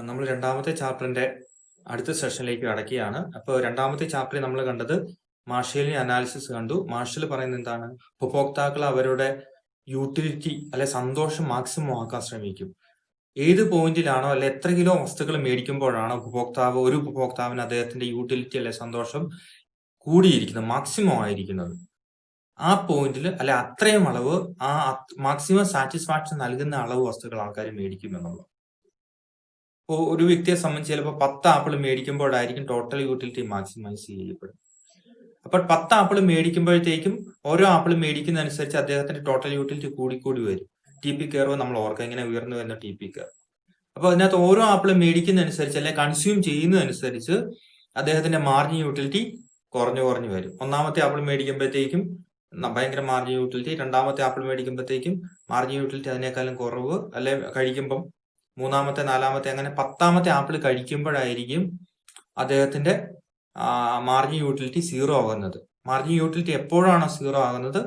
നമ്മൾ രണ്ടാമത്തെ ചാപ്റ്ററിന്റെ അടുത്ത സെഷനിലേക്ക് കടക്കുകയാണ്. അപ്പോൾ രണ്ടാമത്തെ ചാപ്റ്ററിൽ നമ്മൾ കണ്ടത് മാർഷ്യലി അനാലിസിസ് കണ്ടു. മാർഷ്യൽ പറയുന്നത് എന്താണ്? ഉപഭോക്താക്കൾ അവരുടെ യൂട്ടിലിറ്റി അല്ലെ സന്തോഷം മാക്സിമം ആക്കാൻ ശ്രമിക്കും. ഏത് പോയിന്റിലാണോ അല്ലെ എത്ര കിലോ വസ്തുക്കൾ മേടിക്കുമ്പോഴാണോ ഒരു ഉപഭോക്താവിന് അദ്ദേഹത്തിന്റെ യൂട്ടിലിറ്റി അല്ലെ സന്തോഷം കൂടിയിരിക്കുന്നത്, മാക്സിമം ആയിരിക്കുന്നത്, ആ പോയിന്റിൽ അല്ലെ അത്രയും അളവ്, ആ മാക്സിമം സാറ്റിസ്ഫാക്ഷൻ നൽകുന്ന അളവ് വസ്തുക്കൾ ആൾക്കാർ മേടിക്കും എന്നുള്ളത്. ഇപ്പോൾ ഒരു വ്യക്തിയെ സംബന്ധിച്ച് ചിലപ്പോൾ 10 ആപ്പിൾ മേടിക്കുമ്പോഴായിരിക്കും ടോട്ടൽ യൂട്ടിലിറ്റി മാക്സിമൈസ് ചെയ്യപ്പെടും. അപ്പോൾ 10 ആപ്പിൾ മേടിക്കുമ്പോഴത്തേക്കും ഓരോ ആപ്പിൾ മേടിക്കുന്നതനുസരിച്ച് അദ്ദേഹത്തിന്റെ ടോട്ടൽ യൂട്ടിലിറ്റി കൂടി വരും. ടി പി കെയർ നമ്മൾ ഓർക്കുക, ഇങ്ങനെ ഉയർന്നു വരുന്ന ടി പി കെയർ. അപ്പോൾ അതിനകത്ത് ഓരോ ആപ്പിൾ മേടിക്കുന്നതനുസരിച്ച് അല്ലെ കൺസ്യൂം ചെയ്യുന്നതനുസരിച്ച് അദ്ദേഹത്തിന്റെ മാർജിൻ യൂട്ടിലിറ്റി കുറഞ്ഞു വരും. ഒന്നാമത്തെ ആപ്പിൾ മേടിക്കുമ്പോഴത്തേക്കും ഭയങ്കര മാർജിൻ യൂട്ടിലിറ്റി, രണ്ടാമത്തെ ആപ്പിൾ മേടിക്കുമ്പോഴത്തേക്കും മാർജിൻ യൂട്ടിലിറ്റി അതിനേക്കാളും കുറവ്, അല്ലെ കഴിക്കുമ്പം മൂന്നാമത്തെ, നാലാമത്തെ, അങ്ങനെ 10ാമത്തെ ആപ്പിൾ കഴിക്കുമ്പോഴായിരിക്കും അദ്ദേഹത്തിന്റെ മാർജിൻ യൂട്ടിലിറ്റി 0 ആകുന്നത്. മാർജിൻ യൂട്ടിലിറ്റി എപ്പോഴാണോ 0 ആകുന്നത്?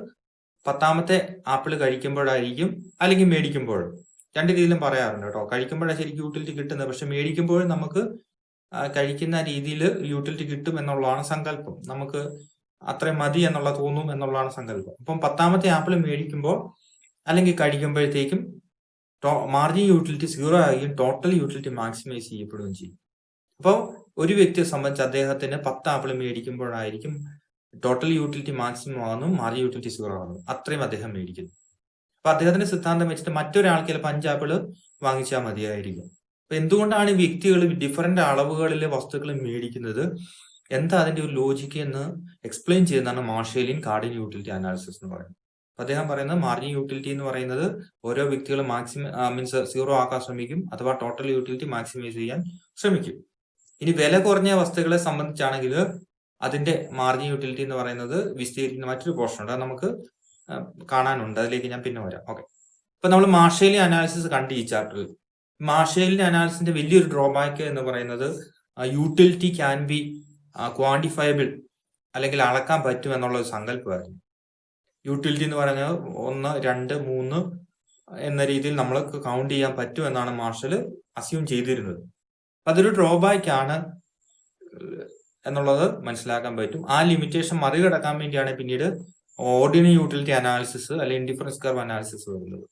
10ാമത്തെ ആപ്പിൾ കഴിക്കുമ്പോഴായിരിക്കും, അല്ലെങ്കിൽ മേടിക്കുമ്പോഴും. രണ്ട് രീതിയിലും പറയാറുണ്ട് കേട്ടോ. കഴിക്കുമ്പോഴാണ് ശരിക്കും യൂട്ടിലിറ്റി കിട്ടുന്നത്, പക്ഷെ മേടിക്കുമ്പോഴും നമുക്ക് കഴിക്കുന്ന രീതിയിൽ യൂട്ടിലിറ്റി കിട്ടും എന്നുള്ളതാണ് സങ്കല്പം. നമുക്ക് അത്രയും മതി എന്നുള്ള തോന്നും എന്നുള്ളതാണ് സങ്കല്പം. അപ്പം 10ാമത്തെ ആപ്പിൾ മേടിക്കുമ്പോൾ അല്ലെങ്കിൽ കഴിക്കുമ്പോഴത്തേക്കും മാർജിൻ യൂട്ടിലിറ്റി 0 ആകുകയും ടോട്ടൽ യൂട്ടിലിറ്റി മാക്സിമൈസ് ചെയ്യപ്പെടുകയും ചെയ്യും. അപ്പോൾ ഒരു വ്യക്തിയെ സംബന്ധിച്ച് അദ്ദേഹത്തിന് 10 ആപ്പിൾ മേടിക്കുമ്പോഴായിരിക്കും ടോട്ടൽ യൂട്ടിലിറ്റി മാക്സിമം ആകുന്നു, മാർജിൻ യൂട്ടിലിറ്റി 0 ആകുന്നു. അത്രയും അദ്ദേഹം മേടിക്കുന്നു. അപ്പൊ അദ്ദേഹത്തിന്റെ സിദ്ധാന്തം വെച്ചിട്ട് മറ്റൊരാൾക്ക് ചിലപ്പോൾ 5 ആപ്പിൾ വാങ്ങിച്ചാൽ മതിയായിരിക്കും. അപ്പൊ എന്തുകൊണ്ടാണ് വ്യക്തികൾ ഡിഫറെന്റ് അളവുകളിലെ വസ്തുക്കൾ മേടിക്കുന്നത്, എന്താ അതിന്റെ ഒരു ലോജിക്ക് എന്ന് എക്സ്പ്ലെയിൻ ചെയ്യുന്നതാണ് മാർഷ്യലിൻ കാർഡിൻ യൂട്ടിലിറ്റി അനാലിസിസ് എന്ന് പറയുന്നത്. അദ്ദേഹം പറയുന്നത് മാർജിൻ യൂട്ടിലിറ്റി എന്ന് പറയുന്നത് ഓരോ വ്യക്തികളും മീൻസ് 0 ആക്കാൻ ശ്രമിക്കും, അഥവാ ടോട്ടൽ യൂട്ടിലിറ്റി മാക്സിമൈസ് ചെയ്യാൻ ശ്രമിക്കും. ഇനി വില കുറഞ്ഞ വസ്തുക്കളെ സംബന്ധിച്ചാണെങ്കിൽ അതിന്റെ മാർജിൻ യൂട്ടിലിറ്റി എന്ന് പറയുന്നത് വിശദീകരിക്കുന്ന മറ്റൊരു പോർഷൻ ഉണ്ട്, അത് നമുക്ക് കാണാനുണ്ട്. അതിലേക്ക് ഞാൻ പിന്നെ വരാം. ഓക്കെ, ഇപ്പൊ നമ്മൾ മാർഷ്യലി അനാലിസിസ് കണ്ടു ഈ ചാപ്റ്ററിൽ. മാർഷ്യലി അനാലിസിന്റെ വലിയൊരു ഡ്രോബാക്ക് എന്ന് പറയുന്നത് യൂട്ടിലിറ്റി ക്യാൻ ബി ക്വാണ്ടിഫയബിൾ, അല്ലെങ്കിൽ അളക്കാൻ പറ്റും എന്നുള്ള ഒരു സങ്കല്പമായിരുന്നു. യൂട്ടിലിറ്റി എന്ന് പറയുന്നത് 1, 2, 3 എന്ന രീതിയിൽ നമ്മൾ കൗണ്ട് ചെയ്യാൻ പറ്റും എന്നാണ് മാർഷ്യൽ അസ്യൂം ചെയ്തിരുന്നത്. അതൊരു ഡ്രോബാക്ക് ആണ് എന്നുള്ളത് മനസ്സിലാക്കാൻ പറ്റും. ആ ലിമിറ്റേഷൻ മറികടക്കാൻ വേണ്ടിയാണ് പിന്നീട് ഓർഡിനറി യൂട്ടിലിറ്റി അനാലിസിസ് അല്ലെങ്കിൽ ഇൻഡിഫറൻസ് കർവ് അനാലിസിസ് വരുന്നത്.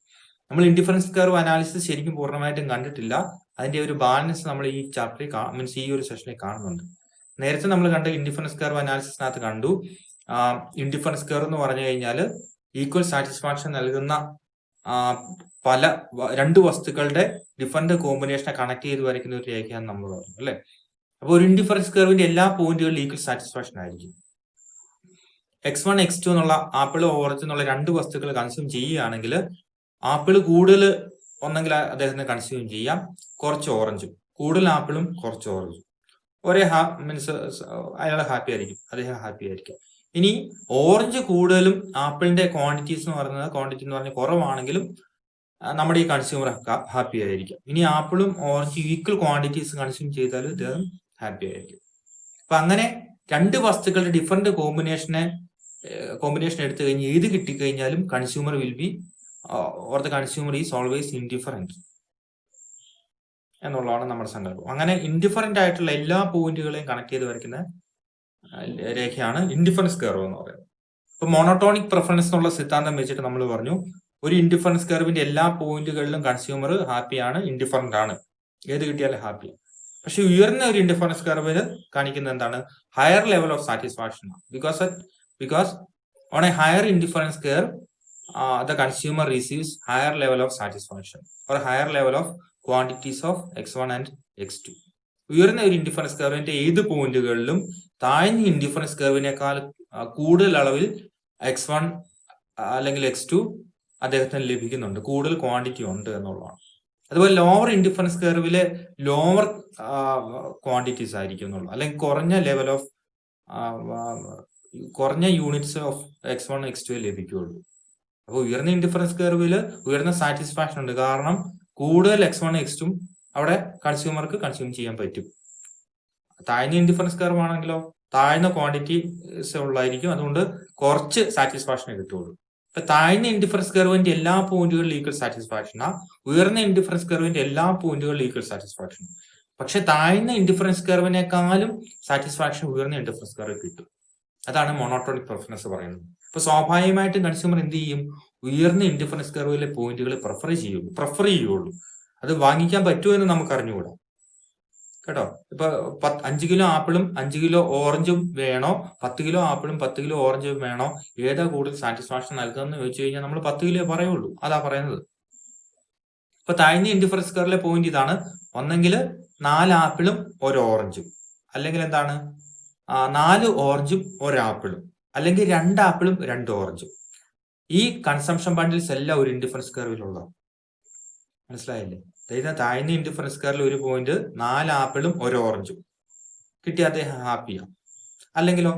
നമ്മൾ ഇൻഡിഫറൻസ് കർവ് അനാലിസിസ് ശരിക്കും പൂർണ്ണമായിട്ടും കണ്ടിട്ടില്ല. അതിന്റെ ഒരു ബാലൻസ് നമ്മൾ ഈ ചാപ്റ്ററിൽ മീൻസ് ഈ ഒരു സെഷനിൽ കാണുന്നുണ്ട്. നേരത്തെ നമ്മൾ കണ്ട ഇൻഡിഫറൻസ് കർവ് അനാലിസിസിനകത്ത് കണ്ടു, ഇൻഡിഫറൻസ് കർവ് എന്ന് പറഞ്ഞു കഴിഞ്ഞാൽ ഈക്വൽ സാറ്റിസ്ഫാക്ഷൻ നൽകുന്ന രണ്ട് വസ്തുക്കളുടെ ഡിഫറെന്റ് കോമ്പിനേഷനെ കണക്ട് ചെയ്ത് വരയ്ക്കുന്ന ഒരു രേഖയാണ് നമ്മൾ പറഞ്ഞു, അല്ലെ? അപ്പോൾ ഒരു ഇൻഡിഫറൻസ് കർവിന്റെ എല്ലാ പോയിന്റുകളിലും ഈക്വൽ സാറ്റിസ്ഫാക്ഷൻ ആയിരിക്കും. x1 x2 എന്നുള്ള ആപ്പിൾ ഓറഞ്ച് എന്നുള്ള രണ്ട് വസ്തുക്കൾ കൺസ്യൂം ചെയ്യുകയാണെങ്കിൽ ആപ്പിൾ കൂടുതൽ ഒന്നെങ്കിൽ അദ്ദേഹത്തിന് കൺസ്യൂം ചെയ്യാം, കുറച്ച് ഓറഞ്ചും, കൂടുതൽ ആപ്പിളും കുറച്ച് ഓറഞ്ചും, ഒരേ മീൻസ് അയാൾ ഹാപ്പി ആയിരിക്കും, അദ്ദേഹം ഹാപ്പി ആയിരിക്കും. ഇനി ഓറഞ്ച് കൂടുതലും ആപ്പിളിന്റെ ക്വാണ്ടിറ്റി എന്ന് പറഞ്ഞാൽ കുറവാണെങ്കിലും നമ്മുടെ ഈ കൺസ്യൂമർ ഹാപ്പി ആയിരിക്കും. ഇനി ആപ്പിളും ഓറഞ്ച് ഈക്വൽ ക്വാണ്ടിറ്റീസ് കൺസ്യൂം ചെയ്താൽ അദ്ദേഹം ഹാപ്പി ആയിരിക്കും. അപ്പൊ അങ്ങനെ രണ്ട് വസ്തുക്കളുടെ ഡിഫറെന്റ് കോമ്പിനേഷൻ എടുത്തു കഴിഞ്ഞാൽ ഏത് കിട്ടിക്കഴിഞ്ഞാലും consumer will be or the consumer is always indifferent എന്നുള്ളതാണ് നമ്മുടെ സങ്കല്പം. അങ്ങനെ ഇൻഡിഫറന്റ് ആയിട്ടുള്ള എല്ലാ പോയിന്റുകളെയും കണക്ട് ചെയ്ത് വരയ്ക്കുന്ന രേഖയാണ് ഇൻഡിഫറൻസ് കർവ് എന്ന് പറയുന്നത്. ഇപ്പൊ മോണോട്ടോണിക് പ്രിഫറൻസ് എന്നുള്ള സിദ്ധാന്തം വെച്ചിട്ട് നമ്മൾ പറഞ്ഞു ഒരു ഇൻഡിഫറൻസ് കർവിന്റെ എല്ലാ പോയിന്റുകളിലും കൺസ്യൂമർ ഹാപ്പിയാണ്, ഇൻഡിഫറന്റ് ആണ്, ഏത് കിട്ടിയാലും ഹാപ്പി. പക്ഷെ ഉയർന്ന ഒരു ഇൻഡിഫറൻസ് കർവിൽ കാണിക്കുന്നത് എന്താണ്? Higher level of satisfaction. Because on A higher indifference curve the consumer receives higher level of satisfaction or higher level of quantities of x1 and x2. ഉയർന്ന ഒരു ഇൻഡിഫറൻസ് കർവിന്റെ ഏത് പോയിന്റുകളിലും താഴ്ന്ന ഇൻഡിഫറൻസ് കർവിനേക്കാൾ കൂടുതൽ അളവിൽ x1 അല്ലെങ്കിൽ x2 അദ്ദേഹത്തിന് ലഭിക്കുന്നുണ്ട്, കൂടുതൽ ക്വാണ്ടിറ്റി ഉണ്ട് എന്നുള്ളതാണ്. അതുപോലെ ലോവർ ഇൻഡിഫറൻസ് കർവിലെ ലോവർ ക്വാണ്ടിറ്റീസ് ആയിരിക്കും എന്നുള്ളത്, അല്ലെങ്കിൽ കുറഞ്ഞ യൂണിറ്റ്സ് ഓഫ് x1 x2 ലഭിക്കുകയുള്ളൂ. അപ്പോൾ ഉയർന്ന ഇൻഡിഫറൻസ് കർവിൽ ഉയർന്ന സാറ്റിസ്ഫാക്ഷൻ ഉണ്ട്, കാരണം കൂടുതൽ x1 x2 അവിടെ കൺസ്യൂമർക്ക് കൺസ്യൂം ചെയ്യാൻ പറ്റും. താഴ്ന്ന ഇൻഡിഫറൻസ് കർവ് ആണെങ്കിലോ താഴ്ന്ന ക്വാണ്ടിറ്റീസ് ഉള്ളായിരിക്കും, അതുകൊണ്ട് കുറച്ച് സാറ്റിസ്ഫാക്ഷനെ കിട്ടുള്ളൂ. ഇപ്പൊ താഴ്ന്ന ഇൻഡിഫറൻസ് കർവിന്റെ എല്ലാ പോയിന്റുകളിലും ഈക്വൽ സാറ്റിസ്ഫാക്ഷനാ, ഉയർന്ന ഇൻഡിഫറൻസ് കർവിന്റെ എല്ലാ പോയിന്റുകളിലും ഈക്വൽ സാറ്റിസ്ഫാക്ഷൻ. പക്ഷെ താഴ്ന്ന ഇൻഡിഫറൻസ് കർവിനേക്കാളും സാറ്റിസ്ഫാക്ഷൻ ഉയർന്ന ഇൻഡിഫറൻസ് കർവ് കിട്ടും. അതാണ് മോണോട്ടോണിക് പ്രിഫറൻസ് പറയുന്നത്. ഇപ്പൊ സ്വാഭാവികമായിട്ടും കൺസ്യൂമർ എന്ത് ചെയ്യും? ഉയർന്ന ഇൻഡിഫറൻസ് കർവിലെ പോയിന്റുകൾ പ്രിഫർ ചെയ്യുള്ളൂ. അത് വാങ്ങിക്കാൻ പറ്റുമോ എന്ന് നമുക്ക് അറിഞ്ഞുകൂടാ കേട്ടോ. ഇപ്പൊ 5 കിലോ ആപ്പിളും 5 കിലോ ഓറഞ്ചും വേണോ, 10 കിലോ ആപ്പിളും 10 കിലോ ഓറഞ്ചും വേണോ, ഏതാ കൂടുതൽ സാറ്റിസ്ഫാക്ഷൻ നൽകുമെന്ന് ചോദിച്ചു കഴിഞ്ഞാൽ നമ്മൾ 10 കിലോ പറയുള്ളൂ. അതാ പറയുന്നത്. ഇപ്പൊ താഴ്ന്ന ഇൻഡിഫറൻസ് കർവിലെ പോയിന്റ് ഇതാണ്. ഒന്നെങ്കിൽ 4 ആപ്പിളും 1 ഓറഞ്ചും, അല്ലെങ്കിൽ എന്താണ് 4 ഓറഞ്ചും 1 ആപ്പിളും, അല്ലെങ്കിൽ 2 ആപ്പിളും 2 ഓറഞ്ചും. ഈ കൺസംഷൻ ബണ്ടിൽസ് എല്ലാം ഒരു ഇൻഡിഫറൻസ് കർവിലുള്ള. മനസ്സിലായില്ലേ? അതായത് താഴ്ന്ന ഇൻഡിഫറൻസ് കർവിൽ ഒരു പോയിന്റ് 4 ആപ്പിളും 1 ഓറഞ്ചും കിട്ടി, അദ്ദേഹം ഹാപ്പിയാണ്. അല്ലെങ്കിലോ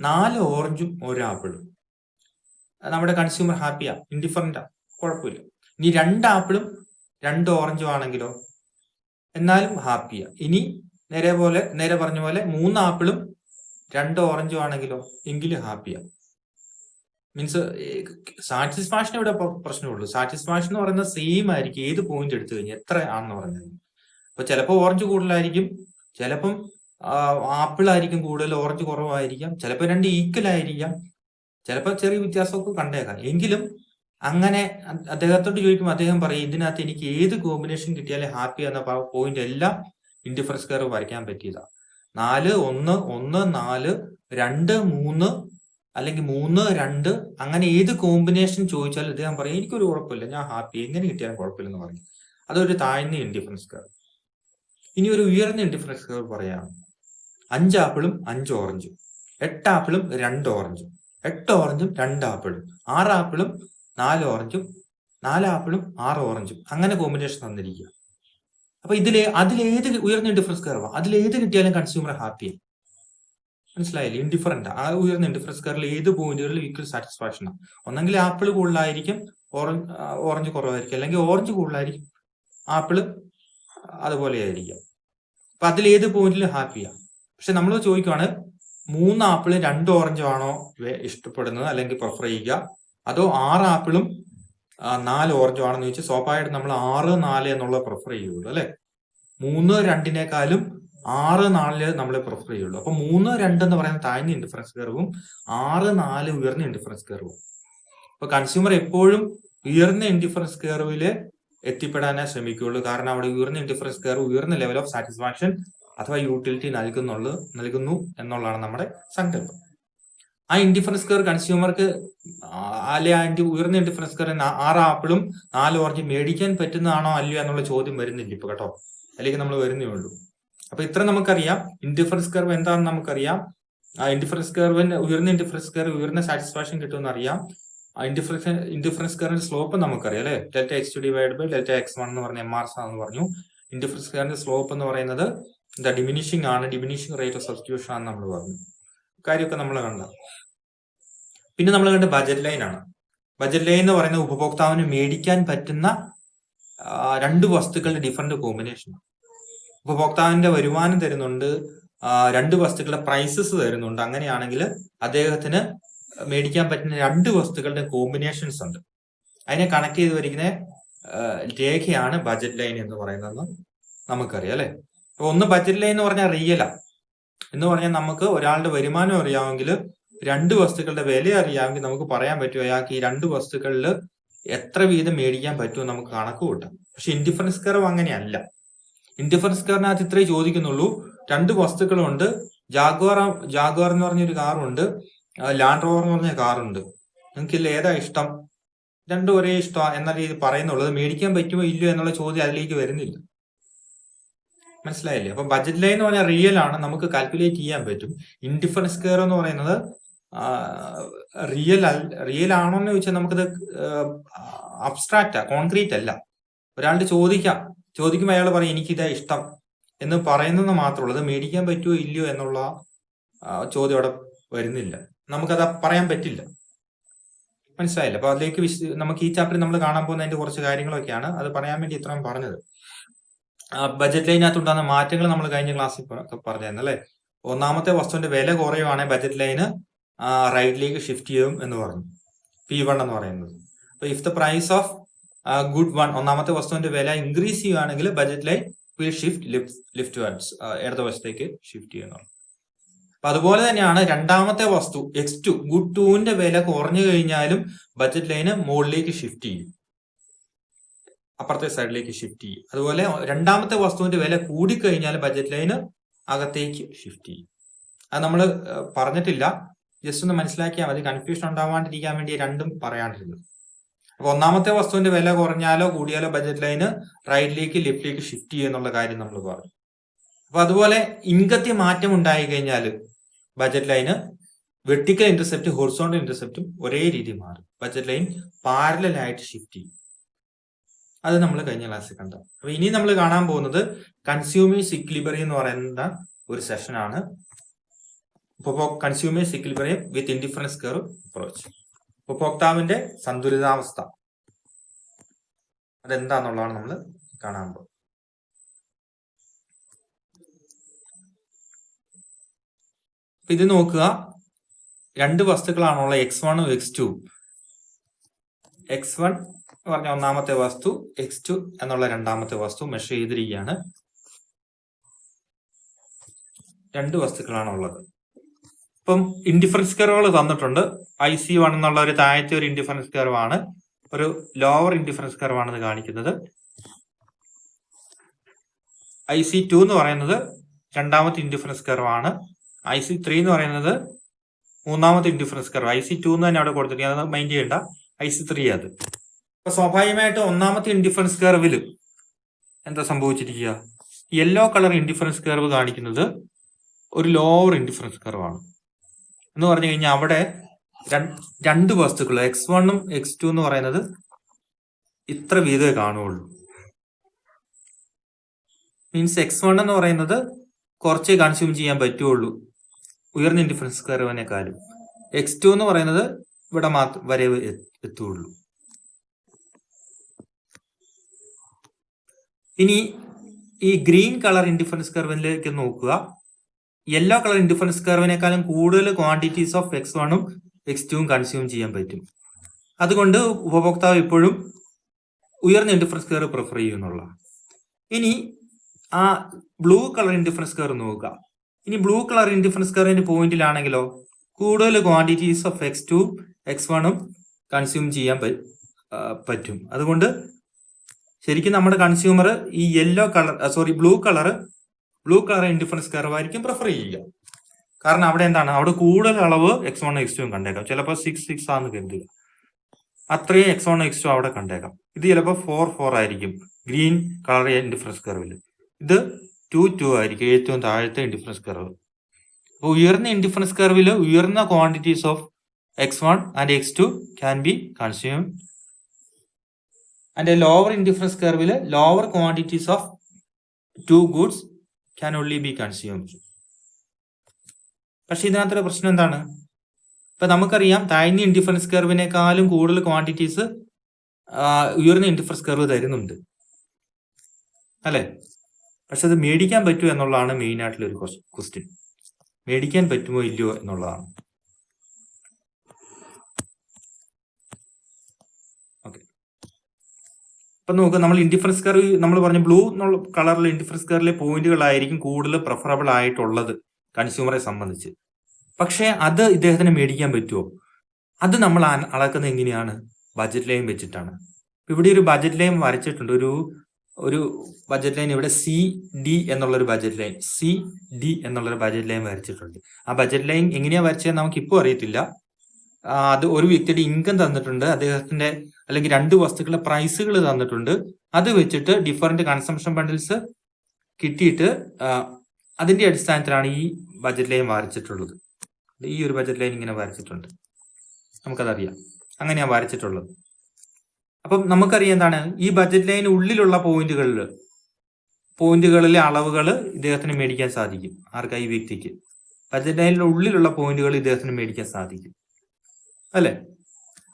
4 ഓറഞ്ചും 1 ആപ്പിളും, നമ്മുടെ കൺസ്യൂമർ ഹാപ്പിയാ, ഇൻഡിഫറൻറ്റാ, കുഴപ്പമില്ല. ഇനി 2 ആപ്പിളും 2 ഓറഞ്ചും ആണെങ്കിലോ എന്നാലും ഹാപ്പിയാ. ഇനി നേരെ പറഞ്ഞ പോലെ 3 ആപ്പിളും 2 ഓറഞ്ചും ആണെങ്കിലോ എങ്കിലും ഹാപ്പിയാ. മീൻസ് സാറ്റിസ്ഫാക്ഷൻ ഇവിടെ പ്രശ്നമുള്ളൂ. സാറ്റിസ്ഫാക്ഷൻ എന്ന് പറയുന്നത് സെയിം ആയിരിക്കും ഏത് പോയിന്റ് എടുത്തു കഴിഞ്ഞാൽ, എത്ര ആണെന്ന് പറഞ്ഞത്. അപ്പൊ ചിലപ്പോൾ ഓറഞ്ച് കൂടുതലായിരിക്കും, ചിലപ്പം ആപ്പിൾ ആയിരിക്കും കൂടുതൽ, ഓറഞ്ച് കുറവായിരിക്കാം, ചിലപ്പോൾ 2 ഈക്വൽ ആയിരിക്കാം, ചിലപ്പോൾ ചെറിയ വ്യത്യാസമൊക്കെ കണ്ടേക്കാം. എങ്കിലും അങ്ങനെ അദ്ദേഹത്തോട് ചോദിക്കുമ്പോൾ അദ്ദേഹം പറയും ഇതിനകത്ത് എനിക്ക് ഏത് കോമ്പിനേഷൻ കിട്ടിയാലും ഹാപ്പി എന്ന പോയിന്റ് എല്ലാം ഇൻഡിഫറൻസ് കർവ് വരയ്ക്കാൻ പറ്റിയതാ. 4 1 1 4 2 3 അല്ലെങ്കിൽ 3 2 അങ്ങനെ ഏത് കോമ്പിനേഷൻ ചോദിച്ചാലും അദ്ദേഹം പറയും എനിക്കൊരു കുഴപ്പമില്ല, ഞാൻ ഹാപ്പി, എങ്ങനെ കിട്ടിയാലും കുഴപ്പമില്ലെന്ന് പറയും. അതൊരു താഴ്ന്ന ഇൻഡിഫറൻസ് കർവ്. ഇനി ഒരു ഉയർന്ന ഇൻഡിഫറൻസ് കർവ് പറയാം. 5 ആപ്പിളും 5 ഓറഞ്ചും, 8 ആപ്പിളും 2 ഓറഞ്ചും, 8 ഓറഞ്ചും 2 ആപ്പിളും, 6 ആപ്പിളും 4 ഓറഞ്ചും, 4 ആപ്പിളും 6 ഓറഞ്ചും, അങ്ങനെ കോമ്പിനേഷൻ തന്നിരിക്കുക. അപ്പൊ അതിലേത് ഉയർന്ന ഇൻഡിഫറൻസ് കർവാ? അതിലേത് കിട്ടിയാലും കൺസ്യൂമർ ഹാപ്പിയാണ്. മനസ്സിലായില്ലേ? ഇൻഡിഫറൻറ്റ്. ആ ഉയർന്ന ഇൻഡിഫറൻസ് കർവിൽ ഏത് പോയിന്റുകളിലും ഈക്വൽ സാറ്റിസ്ഫാക്ഷനാണ്. ഒന്നെങ്കിൽ ആപ്പിൾ കൂടുതലായിരിക്കും, ഓറഞ്ച് കുറവായിരിക്കും, അല്ലെങ്കിൽ ഓറഞ്ച് കൂടുതലായിരിക്കും, ആപ്പിള് അതുപോലെ ആയിരിക്കാം. അപ്പൊ അതിലേത് പോയിന്റിലും ഹാപ്പിയാണ്. പക്ഷെ നമ്മൾ ചോദിക്കുവാണ് 3 ആപ്പിളും 2 ഓറഞ്ചും ആണോ ഇഷ്ടപ്പെടുന്നത് അല്ലെങ്കിൽ പ്രിഫർ ചെയ്യുക, അതോ 6 ആപ്പിളും 4 ഓറഞ്ചും ആണെന്ന് ചോദിച്ചാൽ സ്വാഭാവികമായിട്ട് നമ്മൾ 6 4 എന്നുള്ളത് പ്രിഫർ ചെയ്യുള്ളൂ അല്ലെ. 3 2 6 4 നമ്മൾ പ്രിഫർ ചെയ്യുള്ളൂ. അപ്പൊ 3 2 എന്ന് പറയുന്ന താഴ്ന്ന ഇൻഡിഫറൻസ് കർവും 6 4 ഉയർന്ന ഇൻഡിഫറൻസ് കർവും. അപ്പൊ കൺസ്യൂമർ എപ്പോഴും ഉയർന്ന ഇൻഡിഫറൻസ് കർവില് എത്തിപ്പെടാനേ ശ്രമിക്കുകയുള്ളൂ. കാരണം അവിടെ ഉയർന്ന ഇൻഡിഫറൻസ് കർവ് ഉയർന്ന ലെവൽ ഓഫ് സാറ്റിസ്ഫാക്ഷൻ അഥവാ യൂട്ടിലിറ്റി നൽകുന്നു എന്നുള്ളതാണ് നമ്മുടെ സങ്കല്പം. ആ ഇൻഡിഫറൻസ് കർവ് കൺസ്യൂമർക്ക് ഉയർന്ന ഇൻഡിഫറൻസ് കർവ് 6 ആപ്പിളും 4 ഓറഞ്ചും മേടിക്കാൻ പറ്റുന്നതാണോ അല്ലയോ എന്നുള്ള ചോദ്യം വരുന്നില്ല ഇപ്പൊ കേട്ടോ, അല്ലെങ്കിൽ നമ്മൾ വരുന്നേ ഉള്ളൂ. അപ്പൊ ഇത്ര നമുക്കറിയാം. ഇൻഡിഫറൻസ് കർവ് എന്താണെന്ന് നമുക്കറിയാം. ആ ഇൻഡിഫറൻസ് കർവിന്റെ ഉയർന്ന ഇൻഡിഫറൻസ് കർവ് ഉയർന്ന സാറ്റിസ്ഫാക്ഷൻ കിട്ടുമെന്ന് അറിയാം. ഇൻഡിഫറൻസ് കർവിന്റെ സ്ലോപ്പ് നമുക്കറിയാം അല്ലെ. Delta x2 divide by delta x1 എന്ന് പറഞ്ഞ MRS ആണെന്ന് പറഞ്ഞു. ഇൻഡിഫറൻസ് കർവിന്റെ സ്ലോപ്പ് എന്ന് പറയുന്നത് ഡിമിനിഷിംഗ് ആണ്, ഡിമിനിഷിംഗ് റേറ്റ് ഓഫ് സബ്സ്റ്റിറ്റ്യൂഷൻ ആണെന്ന് നമ്മൾ പറഞ്ഞു. കാര്യമൊക്കെ നമ്മൾ കണ്ട. പിന്നെ നമ്മൾ കണ്ട ബജറ്റ് ലൈൻ ആണ്. ബജറ്റ് ലൈൻ എന്ന് പറയുന്നത് ഉപഭോക്താവിന് മേടിക്കാൻ പറ്റുന്ന 2 വസ്തുക്കളുടെ ഡിഫറെന്റ് കോമ്പിനേഷൻ. ഉപഭോക്താവിന്റെ വരുമാനം തരുന്നുണ്ട്, 2 വസ്തുക്കളുടെ പ്രൈസസ് തരുന്നുണ്ട്. അങ്ങനെയാണെങ്കിൽ അദ്ദേഹത്തിന് മേടിക്കാൻ പറ്റുന്ന 2 വസ്തുക്കളുടെ കോമ്പിനേഷൻസ് ഉണ്ട്. അതിനെ കണക്ട് ചെയ്ത് വരിക്കുന്ന രേഖയാണ് ബജറ്റ് ലൈൻ എന്ന് പറയുന്നത് നമുക്കറിയാം അല്ലെ. അപ്പൊ ഒന്ന് ബജറ്റ് ലൈൻ എന്ന് പറഞ്ഞാൽ റിയലാ എന്ന് പറഞ്ഞാൽ നമുക്ക് ഒരാളുടെ വരുമാനം അറിയാമെങ്കിൽ 2 വസ്തുക്കളുടെ വില അറിയാമെങ്കിൽ നമുക്ക് പറയാൻ പറ്റും അയാൾക്ക് ഈ 2 വസ്തുക്കളിൽ എത്ര വീതം മേടിക്കാൻ പറ്റുമോ നമുക്ക് കണക്ക് കൂട്ടാം. പക്ഷെ ഇൻഡിഫറൻസ് കർവ് അങ്ങനെയല്ല. ഇൻഡിഫറൻസ് കർവിനകത്ത് ഇത്രേ ചോദിക്കുന്നുള്ളൂ. 2 വസ്തുക്കളുണ്ട്. ജാഗ്വാർ എന്ന് പറഞ്ഞൊരു കാറുണ്ട്, ലാൻഡ് റോവർ എന്ന് പറഞ്ഞ കാറുണ്ട്. നിങ്ങൾക്കില്ല ഏതാ ഇഷ്ടം? 2 ഒരേ ഇഷ്ടമാണ് എന്ന രീതി പറയുന്നുള്ളത്. മേടിക്കാൻ പറ്റുമോ ഇല്ലയോ എന്നുള്ള ചോദ്യം അതിലേക്ക് വരുന്നില്ല. മനസ്സിലായില്ലേ? അപ്പൊ ബജറ്റ് ലൈൻ എന്ന് പറഞ്ഞാൽ റിയൽ ആണ്, നമുക്ക് കാൽക്കുലേറ്റ് ചെയ്യാൻ പറ്റും. ഇൻഡിഫറൻസ് കർവ് എന്ന് പറയുന്നത് റിയൽ ആണോ എന്ന് ചോദിച്ചാൽ നമുക്കത് അബ്സ്ട്രാക്റ്റാ, കോൺക്രീറ്റ് അല്ല. ഒരാളുടെ ചോദിക്കുമ്പോൾ അയാൾ പറയും എനിക്കിതാ ഇഷ്ടം എന്ന് പറയുന്നത് മാത്രമേ ഉള്ളൂ. അത് മേടിക്കാൻ പറ്റുമോ ഇല്ലയോ എന്നുള്ള ചോദ്യം അവിടെ വരുന്നില്ല. നമുക്കത് പറയാൻ പറ്റില്ല. മനസ്സിലായില്ല? അപ്പൊ അതിലേക്ക് നമുക്ക് ഈ ചാപ്റ്ററിൽ നമ്മൾ കാണാൻ പോകുന്ന അതിന്റെ കുറച്ച് കാര്യങ്ങളൊക്കെയാണ്. അത് പറയാൻ വേണ്ടി ഇത്രയും പറഞ്ഞത്. ബജറ്റ് ലൈനകത്തുണ്ടാകുന്ന മാറ്റങ്ങൾ നമ്മൾ കഴിഞ്ഞ ക്ലാസ്സിൽ പറഞ്ഞായിരുന്നു അല്ലെ. ഒന്നാമത്തെ വസ്തുവിന്റെ വില കുറയുവാണെങ്കിൽ ബജറ്റ് ലൈന് റൈറ്റിലേക്ക് ഷിഫ്റ്റ് ചെയ്യും എന്ന് പറഞ്ഞു. P1 എന്ന് പറയുന്നത്. അപ്പൊ if the price of good 1, ഒന്നാമത്തെ വസ്തുവിന്റെ വില ഇൻക്രീസ് ചെയ്യുകയാണെങ്കിൽ budget line will shift leftwards, ഇടതുവശത്തേക്ക് ഷിഫ്റ്റ് ചെയ്യണം. അപ്പൊ അതുപോലെ തന്നെയാണ് രണ്ടാമത്തെ വസ്തു X2 ഗുഡ് 2ന്റെ വില കുറഞ്ഞു കഴിഞ്ഞാലും ബജറ്റ് ലൈന് മുകളിലേക്ക് ഷിഫ്റ്റ് ചെയ്യും, അപ്പുറത്തെ സൈഡിലേക്ക് ഷിഫ്റ്റ് ചെയ്യും. അതുപോലെ രണ്ടാമത്തെ വസ്തുവിന്റെ വില കൂടിക്കഴിഞ്ഞാൽ ബജറ്റ് ലൈന് അകത്തേക്ക് ഷിഫ്റ്റ് ചെയ്യും. അത് നമ്മൾ പറഞ്ഞിട്ടില്ല, ജസ്റ്റ് ഒന്ന് മനസ്സിലാക്കിയാൽ മതി, കൺഫ്യൂഷൻ ഉണ്ടാവാണ്ടിരിക്കാൻ വേണ്ടി രണ്ടും പറയാണ്ടിരുന്നത്. അപ്പൊ ഒന്നാമത്തെ വസ്തുവിന്റെ വില കുറഞ്ഞാലോ കൂടിയാലോ ബജറ്റ് ലൈന് റൈറ്റിലേക്ക് ലെഫ്റ്റിലേക്ക് ഷിഫ്റ്റ് ചെയ്യുന്നുള്ള കാര്യം നമ്മൾ പറഞ്ഞു. അപ്പൊ അതുപോലെ ഇൻകത്തെ മാറ്റം ഉണ്ടായി കഴിഞ്ഞാൽ ബജറ്റ് ലൈന് വെർട്ടിക്കൽ ഇന്റർസെപ്റ്റും ഹൊറിസോണ്ടൽ ഇന്റർസെപ്റ്റും ഒരേ രീതി മാറും. ബജറ്റ് ലൈൻ പാരലൽ ആയിട്ട് ഷിഫ്റ്റ് ചെയ്യും. അത് നമ്മൾ കഴിഞ്ഞ ക്ലാസ്സിൽ കണ്ട. അപ്പൊ ഇനി നമ്മൾ കാണാൻ പോകുന്നത് കൺസ്യൂമേഴ്സ് ഇക്വിലിബ്രിയം എന്ന് പറയുന്ന ഒരു സെഷനാണ്. Consumers equilibrium with indifference curve approach. ഉപഭോക്താവിന്റെ സന്തുലിതാവസ്ഥ അതെന്താന്നുള്ളതാണ് നമ്മൾ കാണാൻ പോകുന്നത്. ഇത് നോക്കുക, രണ്ട് വസ്തുക്കളാണുള്ള X1 X2. X1 എന്ന് പറഞ്ഞ ഒന്നാമത്തെ വസ്തു, X2 എന്നുള്ള രണ്ടാമത്തെ വസ്തു മെഷർ ചെയ്തിരിക്കുകയാണ്. രണ്ട് വസ്തുക്കളാണ് ഉള്ളത്. ഇപ്പം ഇൻഡിഫറൻസ് കർവുകൾ തന്നിട്ടുണ്ട്. IC1 എന്നുള്ള ഒരു താഴത്തെ ഒരു ഇൻഡിഫറൻസ് കർവാണ്, ഒരു ലോവർ ഇൻഡിഫറൻസ് കർവാണ് കാണിക്കുന്നത്. IC2 എന്ന് പറയുന്നത് രണ്ടാമത്തെ ഇൻഡിഫറൻസ് കർവാണ്. IC3 എന്ന് പറയുന്നത് മൂന്നാമത്തെ ഇൻഡിഫറൻസ് കർവ്. IC2 എന്ന് തന്നെ അവിടെ കൊടുത്തിരിക്കുന്നത്, അത് മൈൻഡ് ചെയ്യേണ്ട. IC3 അത്. അപ്പൊ സ്വാഭാവികമായിട്ട് ഒന്നാമത്തെ ഇൻഡിഫറൻസ് കർവിൽ എന്താ സംഭവിച്ചിരിക്കുക? യെല്ലോ കളർ ഇൻഡിഫറൻസ് കർവ് കാണിക്കുന്നത് ഒരു ലോവർ ഇൻഡിഫറൻസ് കർവാണ് എന്ന് പറഞ്ഞു കഴിഞ്ഞാൽ അവിടെ രണ്ട് വസ്തുക്കൾ X1 X2 എന്ന് പറയുന്നത് ഇത്ര വീതമേ കാണുള്ളൂ. മീൻസ് X1 എന്ന് പറയുന്നത് കുറച്ചേ കൺസ്യൂം ചെയ്യാൻ പറ്റുള്ളൂ ഉയർന്ന ഇൻഡിഫറൻസ് കർവിനെക്കാളും. X2 എന്ന് പറയുന്നത് ഇവിടെ മാത്രം വരെ എത്തുള്ളൂ. ഇനി ഈ ഗ്രീൻ കളർ ഇൻഡിഫറൻസ് കർവിലേക്ക് നോക്കുക. യെല്ലോ കളർ ഇൻഡിഫറൻസ് കർവിനേക്കാളും കൂടുതൽ quantities of X1 X2 consume ചെയ്യാൻ പറ്റും. അതുകൊണ്ട് ഉപഭോക്താവ് ഇപ്പോഴും ഉയർന്ന ഇൻഡിഫറൻസ് കർവ് പ്രിഫർ ചെയ്യുന്നുള്ള. ഇനി ആ ബ്ലൂ കളർ ഇൻഡിഫറൻസ് കർവ് നോക്കുക. ഇനി ബ്ലൂ കളർ ഇൻഡിഫറൻസ് കർവിന്റെ പോയിന്റിലാണെങ്കിലോ കൂടുതൽ quantities of X2 X1 consume ചെയ്യാൻ പറ്റും. അതുകൊണ്ട് ശരിക്കും നമ്മുടെ കൺസ്യൂമർ ഈ ബ്ലൂ കളർ ഇൻഡിഫറൻസ് കർവ് ആയിരിക്കും പ്രിഫർ ചെയ്യുക. കാരണം അവിടെ എന്താണ്, അവിടെ കൂടുതൽ അളവ് X1 X2 കണ്ടേക്കാം. ചിലപ്പോൾ 6 ആണെന്ന് കരുതുക, അത്രയും X1 X2 അവിടെ കണ്ടേക്കാം. ഇത് ചിലപ്പോൾ 4 ആയിരിക്കും ഗ്രീൻ കളർ ഇൻഡിഫറൻസ് കർവിൽ. ഇത് 2 ആയിരിക്കും ഏറ്റവും താഴത്തെ ഇൻഡിഫറൻസ് കർവ്. അപ്പോൾ ഉയർന്ന ഇൻഡിഫറൻസ് കർവിൽ ഉയർന്ന quantities of X1 and X2 can be consume, and lower indifference കർവിൽ lower quantities of 2 goods can only be consumed. പക്ഷെ ഇതിനകത്തൊരു പ്രശ്നം എന്താണ്? ഇപ്പൊ നമുക്കറിയാം താഴ്ന്ന ഇൻഡിഫറൻസ് കർവിനേക്കാളും കൂടുതൽ ക്വാണ്ടിറ്റീസ് ഉയർന്ന ഇൻഡിഫറൻസ് കർവ് തരുന്നുണ്ട് അല്ലെ? പക്ഷെ അത് മേടിക്കാൻ പറ്റുമോ എന്നുള്ളതാണ് മെയിൻ ആയിട്ടുള്ള ഒരു ക്വസ്റ്റ്യൻ. മേടിക്കാൻ പറ്റുമോ ഇല്ലയോ എന്നുള്ളതാണ്. ഓക്കെ, ഇപ്പൊ നോക്കുക, നമ്മൾ ഇൻഡിഫറൻസ് കർവ് നമ്മൾ പറഞ്ഞ ബ്ലൂ എന്നുള്ള കളറിലെ ഇൻഡിഫറൻസ് കർവിലെ പോയിന്റുകളായിരിക്കും കൂടുതൽ പ്രിഫറബിൾ ആയിട്ടുള്ളത് കൺസ്യൂമറെ സംബന്ധിച്ച്. പക്ഷെ അത് ഇദ്ദേഹത്തിന് മേടിക്കാൻ പറ്റുമോ? അത് നമ്മൾ അളക്കുന്നത് എങ്ങനെയാണ്? ബജറ്റ് ലൈൻ വെച്ചിട്ടാണ്. ഇവിടെ ഒരു ബജറ്റ് ലൈൻ വരച്ചിട്ടുണ്ട്. ഒരു ബജറ്റ് ലൈൻ ഇവിടെ CD എന്നുള്ളൊരു ബജറ്റ് ലൈൻ വരച്ചിട്ടുണ്ട്. ആ ബജറ്റ് ലൈൻ എങ്ങനെയാ വരച്ചതെന്ന് നമുക്ക് ഇപ്പോൾ അറിയത്തില്ല. അത് ഒരു വ്യക്തിയുടെ ഇൻകം തന്നിട്ടുണ്ട്, അദ്ദേഹത്തിന്റെ അല്ലെങ്കിൽ രണ്ട് വസ്തുക്കളുടെ പ്രൈസുകൾ തന്നിട്ടുണ്ട്. അത് വെച്ചിട്ട് ഡിഫറെന്റ് കൺസംഷൻ ബണ്ടിൽസ് കിട്ടിയിട്ട് അതിന്റെ അടിസ്ഥാനത്തിലാണ് ഈ ബജറ്റ് ലൈൻ വരച്ചിട്ടുള്ളത്. ഈ ഒരു ബജറ്റ് ലൈൻ ഇങ്ങനെ വരച്ചിട്ടുണ്ട്, നമുക്കതറിയാം, അങ്ങനെയാണ് വരച്ചിട്ടുള്ളത്. അപ്പം നമുക്കറിയാം എന്താണ്, ഈ ബജറ്റ് ലൈന് ഉള്ളിലുള്ള പോയിന്റുകളിലെ അളവുകൾ ഇദ്ദേഹത്തിന് മേടിക്കാൻ സാധിക്കും. ആർക്കാ? ഈ വ്യക്തിക്ക്. ബജറ്റ് ലൈനിന്റെ ഉള്ളിലുള്ള പോയിന്റുകൾ ഇദ്ദേഹത്തിന് മേടിക്കാൻ സാധിക്കും അല്ലെ?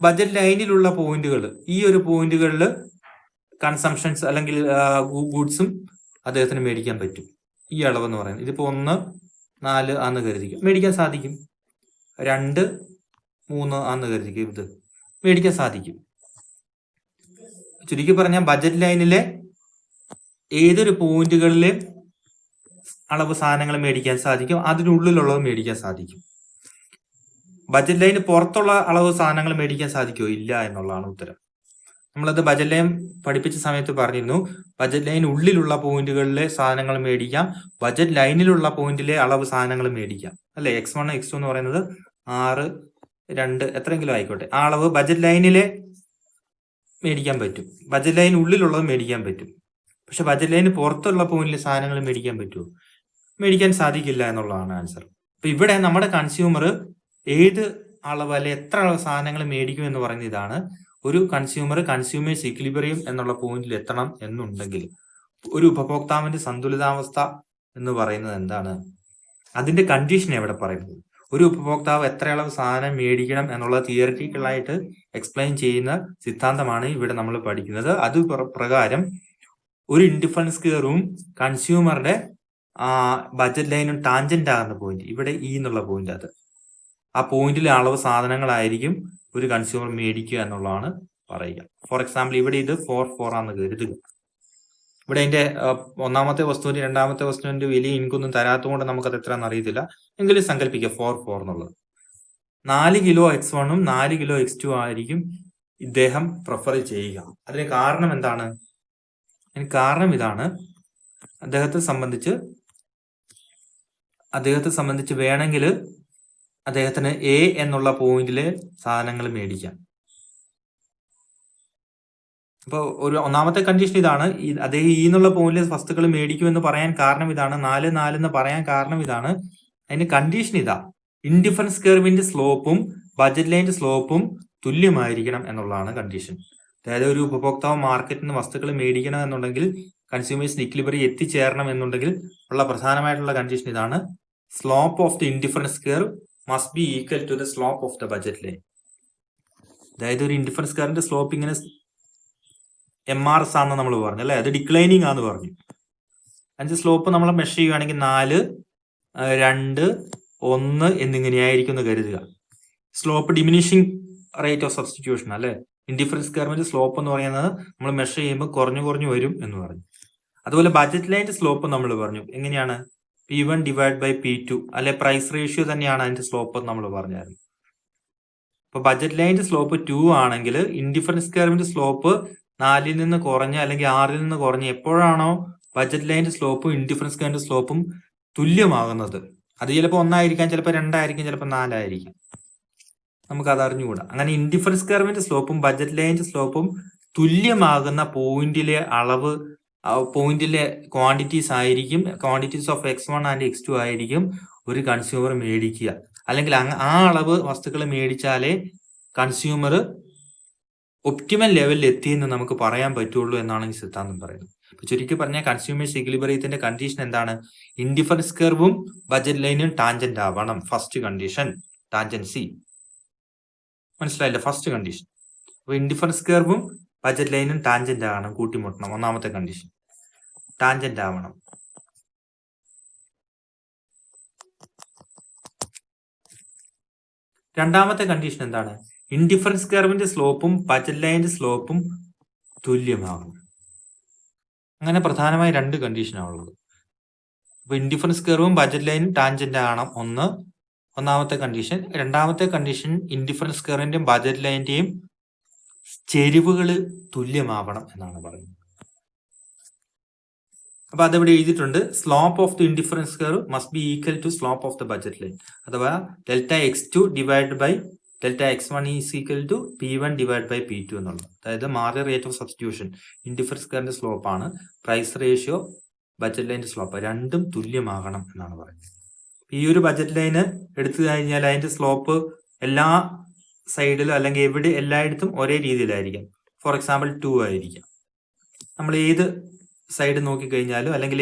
ബജറ്റ് ലൈനിലുള്ള പോയിന്റുകൾ, ഈ ഒരു പോയിന്റുകളിൽ കൺസംഷൻസ് അല്ലെങ്കിൽ ഗുഡ്സും അദ്ദേഹത്തിന് മേടിക്കാൻ പറ്റും. ഈ അളവെന്ന് പറയുന്നത് ഇതിപ്പോ 1, 4 ആന്ന് കരുതിക്കും, മേടിക്കാൻ സാധിക്കും. 2, 3 ആന്ന് കരുതിക്കും. ഇത് മേടിക്കാൻ സാധിക്കും. ചുരുക്കി പറഞ്ഞാൽ ബജറ്റ് ലൈനിലെ ഏതൊരു പോയിന്റുകളിലെ അളവ് സാധനങ്ങൾ മേടിക്കാൻ സാധിക്കും, അതിനുള്ളിലുള്ളത് മേടിക്കാൻ സാധിക്കും. ബജറ്റ് ലൈന് പുറത്തുള്ള അളവ് സാധനങ്ങൾ മേടിക്കാൻ സാധിക്കുമോ? ഇല്ല എന്നുള്ളതാണ് ഉത്തരം. നമ്മളത് ബജറ്റ് ലൈൻ പഠിപ്പിച്ച സമയത്ത് പറഞ്ഞിരുന്നു, ബജറ്റ് ലൈൻ ഉള്ളിലുള്ള പോയിന്റുകളിലെ സാധനങ്ങൾ മേടിക്കാം, ബജറ്റ് ലൈനിലുള്ള പോയിന്റിലെ അളവ് സാധനങ്ങൾ മേടിക്കാം, അല്ലെ? x1 x2 എന്ന് പറയുന്നത് 6, 2 എത്രയെങ്കിലും ആയിക്കോട്ടെ, ആ അളവ് ബജറ്റ് ലൈനിലെ മേടിക്കാൻ പറ്റും, ബജറ്റ് ലൈൻ ഉള്ളിലുള്ളത് മേടിക്കാൻ പറ്റും. പക്ഷെ ബജറ്റ് ലൈന് പുറത്തുള്ള പോയിന്റിലെ സാധനങ്ങൾ മേടിക്കാൻ പറ്റുമോ? മേടിക്കാൻ സാധിക്കില്ല എന്നുള്ളതാണ് ആൻസർ. അപ്പൊ ഇവിടെ നമ്മുടെ കൺസ്യൂമർ ഏത് അളവ് അല്ലെ എത്ര അളവ് സാധനങ്ങൾ മേടിക്കും എന്ന് പറയുന്ന ഇതാണ്. ഒരു കൺസ്യൂമേഴ്സ് ഇക്വിലിബ്രിയം എന്നുള്ള പോയിന്റിൽ എത്തണം എന്നുണ്ടെങ്കിൽ ഒരു ഉപഭോക്താവിന്റെ സന്തുലിതാവസ്ഥ എന്ന് പറയുന്നത് എന്താണ്? അതിന്റെ കണ്ടീഷൻ എവിടെ പറയുന്നത്? ഒരു ഉപഭോക്താവ് എത്ര അളവ് സാധനം മേടിക്കണം എന്നുള്ളത് തിയറിറ്റിക്കലായിട്ട് എക്സ്പ്ലെയിൻ ചെയ്യുന്ന സിദ്ധാന്തമാണ് ഇവിടെ നമ്മൾ പഠിക്കുന്നത്. അത് പ്രകാരം ഒരു ഇൻഡിഫറൻസ് കർവും കൺസ്യൂമറുടെ ബജറ്റ് ലൈനും ടാൻജന്റ് ആകുന്ന പോയിന്റ്, ഇവിടെ ഇ എന്നുള്ള പോയിന്റ്, അത് ആ പോയിന്റിലെ അളവ് സാധനങ്ങളായിരിക്കും ഒരു കൺസ്യൂമർ മേടിക്കുക എന്നുള്ളതാണ് പറയുക. ഫോർ എക്സാമ്പിൾ ഇവിടെ ഇത് 4 ആണെന്ന് കരുതുക. ഇവിടെ അതിന്റെ ഒന്നാമത്തെ വസ്തുവിന്റെ രണ്ടാമത്തെ വസ്തുവിന്റെ വലിയ എനിക്കൊന്നും തരാത്തതുകൊണ്ട് നമുക്കത് എത്രയാണെന്ന് അറിയത്തില്ല, എങ്കിലും സങ്കല്പിക്കുക 4 എന്നുള്ളത്. 4 കിലോ x1ഉം 4 കിലോ x2 ആയിരിക്കും ഇദ്ദേഹം പ്രിഫർ ചെയ്യുക. അതിന് കാരണം എന്താണ്? അതിന് കാരണം ഇതാണ്, അദ്ദേഹത്തെ സംബന്ധിച്ച് വേണമെങ്കിൽ അദ്ദേഹത്തിന് എ എന്നുള്ള പോയിന്റിലെ സാധനങ്ങൾ മേടിക്കാം. അപ്പോൾ ഒരു ഒന്നാമത്തെ കണ്ടീഷൻ ഇതാണ്, അദ്ദേഹം ഈ എന്നുള്ള പോയിന്റിലെ വസ്തുക്കൾ മേടിക്കുമെന്ന് പറയാൻ കാരണം ഇതാണ്, 4 എന്ന് പറയാൻ കാരണം ഇതാണ്. അതിന്റെ കണ്ടീഷൻ ഇതാ, ഇൻഡിഫറൻസ് കർവിന്റെ സ്ലോപ്പും ബജറ്റ് ലൈനിന്റെ സ്ലോപ്പും തുല്യമായിരിക്കണം എന്നുള്ളതാണ് കണ്ടീഷൻ. അതായത് ഒരു ഉപഭോക്താവ് മാർക്കറ്റിൽ നിന്ന് വസ്തുക്കൾ മേടിക്കണം എന്നുണ്ടെങ്കിൽ, കൺസ്യൂമേഴ്സിന് ഇക്വിലിബ്രിയം എത്തിച്ചേരണം എന്നുണ്ടെങ്കിൽ ഉള്ള പ്രധാനമായിട്ടുള്ള കണ്ടീഷൻ ഇതാണ്, slope of the indifference curve must be equal to the slope of the budget line. അതായത് ഒരു ഇൻഡിഫറൻസ് കർവിന്റെ സ്ലോപ്പ് ഇങ്ങനെ MRS ആണെന്ന് നമ്മൾ പറഞ്ഞു, അല്ലെ? അത് ഡിക്ലൈനിങ് ആണെന്ന് പറഞ്ഞു. അതിന്റെ സ്ലോപ്പ് നമ്മൾ മെഷർ ചെയ്യുകയാണെങ്കിൽ 4, 2, 1 എന്നിങ്ങനെയായിരിക്കും എന്ന് കരുതുക. Slope diminishing rate of substitution, അല്ലെ? ഇൻഡിഫറൻസ് കർവിന്റെ സ്ലോപ്പ് എന്ന് പറയുന്നത് നമ്മൾ മെഷർ ചെയ്യുമ്പോൾ കുറഞ്ഞു വരും എന്ന് പറഞ്ഞു. അതുപോലെ ബജറ്റ് ലൈനിന്റെ സ്ലോപ്പ് നമ്മൾ പറഞ്ഞു, എങ്ങനെയാണ്? P1 ഡിവൈഡ് ബൈ P2, അല്ലെ? പ്രൈസ് റേഷ്യോ തന്നെയാണ് അതിന്റെ സ്ലോപ്പ് നമ്മൾ പറഞ്ഞായിരുന്നു. അപ്പൊ ബജറ്റ് ലൈനിന്റെ സ്ലോപ്പ് 2 ആണെങ്കിൽ ഇൻഡിഫറൻസ് കർവിന്റെ സ്ലോപ്പ് 4 നിന്ന് കുറഞ്ഞ് അല്ലെങ്കിൽ 6 നിന്ന് കുറഞ്ഞ് എപ്പോഴാണോ ബജറ്റ് ലൈനിന്റെ സ്ലോപ്പും ഇൻഡിഫറൻസ് കർവിന്റെ സ്ലോപ്പും തുല്യമാകുന്നത്, അത് ചിലപ്പോൾ 1 ആയിരിക്കാം, ചിലപ്പോൾ 2 ആയിരിക്കും, ചിലപ്പോൾ 4 ആയിരിക്കും, നമുക്ക് അത് അറിഞ്ഞുകൂടാ. അങ്ങനെ ഇൻഡിഫറൻസ് കർവിന്റെ സ്ലോപ്പും ബജറ്റ് ലൈനിന്റെ സ്ലോപ്പും തുല്യമാകുന്ന പോയിന്റിലെ അളവ്, പോയിന്റിലെ ക്വാണ്ടിറ്റീസ് ആയിരിക്കും, quantities of x1 and x2 ആയിരിക്കും ഒരു കൺസ്യൂമർ മേടിക്കുക. അല്ലെങ്കിൽ ആ അളവ് വസ്തുക്കൾ മേടിച്ചാലേ കൺസ്യൂമർ ഒപ്റ്റിമൽ ലെവലിൽ എത്തിയെന്ന് നമുക്ക് പറയാൻ പറ്റുള്ളൂ എന്നാണ് ഈ സിദ്ധാന്തം പറയുന്നത്. അപ്പൊ ചുരുക്കി പറഞ്ഞാൽ കൺസ്യൂമേഴ്സ് ഇക്വിലിബ്രിയത്തിന്റെ കണ്ടീഷൻ എന്താണ്? ഇൻഡിഫറൻസ് കർവും ബജറ്റ് ലൈനും ടാൻജന്റ് ആവണം. First condition tangency. മനസ്സിലായില്ല? First condition. അപ്പൊ ഇൻഡിഫറൻസ് കർവും ബജറ്റ് ലൈനും ടാൻജന്റ് ആവണം, കൂട്ടിമുട്ടണം. ഒന്നാമത്തെ കണ്ടീഷൻ ടാൻജന്റ് ആവണം. രണ്ടാമത്തെ കണ്ടീഷൻ എന്താണ്? ഇൻഡിഫറൻസ് കർവിന്റെ സ്ലോപ്പും ബജറ്റ് ലൈനിന്റെ സ്ലോപ്പും തുല്യമാകണം. അങ്ങനെ പ്രധാനമായി 2 കണ്ടീഷനാണ് ഉള്ളത്. അപ്പൊ ഇൻഡിഫറൻസ് കർവും ബജറ്റ് ലൈനും ടാൻജന്റ് ആവണം, ഒന്നാമത്തെ കണ്ടീഷൻ. രണ്ടാമത്തെ കണ്ടീഷൻ ഇൻഡിഫറൻസ് കർവിന്റെയും ബജറ്റ് ലൈനിന്റെയും ചെരിവുകൾ തുല്യമാവണം എന്നാണ് പറയുന്നത്. അപ്പൊ അതിവിടെ എഴുതിയിട്ടുണ്ട്, slope of the indifference curve must be equal to slope of the budget line. അഥവാ delta x2 divide by delta x1 is equal to P1 divide by P2 എന്നുള്ളത്. അതായത് മാറിയ റേറ്റ് ഓഫ് സബ്സ്റ്റിറ്റ്യൂഷൻ, ഇൻഡിഫറൻസ് കർവിന്റെ slope ആണ്, price ratio budget ലൈനിന്റെ slope, രണ്ടും തുല്യമാകണം എന്നാണ് പറയുന്നത്. ഈ ഒരു ബജറ്റ് ലൈന് എടുത്തു കഴിഞ്ഞാൽ അതിന്റെ സ്ലോപ്പ് എല്ലാ സൈഡിലും അല്ലെങ്കിൽ എല്ലായിടത്തും ഒരേ രീതിയിലായിരിക്കും. ഫോർ എക്സാമ്പിൾ 2 ആയിരിക്കാം. നമ്മൾ ഏത് സൈഡ് നോക്കിക്കഴിഞ്ഞാലും അല്ലെങ്കിൽ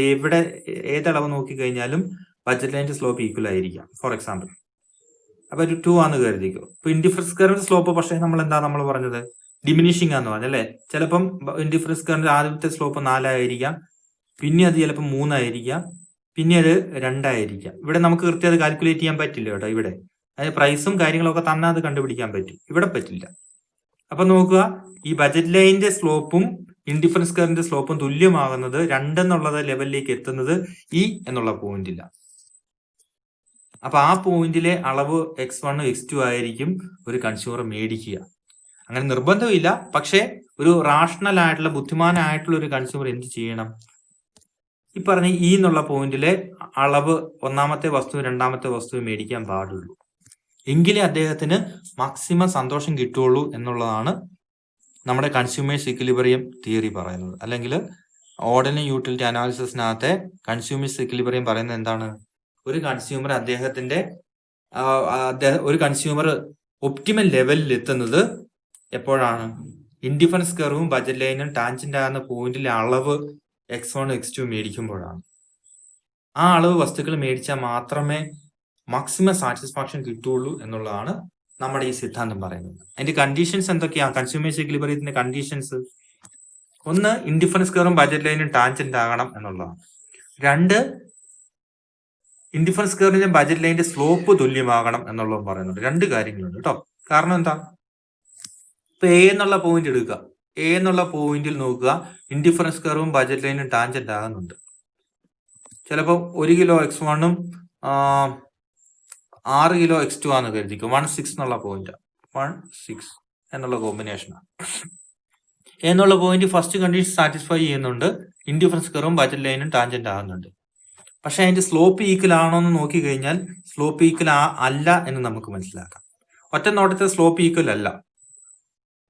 ഏതളവ് നോക്കിക്കഴിഞ്ഞാലും ബജറ്റ് ലൈനിന്റെ സ്ലോപ്പ് ഈക്വൽ ആയിരിക്കാം. ഫോർ എക്സാമ്പിൾ അപ്പൊ ഒരു 2 ആണെന്ന് കരുതിക്കോ. ഇപ്പൊ ഇൻഡിഫറൻസ് കർവിന്റെ സ്ലോപ്പ് പക്ഷേ നമ്മൾ പറഞ്ഞത് ഡിമിനിഷിംഗ് ആണെന്ന് പറഞ്ഞല്ലേ. ചിലപ്പം ഇൻഡിഫറൻസ് കർവിന്റെ ആദ്യത്തെ സ്ലോപ്പ് 4 ആയിരിക്കാം, പിന്നെ അത് ചിലപ്പോൾ 3 ആയിരിക്കാം, പിന്നെ അത് 2 ആയിരിക്കാം. ഇവിടെ നമുക്ക് കൃത്യം അത് കാൽക്കുലേറ്റ് ചെയ്യാൻ പറ്റില്ല കേട്ടോ. ഇവിടെ അതിന് പ്രൈസും കാര്യങ്ങളൊക്കെ തന്നെ അത് കണ്ടുപിടിക്കാൻ പറ്റും, ഇവിടെ പറ്റില്ല. അപ്പൊ നോക്കുക, ഈ ബജറ്റ് ലൈനിന്റെ സ്ലോപ്പും ഇൻഡിഫറൻസ് കർവിന്റെ സ്ലോപ്പും തുല്യമാകുന്നത് 2 എന്നുള്ള ലെവലിലേക്ക് എത്തുന്നത് ഈ എന്നുള്ള പോയിന്റില്ല. അപ്പൊ ആ പോയിന്റിലെ അളവ് x1 x2 ആയിരിക്കും ഒരു കൺസ്യൂമർ മേടിക്കുക. അങ്ങനെ നിർബന്ധമില്ല, പക്ഷെ ഒരു റാഷണൽ ആയിട്ടുള്ള ബുദ്ധിമാനായിട്ടുള്ള ഒരു കൺസ്യൂമർ എന്ത് ചെയ്യണം? ഈ പറഞ്ഞ ഈ എന്നുള്ള പോയിന്റിലെ അളവ് ഒന്നാമത്തെ വസ്തു രണ്ടാമത്തെ വസ്തു മേടിക്കാൻ പാടുള്ളൂ. എങ്കിലേ അദ്ദേഹത്തിന് മാക്സിമം സന്തോഷം കിട്ടുള്ളൂ എന്നുള്ളതാണ് നമ്മുടെ കൺസ്യൂമേഴ്സ് ഇക്വിലിബ്രിയം തിയറി പറയുന്നത്. അല്ലെങ്കിൽ ഓർഡിനറി യൂട്ടിലിറ്റി അനാലിസിസിനകത്തെ കൺസ്യൂമേഴ്സ് ഇക്വിലിബ്രിയം പറയുന്നത് എന്താണ്? ഒരു കൺസ്യൂമർ ഒപ്റ്റിമൽ ലെവലിൽ എത്തുന്നത് എപ്പോഴാണ്? ഇൻഡിഫറൻസ് കർവും ബജറ്റ് ലൈനും ടാൻജന്റ് ആകുന്ന പോയിന്റിലെ അളവ് x1 x2 മേടിക്കുമ്പോഴാണ്. ആ അളവ് വസ്തുക്കൾ മേടിച്ചാൽ മാത്രമേ മാക്സിമം സാറ്റിസ്ഫാക്ഷൻ കിട്ടുള്ളൂ എന്നുള്ളതാണ് നമ്മുടെ ഈ സിദ്ധാന്തം പറയുന്നത്. അതിന്റെ കണ്ടീഷൻസ് എന്തൊക്കെയാണ്? കൺസ്യൂമേഴ്സ് ഇക്വിലിബ്രിയത്തിന്റെ കണ്ടീഷൻസ്: ഒന്ന്, ഇൻഡിഫറൻസ് കർവും ബജറ്റ് ലൈനും ടാൻജന്റ് ആകണം എന്നുള്ളതാണ്. 2, ഇൻഡിഫറൻസ് കർവിന്റെ ബജറ്റ് ലൈനിന്റെ സ്ലോപ്പ് തുല്യമാകണം എന്നുള്ളതും പറയുന്നുണ്ട്. 2 കാര്യങ്ങളുണ്ട് കേട്ടോ. കാരണം എന്താ? ഇപ്പൊ എ എന്നുള്ള പോയിന്റ് എടുക്കുക. എ എന്നുള്ള പോയിന്റിൽ നോക്കുക, ഇൻഡിഫറൻസ് കർവും ബജറ്റ് ലൈനും ടാൻജന്റ് ആകുന്നുണ്ട്. ചിലപ്പോൾ 1 കിലോ x1ഉം 6 കിലോ x2 ആണെന്ന് കരുതിക്കും. 1.6 എന്നുള്ള പോയിന്റ്, 1.6 എന്നുള്ള കോമ്പിനേഷനാണ്. എന്നുള്ള പോയിന്റ് ഫസ്റ്റ് കണ്ടീഷൻ സാറ്റിസ്ഫൈ ചെയ്യുന്നുണ്ട്, ഇൻഡിഫറൻസ് കർവും ബജറ്റ് ലൈനും ടാൻജന്റ് ആകുന്നുണ്ട്. പക്ഷെ അതിന്റെ സ്ലോപ്പ് ഈക്വൽ ആണോ എന്ന് നോക്കി കഴിഞ്ഞാൽ സ്ലോപ്പ് ഈക്വൽ അല്ല എന്ന് നമുക്ക് മനസ്സിലാക്കാം. ഒറ്റ നോട്ടത്തെ സ്ലോപ്പ് ഈക്വൽ അല്ല.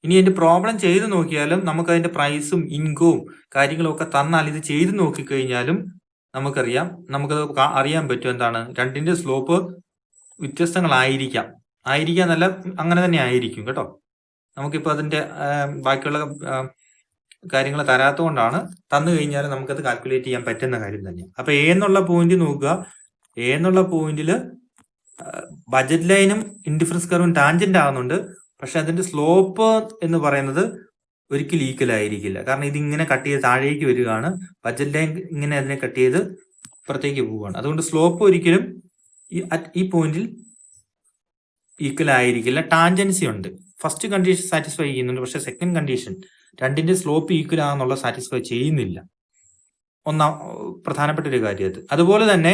ഇനി അതിന്റെ പ്രോബ്ലം ചെയ്ത് നോക്കിയാലും നമുക്ക് അതിന്റെ പ്രൈസും ഇൻകവും കാര്യങ്ങളും ഒക്കെ തന്നാൽ ഇത് ചെയ്ത് നോക്കിക്കഴിഞ്ഞാലും നമുക്കത് അറിയാൻ പറ്റും എന്താണ്, രണ്ടിന്റെ സ്ലോപ്പ് വ്യത്യസ്തങ്ങളായിരിക്കാം. എന്നല്ല, അങ്ങനെ തന്നെ ആയിരിക്കും കേട്ടോ. നമുക്കിപ്പോൾ അതിന്റെ ബാക്കിയുള്ള കാര്യങ്ങൾ തരാത്തതുകൊണ്ടാണ്. തന്നു കഴിഞ്ഞാൽ നമുക്കത് കാൽക്കുലേറ്റ് ചെയ്യാൻ പറ്റുന്ന കാര്യം തന്നെയാണ്. അപ്പൊ എ എന്നുള്ള പോയിന്റ് നോക്കുക. എ എന്നുള്ള പോയിന്റില് ബജറ്റ് ലൈനും ഇൻഡിഫറൻസ് കർവും ടാൻജന്റ് ആകുന്നുണ്ട്. പക്ഷെ അതിന്റെ സ്ലോപ്പ് എന്ന് പറയുന്നത് ഒരിക്കലും ഈക്വൽ ആയിരിക്കില്ല. കാരണം ഇതിങ്ങനെ കട്ട് ചെയ്ത് താഴേക്ക് വരികയാണ്, ബജറ്റ് ലൈൻ ഇങ്ങനെ അതിനെ കട്ട് ചെയ്ത് ഇപ്പുറത്തേക്ക് പോവുകയാണ്. അതുകൊണ്ട് സ്ലോപ്പ് ഒരിക്കലും ഈ പോയിന്റിൽ ഈക്വൽ ആയിരിക്കില്ല. ടാൻജൻസി ഉണ്ട്. ഫസ്റ്റ് കണ്ടീഷൻ സാറ്റിസ്ഫൈ ചെയ്യുന്നുണ്ട്, പക്ഷെ സെക്കൻഡ് കണ്ടീഷൻ രണ്ടിന്റെ സ്ലോപ്പ് ഈക്വൽ ആണെന്നുള്ള സാറ്റിസ്ഫൈ ചെയ്യുന്നില്ല. പ്രധാനപ്പെട്ട ഒരു കാര്യം അത്. അതുപോലെ തന്നെ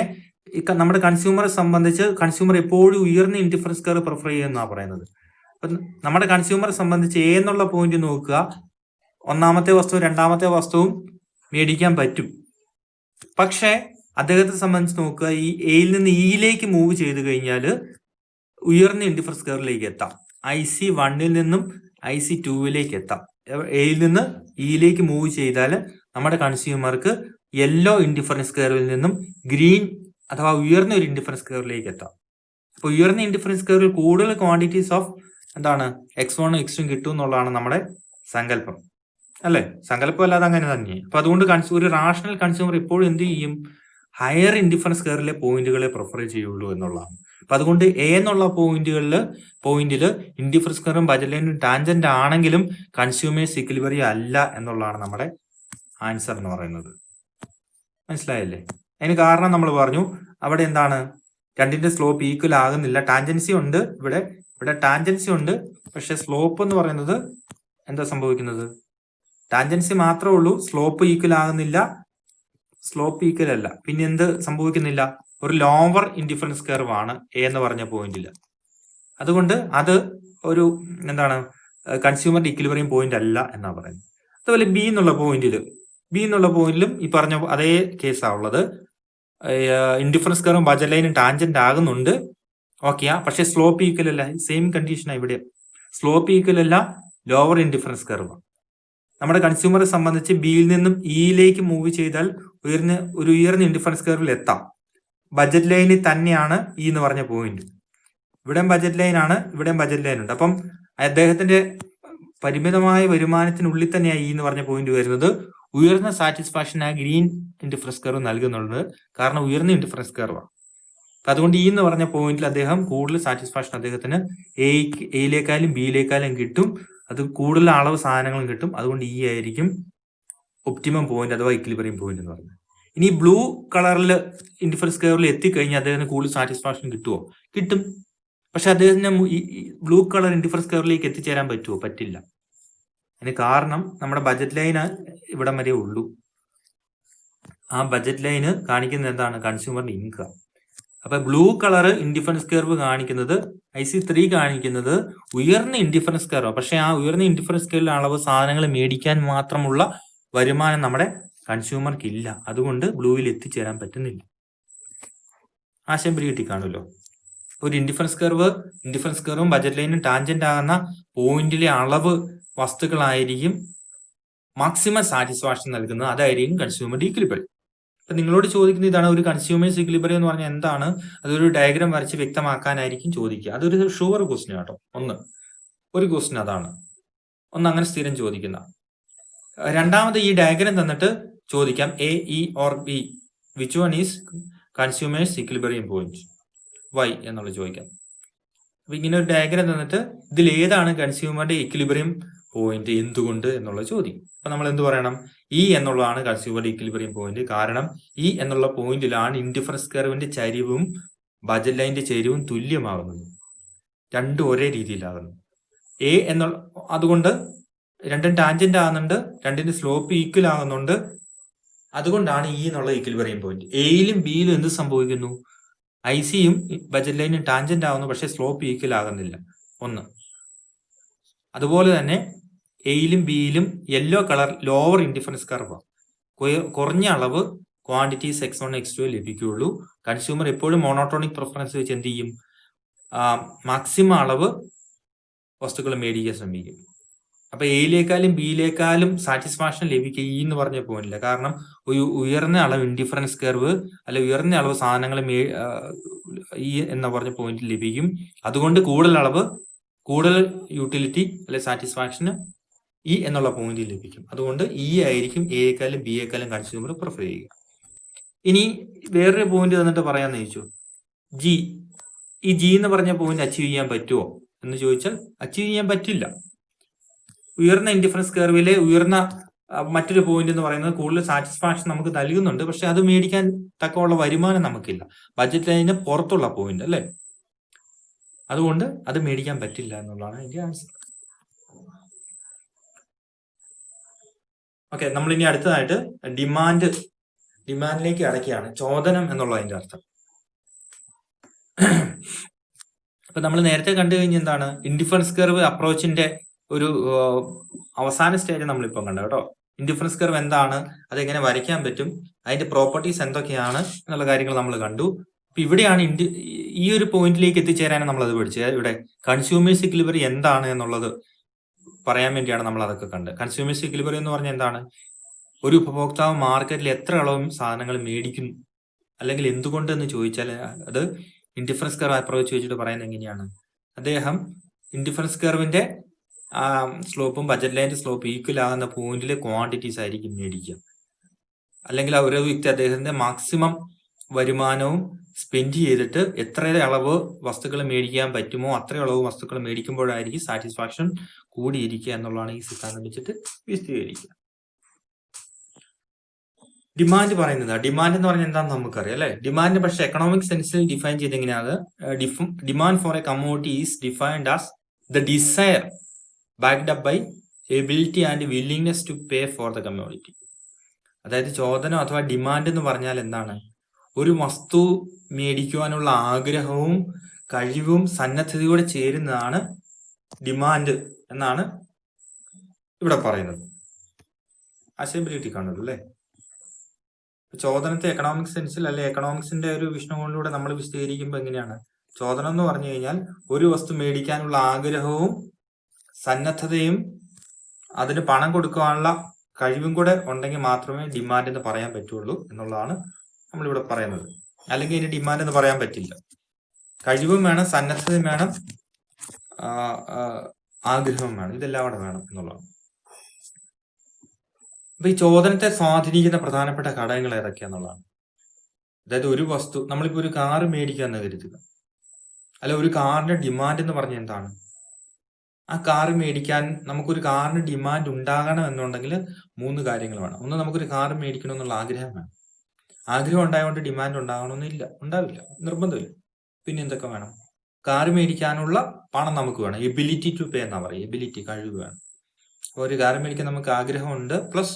നമ്മുടെ കൺസ്യൂമറെ സംബന്ധിച്ച് കൺസ്യൂമർ എപ്പോഴും ഉയർന്ന ഇൻഡിഫറൻസ് കർവ് പ്രിഫർ ചെയ്യുന്നതാണ് പറയുന്നത്. അപ്പൊ നമ്മുടെ കൺസ്യൂമറെ സംബന്ധിച്ച് എ എന്നുള്ള പോയിന്റ് നോക്കുക, ഒന്നാമത്തെ വസ്തുവും രണ്ടാമത്തെ വസ്തുവും മേടിക്കാൻ പറ്റും. പക്ഷെ അദ്ദേഹത്തെ സംബന്ധിച്ച് നോക്കുക, ഈ എയിൽ നിന്ന് ഇയിലേക്ക് മൂവ് ചെയ്ത് കഴിഞ്ഞാൽ ഉയർന്ന ഇൻഡിഫറൻസ് കർവിലേക്ക് എത്താം. IC1 നിന്നും IC2 എത്താം. എയിൽ നിന്ന് ഇയിലേക്ക് മൂവ് ചെയ്താൽ നമ്മുടെ കൺസ്യൂമർക്ക് യെല്ലോ ഇൻഡിഫറൻസ് കർവിൽ നിന്നും ഗ്രീൻ അഥവാ ഉയർന്ന ഒരു ഇൻഡിഫറൻസ് കർവിലേക്ക് എത്താം. അപ്പൊ ഉയർന്ന ഇൻഡിഫറൻസ് കർവിൽ കൂടുതൽ ക്വാണ്ടിറ്റീസ് ഓഫ് എന്താണ് x1 x2 കിട്ടും എന്നുള്ളതാണ് നമ്മുടെ സങ്കല്പം, അല്ലെ? സങ്കല്പം അല്ലാതെ അങ്ങനെ തന്നെയാണ്. അപ്പൊ അതുകൊണ്ട് ഒരു റാഷണൽ കൺസ്യൂമർ എപ്പോഴും എന്ത് ചെയ്യും? ഹയർ ഇൻഡിഫറൻസ് കർവിലെ പോയിന്റുകളെ പ്രിഫർ ചെയ്യുള്ളൂ എന്നുള്ളതാണ്. അപ്പൊ അതുകൊണ്ട് എ എന്നുള്ള പോയിന്റിൽ ഇൻഡിഫറൻസ് കർവും ബജറ്റ് ലൈനും ടാൻജന്റ് ആണെങ്കിലും കൺസ്യൂമേഴ്സ് ഇക്വിലിബ്രിയം അല്ല എന്നുള്ളതാണ് നമ്മുടെ ആൻസർ എന്ന് പറയുന്നത്. മനസ്സിലായല്ലേ? അതിന് കാരണം നമ്മൾ പറഞ്ഞു, അവിടെ എന്താണ്, രണ്ടിന്റെ സ്ലോപ്പ് ഈക്വൽ ആകുന്നില്ല. ടാൻജൻസി ഉണ്ട്, ഇവിടെ ടാൻജൻസി ഉണ്ട്, പക്ഷെ സ്ലോപ്പ് എന്ന് പറയുന്നത് എന്താ സംഭവിക്കുന്നത്? ടാൻജൻസി മാത്രമേ ഉള്ളൂ, സ്ലോപ്പ് ഈക്വൽ ആകുന്നില്ല. സ്ലോപ്പ് ഈക്വൽ അല്ല, പിന്നെ എന്ത് സംഭവിക്കുന്നില്ല? ഒരു ലോവർ ഇൻഡിഫറൻസ് കർവ് ആണ് എ എന്ന് പറഞ്ഞ പോയിന്റിൽ. അതുകൊണ്ട് അത് ഒരു എന്താണ്, കൺസ്യൂമർ ഇക്വിലിബ്രിയം പോയിന്റ് അല്ല എന്നാ പറയുന്നത്. അതുപോലെ ബി എന്നുള്ള പോയിന്റിലും ഈ പറഞ്ഞ അതേ കേസാണ് ഉള്ളത്. ഇൻഡിഫറൻസ് കർവും ബജറ്റ് ലൈനും ടാൻജന്റ് ആകുന്നുണ്ട്, ഓക്കെയാ, പക്ഷെ സ്ലോപ്പ് ഈക്വൽ അല്ല. സെയിം കണ്ടീഷനാണ് ഇവിടെ. സ്ലോപ്പ് ഈക്വൽ അല്ല, ലോവർ ഇൻഡിഫറൻസ് കർവ്. നമ്മുടെ കൺസ്യൂമറെ സംബന്ധിച്ച് ബിയിൽ നിന്നും ഇയിലേക്ക് മൂവ് ചെയ്താൽ ഉയർന്ന ഇൻഡിഫറൻസ് കർവിൽ എത്താം. ബജറ്റ് ലൈനിൽ തന്നെയാണ് ഈ എന്ന് പറഞ്ഞ പോയിന്റ്. ഇവിടെയും ബജറ്റ് ലൈൻ ആണ്, ഇവിടെയും ബജറ്റ് ലൈൻ ഉണ്ട്. അപ്പം അദ്ദേഹത്തിന്റെ പരിമിതമായ വരുമാനത്തിനുള്ളിൽ തന്നെയാണ് ഈ എന്ന് പറഞ്ഞ പോയിന്റ് വരുന്നത്. ഉയർന്ന സാറ്റിസ്ഫാക്ഷൻ ആ ഗ്രീൻ ഇൻഡിഫറൻസ് കർവ് നൽകുന്നുണ്ട്, കാരണം ഉയർന്ന ഇൻഡിഫറൻസ് കർവാണ്. അതുകൊണ്ട് ഈ എന്ന് പറഞ്ഞ പോയിന്റിൽ അദ്ദേഹം കൂടുതൽ സാറ്റിസ്ഫാക്ഷൻ അദ്ദേഹത്തിന് എയിലേക്കാളും ബിയിലേക്കാളും കിട്ടും. അത് കൂടുതൽ അളവ് സാധനങ്ങളും കിട്ടും. അതുകൊണ്ട് ഈ ആയിരിക്കും ഒപ്റ്റിമം പോയിന്റ് അഥവാ ഇക്വിലിബ്രിയം പോയിന്റ് എന്ന് പറയുന്നത്. ഇനി ബ്ലൂ കളറിൽ ഇൻഡിഫറൻസ് കർവിൽ എത്തിക്കഴിഞ്ഞാൽ അദ്ദേഹത്തിന് കൂടുതൽ സാറ്റിസ്ഫാക്ഷൻ കിട്ടുമോ? കിട്ടും. പക്ഷെ അദ്ദേഹത്തിന് ബ്ലൂ കളർ ഇൻഡിഫറൻസ് കർവിലേക്ക് എത്തിച്ചേരാൻ പറ്റുമോ? പറ്റില്ല. അതിന് കാരണം നമ്മുടെ ബജറ്റ് ലൈന് ഇവിടം വരെ ഉള്ളൂ. ആ ബജറ്റ് ലൈന് കാണിക്കുന്നത് എന്താണ്? കൺസ്യൂമറിന്റെ ഇൻകം. അപ്പൊ ബ്ലൂ കളർ ഇൻഡിഫറൻസ് കർവ് കാണിക്കുന്നത്, IC3 കാണിക്കുന്നത് ഉയർന്ന ഇൻഡിഫറൻസ് കർവ്. പക്ഷെ ആ ഉയർന്ന ഇൻഡിഫറൻസ് കർവിലെ അളവ് സാധനങ്ങൾ മേടിക്കാൻ മാത്രമുള്ള വരുമാനം നമ്മുടെ കൺസ്യൂമർക്ക് ഇല്ല. അതുകൊണ്ട് ബ്ലൂവിൽ എത്തിച്ചേരാൻ പറ്റുന്നില്ല. ആശയം പിടികിട്ടി കാണുമല്ലോ. ഒരു ഇൻഡിഫറൻസ് കർവും ബജറ്റ് ലൈനും ടാൻജന്റ് ആകുന്ന പോയിന്റിലെ അളവ് വസ്തുക്കളായിരിക്കും മാക്സിമം സാറ്റിസ്ഫാക്ഷൻ നൽകുന്നത്. അതായിരിക്കും കൺസ്യൂമർ ഈക്വിലിബ്രിയം. അപ്പൊ നിങ്ങളോട് ചോദിക്കുന്ന ഇതാണ്, ഒരു കൺസ്യൂമേഴ്സ് ഈക്വിലിബ്രിയം എന്ന് പറഞ്ഞാൽ എന്താണ്? അതൊരു ഡയഗ്രാം വരച്ച് വ്യക്തമാക്കാനായിരിക്കും ചോദിക്കുക. അതൊരു ഷുവർ ക്വസ്റ്റ്യൻ കേട്ടോ. ഒരു ക്വസ്റ്റ്യൻ അതാണ്. അങ്ങനെ സ്ഥിരം ചോദിക്കുന്ന. രണ്ടാമത് ഈ ഡയഗ്രാം തന്നിട്ട് ചോദിക്കാം A, E or B, which one is consumer's equilibrium point, why എന്നുള്ളത് ചോദിക്കാം. അപ്പൊ ഇങ്ങനെ ഒരു ഡയഗ്രാം തന്നിട്ട് ഇതിൽ ഏതാണ് കൺസ്യൂമറുടെ ഈക്വിലിബ്രിയം പോയിന്റ്, എന്തുകൊണ്ട് എന്നുള്ള ചോദ്യം. അപ്പൊ നമ്മൾ എന്ത് പറയണം? E എന്നുള്ളതാണ് കൺസ്യൂമറുടെ ഈക്വിലിബ്രിയം പോയിന്റ്. കാരണം E എന്നുള്ള പോയിന്റിലാണ് ഇൻഡിഫറൻസ് കർവിന്റെ ചരിവും ബജറ്റ് ലൈനിന്റെ ചരിവും തുല്യമാകുന്നത്. രണ്ടും ഒരേ രീതിയിലാകുന്നു. A എന്നുള്ള, അതുകൊണ്ട് രണ്ടും ടാൻജന്റ് ആകുന്നുണ്ട്, രണ്ടിന്റെ സ്ലോപ്പ് ഈക്വൽ ആകുന്നുണ്ട്. അതുകൊണ്ടാണ് E എന്നുള്ള ഈക്വിലിബ്രിയം പോയിന്റ്. എയിലും ബിയിലും എന്ത് സംഭവിക്കുന്നു? ICയും ബജറ്റ് ലൈനും ടാൻജന്റ് ആകുന്നു, പക്ഷെ സ്ലോപ്പ് ഈക്വൽ ആകുന്നില്ല. അതുപോലെ തന്നെ എയിലും ബിയിലും യെല്ലോ കളർ ലോവർ ഇൻഡിഫറൻസ് കർവാണ്. കുറഞ്ഞ അളവ് ക്വാണ്ടിറ്റീസ് X1 X2 ലഭിക്കുകയുള്ളൂ. കൺസ്യൂമർ എപ്പോഴും മോണോട്ടോണിക് പ്രിഫറൻസ് വെച്ച് എന്ത് ചെയ്യും? മാക്സിമം അളവ് വസ്തുക്കൾ മേടിക്കാൻ ശ്രമിക്കും. അപ്പൊ എയിലേക്കാളും ബിയിലേക്കാളും സാറ്റിസ്ഫാക്ഷൻ ലഭിക്കുക E എന്ന് പറഞ്ഞ പോയിന്റില്ല. കാരണം ഒരു ഉയർന്ന അളവ് ഇൻഡിഫറൻസ് കർവ് അല്ലെ ഉയർന്ന അളവ് സാധനങ്ങൾ E എന്ന് പറഞ്ഞ പോയിന്റിൽ ലഭിക്കും. അതുകൊണ്ട് കൂടുതൽ യൂട്ടിലിറ്റി അല്ലെ സാറ്റിസ്ഫാക്ഷന് E എന്നുള്ള പോയിന്റിൽ ലഭിക്കും. അതുകൊണ്ട് E ആയിരിക്കും എയേക്കാളും ബിയേക്കാളും കൺസ്യൂമർ പ്രിഫർ ചെയ്യുക. ഇനി വേറൊരു പോയിന്റ് തന്നിട്ട് പറയാന്ന് ചോദിച്ചു, G. ഈ G എന്ന് പറഞ്ഞ പോയിന്റ് അച്ചീവ് ചെയ്യാൻ പറ്റുമോ എന്ന് ചോദിച്ചാൽ അച്ചീവ് ചെയ്യാൻ പറ്റില്ല. ഉയർന്ന ഇൻഡിഫറൻസ് കർവിലെ ഉയർന്ന മറ്റൊരു പോയിന്റ് എന്ന് പറയുന്നത് കൂടുതൽ സാറ്റിസ്ഫാക്ഷൻ നമുക്ക് നൽകുന്നുണ്ട്, പക്ഷെ അത് മേടിക്കാൻ തക്കമുള്ള വരുമാനം നമുക്കില്ല. ബജറ്റ് ലൈനിന് പുറത്തുള്ള പോയിന്റ് അല്ലേ, അതുകൊണ്ട് അത് മേടിക്കാൻ പറ്റില്ല എന്നുള്ളതാണ് അതിന്റെ ആൻസർ. ഓക്കെ, നമ്മൾ ഇനി അടുത്തതായിട്ട് ഡിമാൻഡിലേക്ക് അടയ്ക്കുകയാണ്. ചോദനം എന്നുള്ള അതിന്റെ അർത്ഥം. അപ്പൊ നമ്മൾ നേരത്തെ കണ്ടു കഴിഞ്ഞ എന്താണ്? ഇൻഡിഫറൻസ് കർവ് അപ്രോച്ചിന്റെ ഒരു അവസാന സ്റ്റേജ് നമ്മളിപ്പം കണ്ടു കേട്ടോ. ഇൻഡിഫറൻസ് കർവ് എന്താണ്, അതെങ്ങനെ വരയ്ക്കാൻ പറ്റും, അതിന്റെ പ്രോപ്പർട്ടീസ് എന്തൊക്കെയാണ് എന്നുള്ള കാര്യങ്ങൾ നമ്മൾ കണ്ടു. അപ്പൊ ഇവിടെയാണ് ഈ ഒരു പോയിന്റിലേക്ക് എത്തിച്ചേരാനാണ് നമ്മൾ അത് പഠിച്ചത്. ഇവിടെ കൺസ്യൂമേഴ്സ് ഈക്വിലിബ്രിയം എന്താണ് എന്നുള്ളത് പറയാൻ വേണ്ടിയാണ് നമ്മൾ അതൊക്കെ കണ്ടത്. കൺസ്യൂമേഴ്സ് ഈക്വിലിബ്രിയം എന്ന് പറഞ്ഞാൽ എന്താണ്? ഒരു ഉപഭോക്താവ് മാർക്കറ്റിൽ എത്ര അളവും സാധനങ്ങൾ മേടിക്കുന്നു, അല്ലെങ്കിൽ എന്തുകൊണ്ട് എന്ന് ചോദിച്ചാൽ അത് ഇൻഡിഫറൻസ് കർവ് അപ്രോച്ച് വെച്ചിട്ട് പറയുന്നത് എങ്ങനെയാണ്? അദ്ദേഹം ഇൻഡിഫറൻസ് കർവിന്റെ സ്ലോപ്പും ബജറ്റ് ലൈനിന്റെ സ്ലോപ്പ് ഈക്വൽ ആകുന്ന പോയിന്റിലെ ക്വാണ്ടിറ്റീസ് ആയിരിക്കും മേടിക്കുക. അല്ലെങ്കിൽ ഓരോ വ്യക്തി അദ്ദേഹത്തിന്റെ മാക്സിമം വരുമാനവും സ്പെൻഡ് ചെയ്തിട്ട് എത്ര അളവ് വസ്തുക്കൾ മേടിക്കാൻ പറ്റുമോ അത്ര അളവ് വസ്തുക്കൾ മേടിക്കുമ്പോഴായിരിക്കും സാറ്റിസ്ഫാക്ഷൻ കൂടിയിരിക്കുക എന്നുള്ളതാണ് ഈ സിദ്ധാന്തം വെച്ചിട്ട് വിശദീകരിക്കുക. ഡിമാൻഡ് പറയുന്നത്, ഡിമാൻഡ് എന്ന് പറഞ്ഞാൽ എന്താണെന്ന് നമുക്കറിയാം അല്ലെ. ഡിമാൻഡ് പക്ഷെ എക്കണോമിക് സെൻസിൽ ഡിഫൈൻ ചെയ്ത് എങ്ങനെയാണ്? Demand for a commodity is defined as the desire backed up by ability and willingness to pay for the commodity. അതായത് ചോദനം അഥവാ ഡിമാൻഡ് എന്ന് പറഞ്ഞാൽ എന്താണ്? ഒരു വസ്തു മേടിക്കുവാനുള്ള ആഗ്രഹവും കഴിവും സന്നദ്ധതയോടെ ചേരുന്നതാണ് ഡിമാൻഡ് എന്നാണ് ഇവിടെ പറയുന്നത്. ആശയബിലിറ്റി കാണുള്ളൂ അല്ലെ. ചോദനത്തെ എക്കണോമിക് സെൻസിൽ അല്ലെ എക്കണോമിക്സിന്റെ ഒരു വീക്ഷണകോണിലൂടെ നമ്മൾ വിശദീകരിക്കുമ്പോൾ എങ്ങനെയാണ്? ചോദനം എന്ന് പറഞ്ഞു കഴിഞ്ഞാൽ ഒരു വസ്തു മേടിക്കാനുള്ള ആഗ്രഹവും സന്നദ്ധതയും അതിന് പണം കൊടുക്കാനുള്ള കഴിവും കൂടെ ഉണ്ടെങ്കിൽ മാത്രമേ ഡിമാൻഡ് എന്ന് പറയാൻ പറ്റുള്ളൂ എന്നുള്ളതാണ് നമ്മളിവിടെ പറയുന്നത്. അല്ലെങ്കിൽ ഇതിന് ഡിമാൻഡ് എന്ന് പറയാൻ പറ്റില്ല. കഴിവും വേണം, സന്നദ്ധതയും വേണം, ആഗ്രഹവും വേണം, ഇതെല്ലാം അവിടെ വേണം എന്നുള്ളതാണ്. അപ്പൊ ഈ ചോദനത്തെ സ്വാധീനിക്കുന്ന പ്രധാനപ്പെട്ട ഘടകങ്ങൾ ഏതൊക്കെയാന്നുള്ളതാണ്. അതായത് ഒരു വസ്തു, നമ്മളിപ്പോ ഒരു കാറ് മേടിക്കാന്ന് കരുതുക, അല്ല ഒരു കാറിന്റെ ഡിമാൻഡ് എന്ന് പറഞ്ഞാൽ എന്താണ്? ആ കാറ് മേടിക്കാൻ നമുക്കൊരു കാറിന് ഡിമാൻഡ് ഉണ്ടാകണം എന്നുണ്ടെങ്കിൽ 3 കാര്യങ്ങൾ വേണം. ഒന്ന്, നമുക്കൊരു കാറ് മേടിക്കണം എന്നുള്ള ആഗ്രഹം വേണം. ആഗ്രഹം ഉണ്ടായതുകൊണ്ട് ഡിമാൻഡ് ഉണ്ടാകണമെന്നില്ല, ഉണ്ടാവില്ല, നിർബന്ധമില്ല. പിന്നെ എന്തൊക്കെ വേണം? കാറ് മേടിക്കാനുള്ള പണം നമുക്ക് വേണം. എബിലിറ്റി ടു പേ എന്നാ പറയുക. എബിലിറ്റി, കഴിവ് വേണം. ഒരു കാർ മേടിക്കാൻ നമുക്ക് ആഗ്രഹമുണ്ട്, പ്ലസ്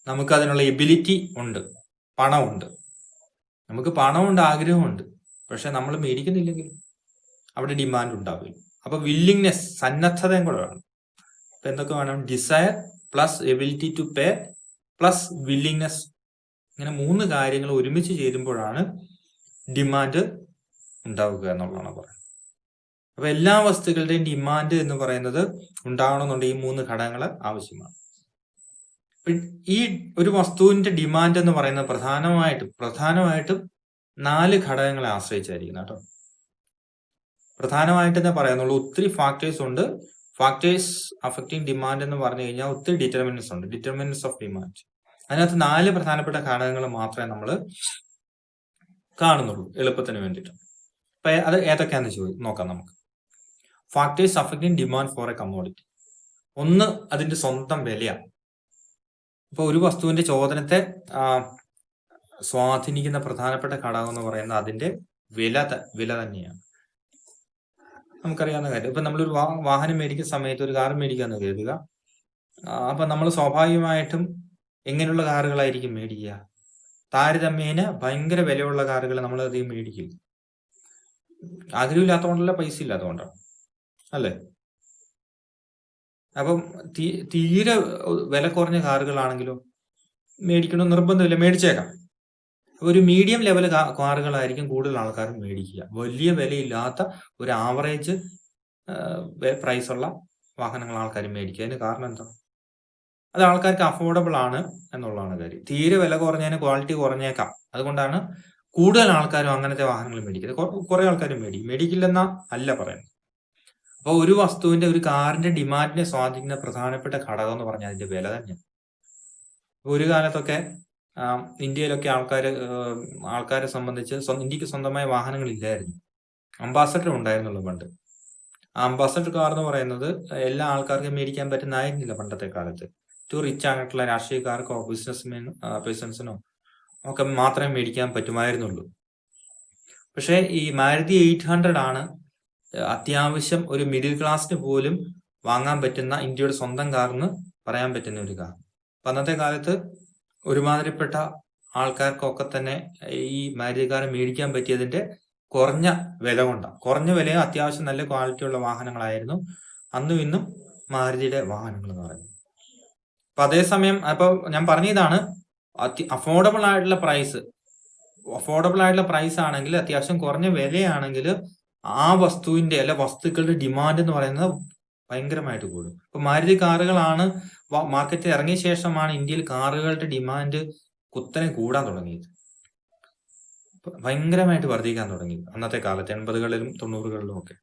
നമുക്ക് അതിനുള്ള എബിലിറ്റി ഉണ്ട്, പണമുണ്ട്. നമുക്ക് പണമുണ്ട്, ആഗ്രഹമുണ്ട്, പക്ഷെ നമ്മൾ മേടിക്കുന്നില്ലെങ്കിൽ അവിടെ ഡിമാൻഡ് ഉണ്ടാവില്ല. അപ്പൊ വില്ലിങ്നെസ്, സന്നദ്ധതയും കൂടെ വേണം. അപ്പൊ എന്തൊക്കെ വേണം? Desire plus ability to pay plus willingness. ഇങ്ങനെ 3 കാര്യങ്ങൾ ഒരുമിച്ച് ചേരുമ്പോഴാണ് ഡിമാൻഡ് ഉണ്ടാവുക എന്നുള്ളതാണ് പറയുന്നത്. അപ്പൊ എല്ലാ വസ്തുക്കളുടെയും ഡിമാൻഡ് എന്ന് പറയുന്നത് ഉണ്ടാവണമെന്നുണ്ടെങ്കിൽ 3 ഘടകങ്ങൾ ആവശ്യമാണ്. ഈ ഒരു വസ്തുവിന്റെ ഡിമാൻഡ് എന്ന് പറയുന്നത് പ്രധാനമായിട്ടും 4 ഘടകങ്ങളെ ആശ്രയിച്ചായിരിക്കും കേട്ടോ. പ്രധാനമായിട്ടെന്നെ പറയുന്നുള്ളൂ. ഒത്തിരി ഫാക്ടേഴ്സ് ഉണ്ട്. ഫാക്ടേഴ്സ് അഫക്റ്റിംഗ് ഡിമാൻഡ് എന്ന് പറഞ്ഞു കഴിഞ്ഞാൽ ഒത്തിരി ഡിറ്റർമിനൻസ് ഉണ്ട്, ഡിറ്റർമിനൻസ് ഓഫ് ഡിമാൻഡ്. അതിനകത്ത് 4 പ്രധാനപ്പെട്ട ഘടകങ്ങൾ മാത്രമേ നമ്മൾ കാണുന്നുള്ളൂ എളുപ്പത്തിന് വേണ്ടിയിട്ട്. അപ്പൊ അത് ഏതൊക്കെയാണെന്ന് നോക്കാം നമുക്ക്. Factors affecting demand for a commodity. ഒന്ന്, അതിന്റെ സ്വന്തം വിലയാണ്. ഇപ്പൊ ഒരു വസ്തുവിന്റെ ചോദനത്തെ സ്വാധീനിക്കുന്ന പ്രധാനപ്പെട്ട ഘടകം എന്ന് പറയുന്നത് അതിന്റെ വില തന്നെയാണ്. നമുക്കറിയാവുന്ന കാര്യം. ഇപ്പൊ നമ്മളൊരു വാഹനം മേടിക്കുന്ന സമയത്ത്, ഒരു കാർ മേടിക്കാന്ന് കരുതുക. അപ്പൊ നമ്മൾ സ്വാഭാവികമായിട്ടും എങ്ങനെയുള്ള കാറുകളായിരിക്കും മേടിക്കുക? താരതമ്യേന ഭയങ്കര വിലയുള്ള കാറുകൾ നമ്മൾ അധികം മേടിക്കില്ല. ആഗ്രഹമില്ലാത്തതുകൊണ്ടല്ല, പൈസ ഇല്ലാത്തതുകൊണ്ടാണ്, അല്ലേ? അപ്പം തീരെ വില കുറഞ്ഞ കാറുകളാണെങ്കിലോ മേടിക്കണം നിർബന്ധമില്ല, മേടിച്ചേക്കാം. ഒരു മീഡിയം ലെവൽ കാറുകളായിരിക്കും കൂടുതൽ ആൾക്കാർ മേടിക്കുക. വലിയ വിലയില്ലാത്ത ഒരു ആവറേജ് പ്രൈസുള്ള വാഹനങ്ങൾ ആൾക്കാർ മേടിക്കുക. അതിന് കാരണം എന്താ? അത് ആൾക്കാർക്ക് അഫോർഡബിൾ ആണ് എന്നുള്ളതാണ് കാര്യം. തീരെ വില കുറഞ്ഞതിന് ക്വാളിറ്റി കുറഞ്ഞേക്കാം. അതുകൊണ്ടാണ് കൂടുതൽ ആൾക്കാരും അങ്ങനത്തെ വാഹനങ്ങൾ മേടിക്കുന്നത്. കുറെ ആൾക്കാർ മേടിക്കില്ലെന്നാ അല്ല പറയുന്നത്. അപ്പൊ ഒരു വസ്തുവിന്റെ, ഒരു കാറിന്റെ ഡിമാൻഡിനെ സ്വാധീനിക്കുന്ന പ്രധാനപ്പെട്ട ഘടകം എന്ന് പറഞ്ഞാൽ അതിന്റെ വില തന്നെയാണ്. ഒരു കാലത്തൊക്കെ ഇന്ത്യയിലൊക്കെ ആൾക്കാരെ സംബന്ധിച്ച് ഇന്ത്യക്ക് സ്വന്തമായ വാഹനങ്ങൾ ഇല്ലായിരുന്നു. അംബാസഡർ ഉണ്ടായിരുന്നുള്ളൂ പണ്ട്. ആ അംബാസഡർ കാർ എന്ന് പറയുന്നത് എല്ലാ ആൾക്കാർക്കും മേടിക്കാൻ പറ്റുന്നതായിരുന്നില്ല പണ്ടത്തെ കാലത്ത്. ടു റിച്ച് ആയിട്ടുള്ള രാഷ്ട്രീയക്കാർക്കോ ബിസിനസ്സിനോ ഒക്കെ മാത്രമേ മേടിക്കാൻ പറ്റുമായിരുന്നുള്ളൂ. പക്ഷെ ഈ മാരുതി 800 ആണ് അത്യാവശ്യം ഒരു മിഡിൽ ക്ലാസ്സിന് പോലും വാങ്ങാൻ പറ്റുന്ന ഇന്ത്യയുടെ സ്വന്തം കാർന്ന് പറയാൻ പറ്റുന്ന ഒരു കാർ. അപ്പൊ അന്നത്തെ കാലത്ത് ഒരുമാതിരിപ്പെട്ട ആൾക്കാർക്കൊക്കെ തന്നെ ഈ മാരുതി കാർ മേടിക്കാൻ പറ്റിയതിന്റെ കുറഞ്ഞ വില കൊണ്ടാണ്. കുറഞ്ഞ വിലയും അത്യാവശ്യം നല്ല ക്വാളിറ്റിയുള്ള വാഹനങ്ങളായിരുന്നു അന്നും ഇന്നും മാരുതിയുടെ വാഹനങ്ങൾ എന്ന് പറയുന്നത്. അപ്പൊ അതേസമയം അപ്പൊ ഞാൻ പറഞ്ഞതാണ്, അഫോർഡബിൾ ആയിട്ടുള്ള പ്രൈസ് ആണെങ്കിൽ, അത്യാവശ്യം കുറഞ്ഞ വിലയാണെങ്കിൽ ആ വസ്തുവിന്റെ വസ്തുക്കളുടെ ഡിമാൻഡ് എന്ന് പറയുന്നത് ഭയങ്കരമായിട്ട് കൂടും. ഇപ്പൊ മാരുതി കാറുകളാണ് മാർക്കറ്റിൽ ഇറങ്ങിയ ശേഷമാണ് ഇന്ത്യയിൽ കാറുകളുടെ ഡിമാൻഡ് കുത്തനെ കൂടാൻ തുടങ്ങിയത്, ഭയങ്കരമായിട്ട് വർദ്ധിക്കാൻ തുടങ്ങി അന്നത്തെ കാലത്ത് 80കളിലും 90കളിലും ഒക്കെ.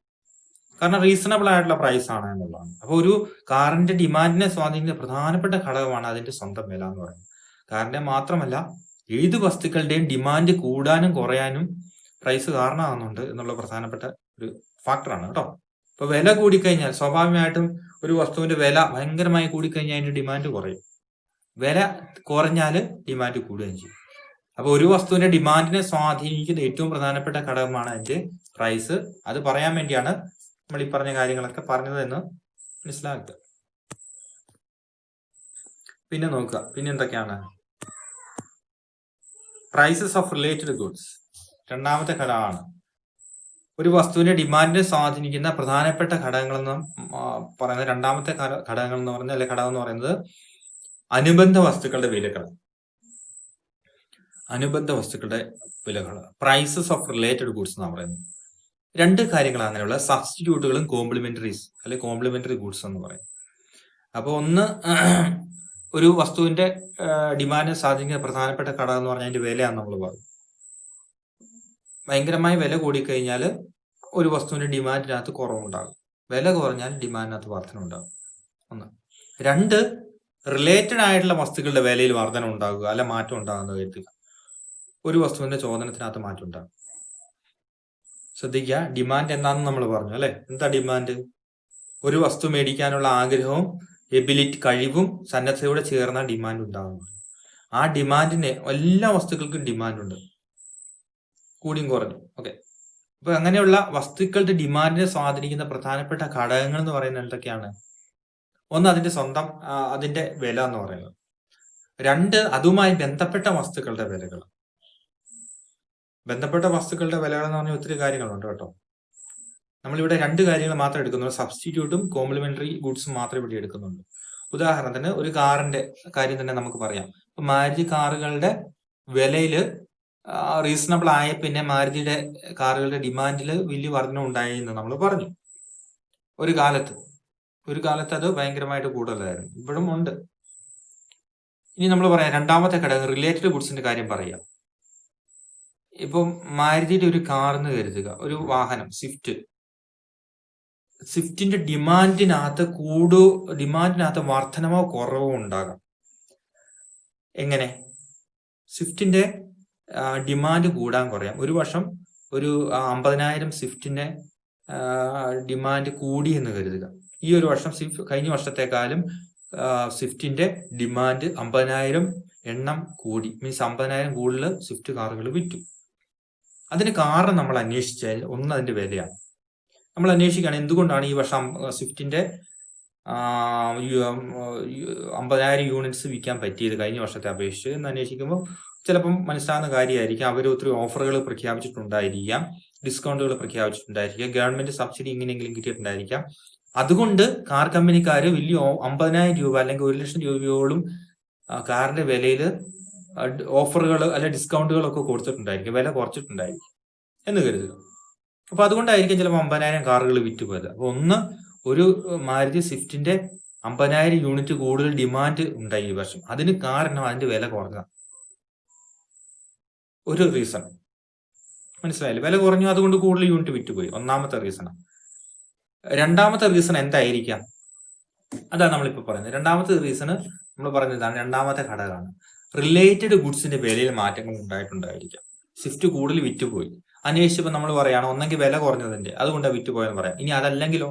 കാരണം റീസണബിൾ ആയിട്ടുള്ള പ്രൈസ് ആണ് എന്നുള്ളതാണ്. അപ്പൊ ഒരു കാറിന്റെ ഡിമാൻഡിനെ സ്വാധീനിക്കുന്ന പ്രധാനപ്പെട്ട ഘടകമാണ് അതിന്റെ സ്വന്തം വില എന്ന് പറയുന്നത്. കാറിന്റെ മാത്രമല്ല, ഏത് വസ്തുക്കളുടെയും ഡിമാൻഡ് കൂടാനും കുറയാനും പ്രൈസ് കാരണമാകുന്നുണ്ട് എന്നുള്ള പ്രധാനപ്പെട്ട ഒരു ഫാക്ടറാണ് കേട്ടോ. ഇപ്പൊ വില കൂടിക്കഴിഞ്ഞാൽ സ്വാഭാവികമായിട്ടും ഒരു വസ്തുവിന്റെ വില ഭയങ്കരമായി കൂടിക്കഴിഞ്ഞാൽ അതിന്റെ ഡിമാൻഡ് കുറയും. വില കുറഞ്ഞാൽ ഡിമാൻഡ് കൂടുകയും ചെയ്യും. അപ്പൊ ഒരു വസ്തുവിന്റെ ഡിമാൻഡിനെ സ്വാധീനിക്കുന്ന ഏറ്റവും പ്രധാനപ്പെട്ട ഘടകമാണ് അതിന്റെ പ്രൈസ്. അത് പറയാൻ വേണ്ടിയാണ് നമ്മൾ ഈ പറഞ്ഞ കാര്യങ്ങളൊക്കെ പറഞ്ഞത് എന്ന് മനസ്സിലാക്കുക. പിന്നെ നോക്കുക, പിന്നെ എന്തൊക്കെയാണ് പ്രൈസസ് ഓഫ് റിലേറ്റഡ് ഗുഡ്സ്. രണ്ടാമത്തെ ഘടകമാണ് ഒരു വസ്തുവിന്റെ ഡിമാൻഡിനെ സ്വാധീനിക്കുന്ന പ്രധാനപ്പെട്ട ഘടകങ്ങൾ എന്ന് പറയുന്നത്. രണ്ടാമത്തെ ഘടകങ്ങൾ എന്ന് പറഞ്ഞാൽ ഘടകം എന്ന് പറയുന്നത് അനുബന്ധ വസ്തുക്കളുടെ വിലകൾ. പ്രൈസസ് ഓഫ് റിലേറ്റഡ് ഗുഡ്സ് എന്ന് പറയുന്നത്. 2 കാര്യങ്ങളാണ് അങ്ങനെയുള്ള, സബ്സ്റ്റിറ്റ്യൂട്ടുകളും കോംപ്ലിമെന്ററീസ് അല്ലെങ്കിൽ കോംപ്ലിമെന്ററി ഗുഡ്സ് എന്ന് പറയും. അപ്പൊ ഒന്ന്, ഒരു വസ്തുവിന്റെ ഡിമാൻഡിനെ സ്വാധീനിക്കുന്ന പ്രധാനപ്പെട്ട ഘടകം എന്ന് പറഞ്ഞാൽ അതിന്റെ വിലയാണ് നമ്മൾ പറഞ്ഞു. ഭയങ്കരമായി വില കൂടിക്കഴിഞ്ഞാൽ ഒരു വസ്തുവിന്റെ ഡിമാൻഡിനകത്ത് കുറവുണ്ടാകും. വില കുറഞ്ഞാൽ ഡിമാൻഡിനകത്ത് വർധന ഉണ്ടാകും. 1. 2, റിലേറ്റഡ് ആയിട്ടുള്ള വസ്തുക്കളുടെ വിലയിൽ വർധന ഉണ്ടാകുക അല്ല മാറ്റം ഉണ്ടാകുന്നത് കരുതുക. ഒരു വസ്തുവിന്റെ ചോദനത്തിനകത്ത് മാറ്റം ഉണ്ടാകും. ശ്രദ്ധിക്കുക, ഡിമാൻഡ് എന്താണെന്ന് നമ്മൾ പറഞ്ഞു അല്ലെ. എന്താ ഡിമാൻഡ്? ഒരു വസ്തു മേടിക്കാനുള്ള ആഗ്രഹവും എബിലിറ്റി, കഴിവും സന്നദ്ധതയോടെ ചേർന്ന ഡിമാൻഡ് ഉണ്ടാകുന്നു. ആ ഡിമാൻഡിന് എല്ലാ വസ്തുക്കൾക്കും ഡിമാൻഡ് ഉണ്ട്, കൂടിയും കുറഞ്ഞു. ഓക്കെ. അപ്പൊ അങ്ങനെയുള്ള വസ്തുക്കളുടെ ഡിമാൻഡിനെ സ്വാധീനിക്കുന്ന പ്രധാനപ്പെട്ട ഘടകങ്ങൾ എന്ന് പറയുന്നത് എന്തൊക്കെയാണ്? ഒന്ന് അതിന്റെ സ്വന്തം അതിന്റെ വില എന്ന് പറയുന്നത്, രണ്ട് അതുമായി ബന്ധപ്പെട്ട വസ്തുക്കളുടെ വിലകൾ. ബന്ധപ്പെട്ട വസ്തുക്കളുടെ വിലകൾ എന്ന് പറഞ്ഞാൽ ഒത്തിരി കാര്യങ്ങളുണ്ട് കേട്ടോ. നമ്മളിവിടെ രണ്ട് കാര്യങ്ങൾ മാത്രം എടുക്കുന്നുള്ളൂ, സബ്സ്റ്റിറ്റ്യൂട്ടും കോംപ്ലിമെന്ററി ഗുഡ്സും മാത്രമേ ഇവിടെ എടുക്കുന്നുള്ളൂ. ഉദാഹരണത്തിന് ഒരു കാറിന്റെ കാര്യം തന്നെ നമുക്ക് പറയാം. മാരുതി കാറുകളുടെ വിലയിൽ റീസണബിൾ ആയ പിന്നെ മാരുതിയുടെ കാറുകളുടെ ഡിമാൻഡിൽ വലിയ വർധന ഉണ്ടായി എന്ന് നമ്മൾ പറഞ്ഞു. ഒരു കാലത്ത് അത് ഭയങ്കരമായിട്ട് കൂടുതലായിരുന്നു, ഇപ്പോഴും ഉണ്ട്. ഇനി നമ്മൾ പറയാം രണ്ടാമത്തെ ഘടകം റിലേറ്റഡ് ഗുഡ്സിന്റെ കാര്യം പറയാം. ഇപ്പം മാരുതിയുടെ ഒരു കാർ എന്ന് കരുതുക, ഒരു വാഹനം സ്വിഫ്റ്റിന്റെ ഡിമാൻഡിനകത്ത് വർധനമോ കുറവോ ഉണ്ടാകാം. എങ്ങനെ? സ്വിഫ്റ്റിന്റെ ഡിമാൻഡ് കൂടാൻ കുറയാം. ഒരു വർഷം ഒരു 50,000 സ്വിഫ്റ്റിന്റെ ഡിമാൻഡ് കൂടി എന്ന് കരുതുക. ഈ ഒരു വർഷം കഴിഞ്ഞ വർഷത്തെക്കാളും സ്വിഫ്റ്റിന്റെ ഡിമാൻഡ് 50,000 എണ്ണം കൂടി, മീൻസ് 50,000 കൂടുതൽ സ്വിഫ്റ്റ് കാറുകൾ വിറ്റു. അതിന് കാരണം നമ്മൾ അന്വേഷിച്ചാൽ ഒന്ന് അതിന്റെ വിലയാണ്. നമ്മൾ അന്വേഷിക്കുകയാണ് എന്തുകൊണ്ടാണ് ഈ വർഷം സ്വിഫ്റ്റിന്റെ 50,000 യൂണിറ്റ്സ് വിൽക്കാൻ പറ്റിയത് കഴിഞ്ഞ വർഷത്തെ അപേക്ഷിച്ച് എന്ന് അന്വേഷിക്കുമ്പോൾ ചിലപ്പം മനസ്സിലാകുന്ന കാര്യമായിരിക്കും. അവർ ഒത്തിരി ഓഫറുകൾ പ്രഖ്യാപിച്ചിട്ടുണ്ടായിരിക്കാം, ഡിസ്കൗണ്ടുകൾ പ്രഖ്യാപിച്ചിട്ടുണ്ടായിരിക്കാം, ഗവൺമെന്റ് സബ്സിഡി ഇങ്ങനെയെങ്കിലും കിട്ടിയിട്ടുണ്ടായിരിക്കാം. അതുകൊണ്ട് കാർ കമ്പനിക്കാർ വലിയ 50,000 രൂപ അല്ലെങ്കിൽ 1,00,000 രൂപയോളം കാറിന്റെ വിലയിൽ ഓഫറുകൾ അല്ലെ ഡിസ്കൗണ്ടുകളൊക്കെ കൊടുത്തിട്ടുണ്ടായിരിക്കും, വില കുറച്ചിട്ടുണ്ടായിരിക്കും എന്ന് കരുതുക. അപ്പൊ അതുകൊണ്ടായിരിക്കും ചിലപ്പോൾ 50,000 കാറുകൾ വിറ്റുപോയത്. അപ്പൊ ഒരു മാരുതി സ്വിഫ്റ്റിന്റെ 50,000 യൂണിറ്റ് കൂടുതൽ ഡിമാൻഡ് ഉണ്ടായി ഈ വർഷം. അതിന് കാരണം അതിന്റെ വില കുറഞ്ഞ ഒരു റീസൺ. മനസ്സിലായില്ലേ? വില കുറഞ്ഞു, അതുകൊണ്ട് കൂടുതൽ യൂണിറ്റ് വിറ്റുപോയി. ഒന്നാമത്തെ റീസൺ. രണ്ടാമത്തെ റീസൺ എന്തായിരിക്കാം? അതാണ് നമ്മളിപ്പോ പറയുന്നത്. രണ്ടാമത്തെ റീസണ് നമ്മൾ പറഞ്ഞതാണ്, രണ്ടാമത്തെ ഘടകമാണ് റിലേറ്റഡ് ഗുഡ്സിന്റെ വിലയിൽ മാറ്റങ്ങൾ ഉണ്ടായിട്ടുണ്ടായിരിക്കാം. സ്വിഫ്റ്റ് കൂടുതൽ വിറ്റുപോയി. അന്വേഷിച്ചപ്പോൾ നമ്മൾ പറയാണ് ഒന്നെങ്കിൽ വില കുറഞ്ഞതിന്റെ അതുകൊണ്ടാണ് വിറ്റുപോയെന്ന് പറയാം. ഇനി അതല്ലെങ്കിൽ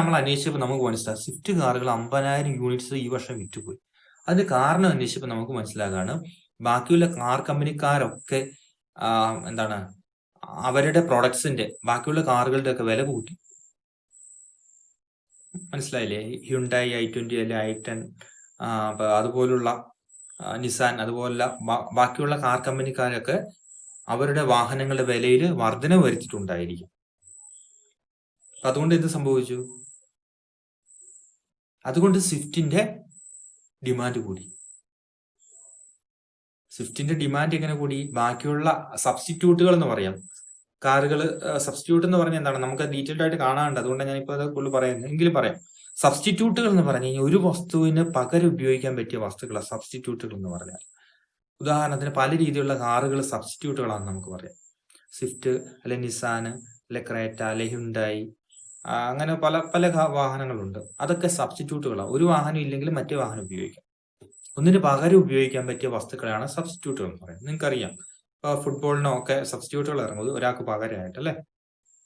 നമ്മൾ അന്വേഷിച്ചപ്പോൾ നമുക്ക് മനസ്സിലാകും സ്വിഫ്റ്റ് കാറുകൾ 50,000 യൂണിറ്റ്സ് ഈ വർഷം വിറ്റുപോയി. അതിന് കാരണം അന്വേഷിച്ചപ്പോൾ നമുക്ക് മനസ്സിലാകാണ് ബാക്കിയുള്ള കാർ കമ്പനിക്കാരൊക്കെ അവരുടെ പ്രൊഡക്ട്സിന്റെ ബാക്കിയുള്ള കാറുകളുടെ ഒക്കെ വില കൂട്ടി. മനസ്സിലായില്ലേ? ഹ്യുണ്ടായി i20 അല്ലെ i10 അതുപോലുള്ള നിസാൻ അതുപോലുള്ള ബാക്കിയുള്ള കാർ കമ്പനിക്കാരൊക്കെ അവരുടെ വാഹനങ്ങളുടെ വിലയിൽ വർധന വരുത്തിയിട്ടുണ്ടായിരിക്കും. അതുകൊണ്ട് എന്ത് സംഭവിച്ചു? അതുകൊണ്ട് സ്വിഫ്റ്റിന്റെ ഡിമാൻഡ് കൂടി. സ്വിഫ്റ്റിന്റെ ഡിമാൻഡ് എങ്ങനെ കൂടി? ബാക്കിയുള്ള സബ്സ്റ്റിറ്റ്യൂട്ടുകൾ എന്ന് പറയാം. കാറുകൾ സബ്സ്റ്റിറ്റ്യൂട്ട് എന്ന് പറഞ്ഞാൽ എന്താണ്? നമുക്ക് ഡീറ്റെയിൽഡ് ആയിട്ട് കാണാനുണ്ട്, അതുകൊണ്ടാണ് ഞാനിപ്പോൾ അത് കൂടുതൽ പറയുന്നത്. എങ്കിലും പറയാം, സബ്സ്റ്റിറ്റ്യൂട്ടുകൾ എന്ന് പറഞ്ഞു കഴിഞ്ഞാൽ ഒരു വസ്തുവിന് പകരം ഉപയോഗിക്കാൻ പറ്റിയ വസ്തുക്കളാണ് സബ്സ്റ്റിറ്റ്യൂട്ടുകൾ എന്ന് പറഞ്ഞാൽ. ഉദാഹരണത്തിന് പല രീതിയിലുള്ള കാറുകൾ സബ്സ്റ്റിറ്റ്യൂട്ടുകളാണെന്ന് നമുക്ക് പറയാം. സ്വിഫ്റ്റ് അല്ലെ നിസാന് അല്ലെ ക്രേറ്റ അല്ലെ ഹ്യുണ്ടായി, അങ്ങനെ പല പല വാഹനങ്ങളുണ്ട്. അതൊക്കെ സബ്സ്റ്റിറ്റ്യൂട്ടുകളാണ്. ഒരു വാഹനം ഇല്ലെങ്കിൽ മറ്റേ വാഹനം ഉപയോഗിക്കാം. ഒന്നിന് പകരം ഉപയോഗിക്കാൻ പറ്റിയ വസ്തുക്കളാണ് സബ്സ്റ്റിറ്റ്യൂട്ടുകൾ എന്ന് പറയുന്നത്. നിങ്ങൾക്കറിയാം, ഫുട്ബോളിനോ ഒക്കെ സബ്സ്റ്റിറ്റ്യൂട്ടുകൾ ഇറങ്ങുന്നത് ഒരാൾക്ക് പകരമായിട്ട് അല്ലെ.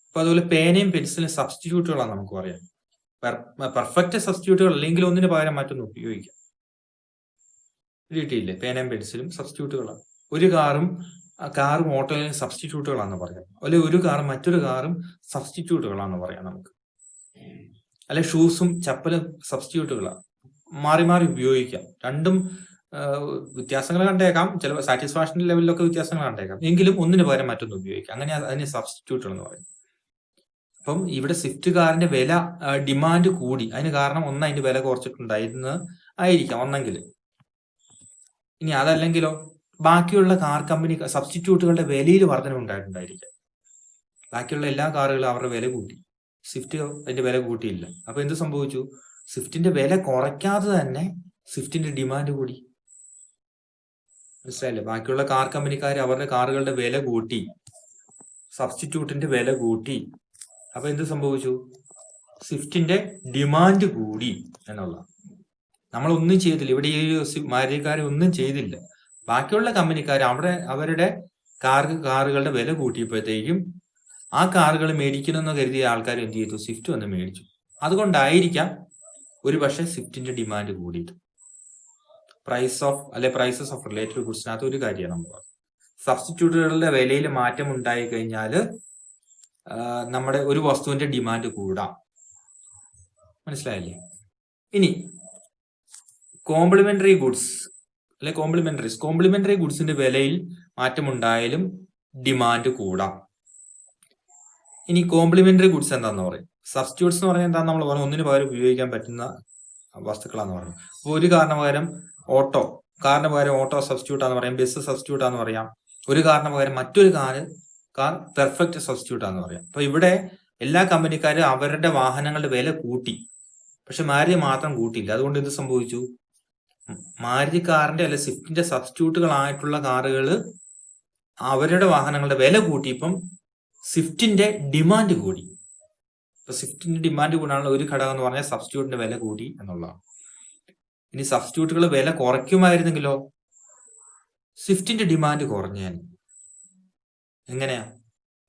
അപ്പൊ അതുപോലെ പേനയും പെൻസിലും സബ്സ്റ്റിറ്റ്യൂട്ടുകളാണ് നമുക്ക് പറയാം. പെർഫെക്റ്റ് സബ്സ്റ്റിറ്റ്യൂട്ടുകൾ അല്ലെങ്കിൽ ഒന്നിന് പകരം മറ്റൊന്ന് ഉപയോഗിക്കാം. കിട്ടിയില്ലേ? പേനയും പെൻസിലും സബ്സ്റ്റിറ്റ്യൂട്ടുകളാണ്. ഒരു കാറും ഓട്ടോയിലും സബ്സ്റ്റിറ്റ്യൂട്ടുകളാണെന്ന് പറയാം. അല്ലെങ്കിൽ ഒരു കാറും മറ്റൊരു കാറും സബ്സ്റ്റിറ്റ്യൂട്ടുകളാണെന്ന് പറയാം നമുക്ക്. അല്ലെ ഷൂസും ചപ്പലും സബ്സ്റ്റിറ്റ്യൂട്ടുകളാണ്. മാറി മാറി ഉപയോഗിക്കാം. രണ്ടും വ്യത്യാസങ്ങൾ കണ്ടേക്കാം, ചില സാറ്റിസ്ഫാക്ഷൻ ലെവലിലൊക്കെ വ്യത്യാസങ്ങൾ കണ്ടേക്കാം, എങ്കിലും ഒന്നിന് പകരം മറ്റൊന്ന് ഉപയോഗിക്കാം. അങ്ങനെ അതിന് സബ്സ്റ്റിറ്റ്യൂട്ടുകൾ എന്ന് പറയും. അപ്പം ഇവിടെ സ്വിഫ്റ്റ് കാറിന്റെ വില ഡിമാൻഡ് കൂടി. അതിന് കാരണം ഒന്ന് അതിന്റെ വില കുറച്ചിട്ടുണ്ടായിരുന്നു ആയിരിക്കാം ഒന്നെങ്കിൽ. ഇനി അതല്ലെങ്കിലോ ബാക്കിയുള്ള കാർ കമ്പനി സബ്സ്റ്റിറ്റ്യൂട്ടുകളുടെ വിലയിൽ വർധന ഉണ്ടായിട്ടുണ്ടായിരിക്കാം. ബാക്കിയുള്ള എല്ലാ കാറുകളും അവരുടെ വില കൂട്ടി, സ്വിഫ്റ്റ് അതിന്റെ വില കൂട്ടിയില്ല. അപ്പൊ എന്ത് സംഭവിച്ചു? സ്വിഫ്റ്റിന്റെ വില കുറയ്ക്കാതെ തന്നെ സ്വിഫ്റ്റിന്റെ ഡിമാൻഡ് കൂടി. മനസ്സിലായില്ലേ? ബാക്കിയുള്ള കാർ കമ്പനിക്കാർ അവരുടെ കാറുകളുടെ വില കൂട്ടി, സബ്സ്റ്റിറ്റ്യൂട്ടിന്റെ വില കൂട്ടി. അപ്പൊ എന്ത് സംഭവിച്ചു? സ്വിഫ്റ്റിന്റെ ഡിമാൻഡ് കൂടി എന്നുള്ള. നമ്മളൊന്നും ചെയ്തില്ല ഇവിടെ. ഈ മാരുതിക്കാർ ഒന്നും ചെയ്തില്ല. ബാക്കിയുള്ള കമ്പനിക്കാർ അവരുടെ കാറുകളുടെ വില കൂട്ടിയപ്പോഴത്തേക്കും ആ കാറുകൾ മേടിക്കണമെന്ന് കരുതിയ ആൾക്കാർ എന്ത് ചെയ്തു? സ്വിഫ്റ്റ് വന്ന് മേടിച്ചു. അതുകൊണ്ടായിരിക്കാം ഒരു പക്ഷേ സ്വിഫ്റ്റിന്റെ ഡിമാൻഡ് കൂടിയത്. പ്രൈസസ് ഓഫ് റിലേറ്റഡ് ഗുഡ്സിനകത്ത് ഒരു കാര്യമാണ് നമ്മൾ സബ്സ്റ്റിറ്റ്യൂട്ടുകളുടെ വിലയിൽ മാറ്റം ഉണ്ടായി കഴിഞ്ഞാൽ നമ്മുടെ ഒരു വസ്തുവിന്റെ ഡിമാൻഡ് കൂടാം. മനസ്സിലായില്ലേ? ഇനി കോംപ്ലിമെന്ററി ഗുഡ്സ് അല്ലെ കോംപ്ലിമെന്ററി ഗുഡ്സിന്റെ വിലയിൽ മാറ്റമുണ്ടായാലും ഡിമാൻഡ് കൂടാം. ഇനി കോംപ്ലിമെന്ററി ഗുഡ്സ് എന്താന്ന് പറയും? സബ്സ്റ്റിറ്റ്യൂട്ട്സ് എന്ന് പറഞ്ഞാൽ എന്താന്ന് നമ്മൾ പറഞ്ഞു, ഒന്നിന് പകരം ഉപയോഗിക്കാൻ പറ്റുന്ന വസ്തുക്കളാന്ന് പറഞ്ഞു. അപ്പോൾ ഒരു കാറിന് പകരം കാറിന് പകരം ഓട്ടോ സബ്സ്റ്റിറ്റ്യൂട്ട് ആന്ന് പറയാം, ബസ് സബ്സ്റ്റിറ്റ്യൂട്ട് ആന്ന് പറയാം. ഒരു കാറിന് പകരം മറ്റൊരു കാർ പെർഫെക്റ്റ് സബ്സ്റ്റിറ്റ്യൂട്ട് ആന്ന് പറയാം. അപ്പൊ ഇവിടെ എല്ലാ കമ്പനിക്കാരും അവരുടെ വാഹനങ്ങളുടെ വില കൂട്ടി, പക്ഷെ മാരുതി മാത്രം കൂട്ടിയില്ല. അതുകൊണ്ട് എന്ത് സംഭവിച്ചു? മാരുതി കാറിന്റെ അല്ലെ സ്വിഫ്റ്റിന്റെ സബ്സ്റ്റിറ്റ്യൂട്ടുകളായിട്ടുള്ള കാറുകൾ അവരുടെ വാഹനങ്ങളുടെ വില കൂട്ടിയപ്പം സ്വിഫ്റ്റിന്റെ ഡിമാൻഡ് കൂടി. ഇപ്പൊ സ്വിഫ്റ്റിന്റെ ഡിമാൻഡ് കൂടാനുള്ള ഒരു ഘടകം എന്ന് പറഞ്ഞാൽ സബ്സ്റ്റിറ്റ്യൂട്ടിന്റെ വില കൂടി എന്നുള്ളതാണ്. ഇനി സബ്സ്റ്റിറ്റ്യൂട്ടുകൾ വില കുറയ്ക്കുമായിരുന്നെങ്കിലോ സ്വിഫ്റ്റിന്റെ ഡിമാൻഡ് കുറഞ്ഞാൽ എങ്ങനെയാ?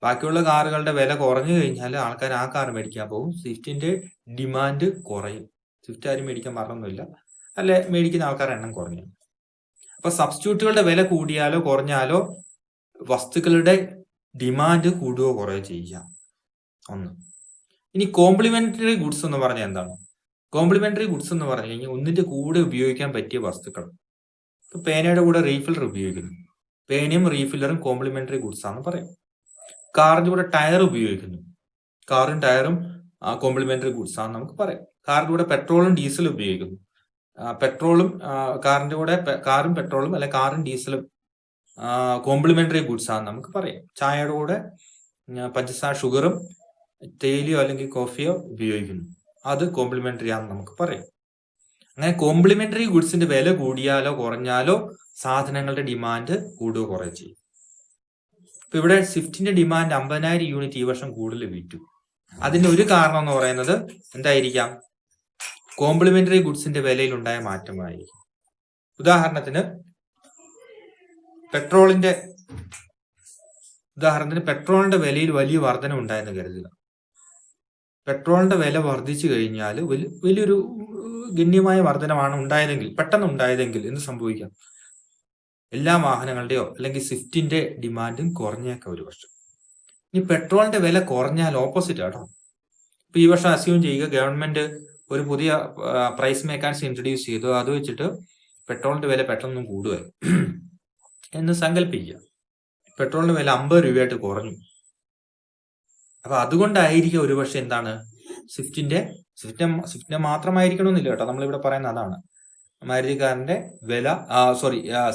ബാക്കിയുള്ള കാറുകളുടെ വില കുറഞ്ഞു കഴിഞ്ഞാൽ ആൾക്കാർ ആ കാർ മേടിക്കാൻ പോകും, സ്വിഫ്റ്റിന്റെ ഡിമാൻഡ് കുറയും. സ്വിഫ്റ്റ് ആരും മേടിക്കാൻ മറന്നൊന്നുമില്ല, അല്ലെ മേടിക്കുന്ന ആൾക്കാരുടെ എണ്ണം കുറഞ്ഞു. അപ്പൊ സബ്സ്റ്റിറ്റ്യൂട്ടുകളുടെ വില കൂടിയാലോ കുറഞ്ഞാലോ വസ്തുക്കളുടെ ഡിമാൻഡ് കൂടുകയോ കുറയോ ചെയ്യാം. ഒന്ന്. ഇനി കോംപ്ലിമെന്ററി ഗുഡ്സ് എന്ന് പറഞ്ഞാൽ എന്താണ്? കോംപ്ലിമെന്ററി ഗുഡ്സ് എന്ന് പറഞ്ഞു കഴിഞ്ഞാൽ ഒന്നിന്റെ കൂടെ ഉപയോഗിക്കാൻ പറ്റിയ വസ്തുക്കൾ. ഇപ്പൊ പേനയുടെ കൂടെ റീഫില്ലർ ഉപയോഗിക്കുന്നു, പേനയും റീഫില്ലറും കോംപ്ലിമെന്ററി ഗുഡ്സ് ആണെന്ന് പറയാം. കാറിന്റെ കൂടെ ടയർ ഉപയോഗിക്കുന്നു, കാറും ടയറും കോംപ്ലിമെന്ററി ഗുഡ്സ് ആണെന്ന് നമുക്ക് പറയാം. കാറിന്റെ കൂടെ പെട്രോളും ഡീസലും ഉപയോഗിക്കുന്നു, പെട്രോളും കാറിന്റെ കൂടെ കാറും പെട്രോളും അല്ലെ കാറും ഡീസലും കോംപ്ലിമെന്ററി ഗുഡ്സ് ആണെന്ന് നമുക്ക് പറയാം. ചായയുടെ കൂടെ പഞ്ചസാര ഷുഗറും തേയിലയോ അല്ലെങ്കിൽ കോഫിയോ ഉപയോഗിക്കുന്നു, അത് കോംപ്ലിമെന്ററി ആണെന്ന് നമുക്ക് പറയാം. അങ്ങനെ കോംപ്ലിമെന്ററി ഗുഡ്സിന്റെ വില കൂടിയാലോ കുറഞ്ഞാലോ സാധനങ്ങളുടെ ഡിമാൻഡ് കൂടുകയോ കുറയോ ചെയ്യും. ഇപ്പൊ ഇവിടെ സ്വിഫ്റ്റിന്റെ ഡിമാൻഡ് 50,000 യൂണിറ്റ് ഈ വർഷം കൂടുതൽ വിറ്റു. അതിന്റെ ഒരു കാരണം എന്ന് പറയുന്നത് എന്തായിരിക്കാം? കോംപ്ലിമെന്ററി ഗുഡ്സിന്റെ വിലയിൽ ഉണ്ടായ മാറ്റമായിരിക്കും. ഉദാഹരണത്തിന് പെട്രോളിന്റെ വിലയിൽ വലിയ വർധന ഉണ്ടായെന്ന് കരുതുക. പെട്രോളിന്റെ വില വർദ്ധിച്ചു കഴിഞ്ഞാൽ വലിയൊരു ഗണ്യമായ വർധനമാണ് പെട്ടെന്ന് ഉണ്ടായതെങ്കിൽ എന്ത് സംഭവിക്കാം? എല്ലാ വാഹനങ്ങളുടെയോ അല്ലെങ്കിൽ സ്വിഫ്റ്റിന്റെ ഡിമാൻഡും കുറഞ്ഞേക്കാം ഒരു വർഷം. ഇനി പെട്രോളിന്റെ വില കുറഞ്ഞാൽ ഓപ്പോസിറ്റ് ആട്ടോ. ഇപ്പൊ ഈ വർഷം അസ്യൂം ചെയ്യുക ഗവൺമെന്റ് ഒരു പുതിയ പ്രൈസ് മെക്കാനിസം ഇൻട്രൊഡ്യൂസ് ചെയ്തു, അത് വെച്ചിട്ട് പെട്രോളിന്റെ വില പെട്ടെന്ന് കൂടുക എന്ന് സങ്കല്പിക്കുക. പെട്രോളിന്റെ വില 50 രൂപയായിട്ട് കുറഞ്ഞു. അപ്പൊ അതുകൊണ്ടായിരിക്കും ഒരുപക്ഷെ എന്താണ് സ്വിഫ്റ്റിന്റെ മാത്രമായിരിക്കണമെന്നില്ല കേട്ടോ, നമ്മളിവിടെ പറയുന്ന അതാണ്. മാരുതി കാറിന്റെ വില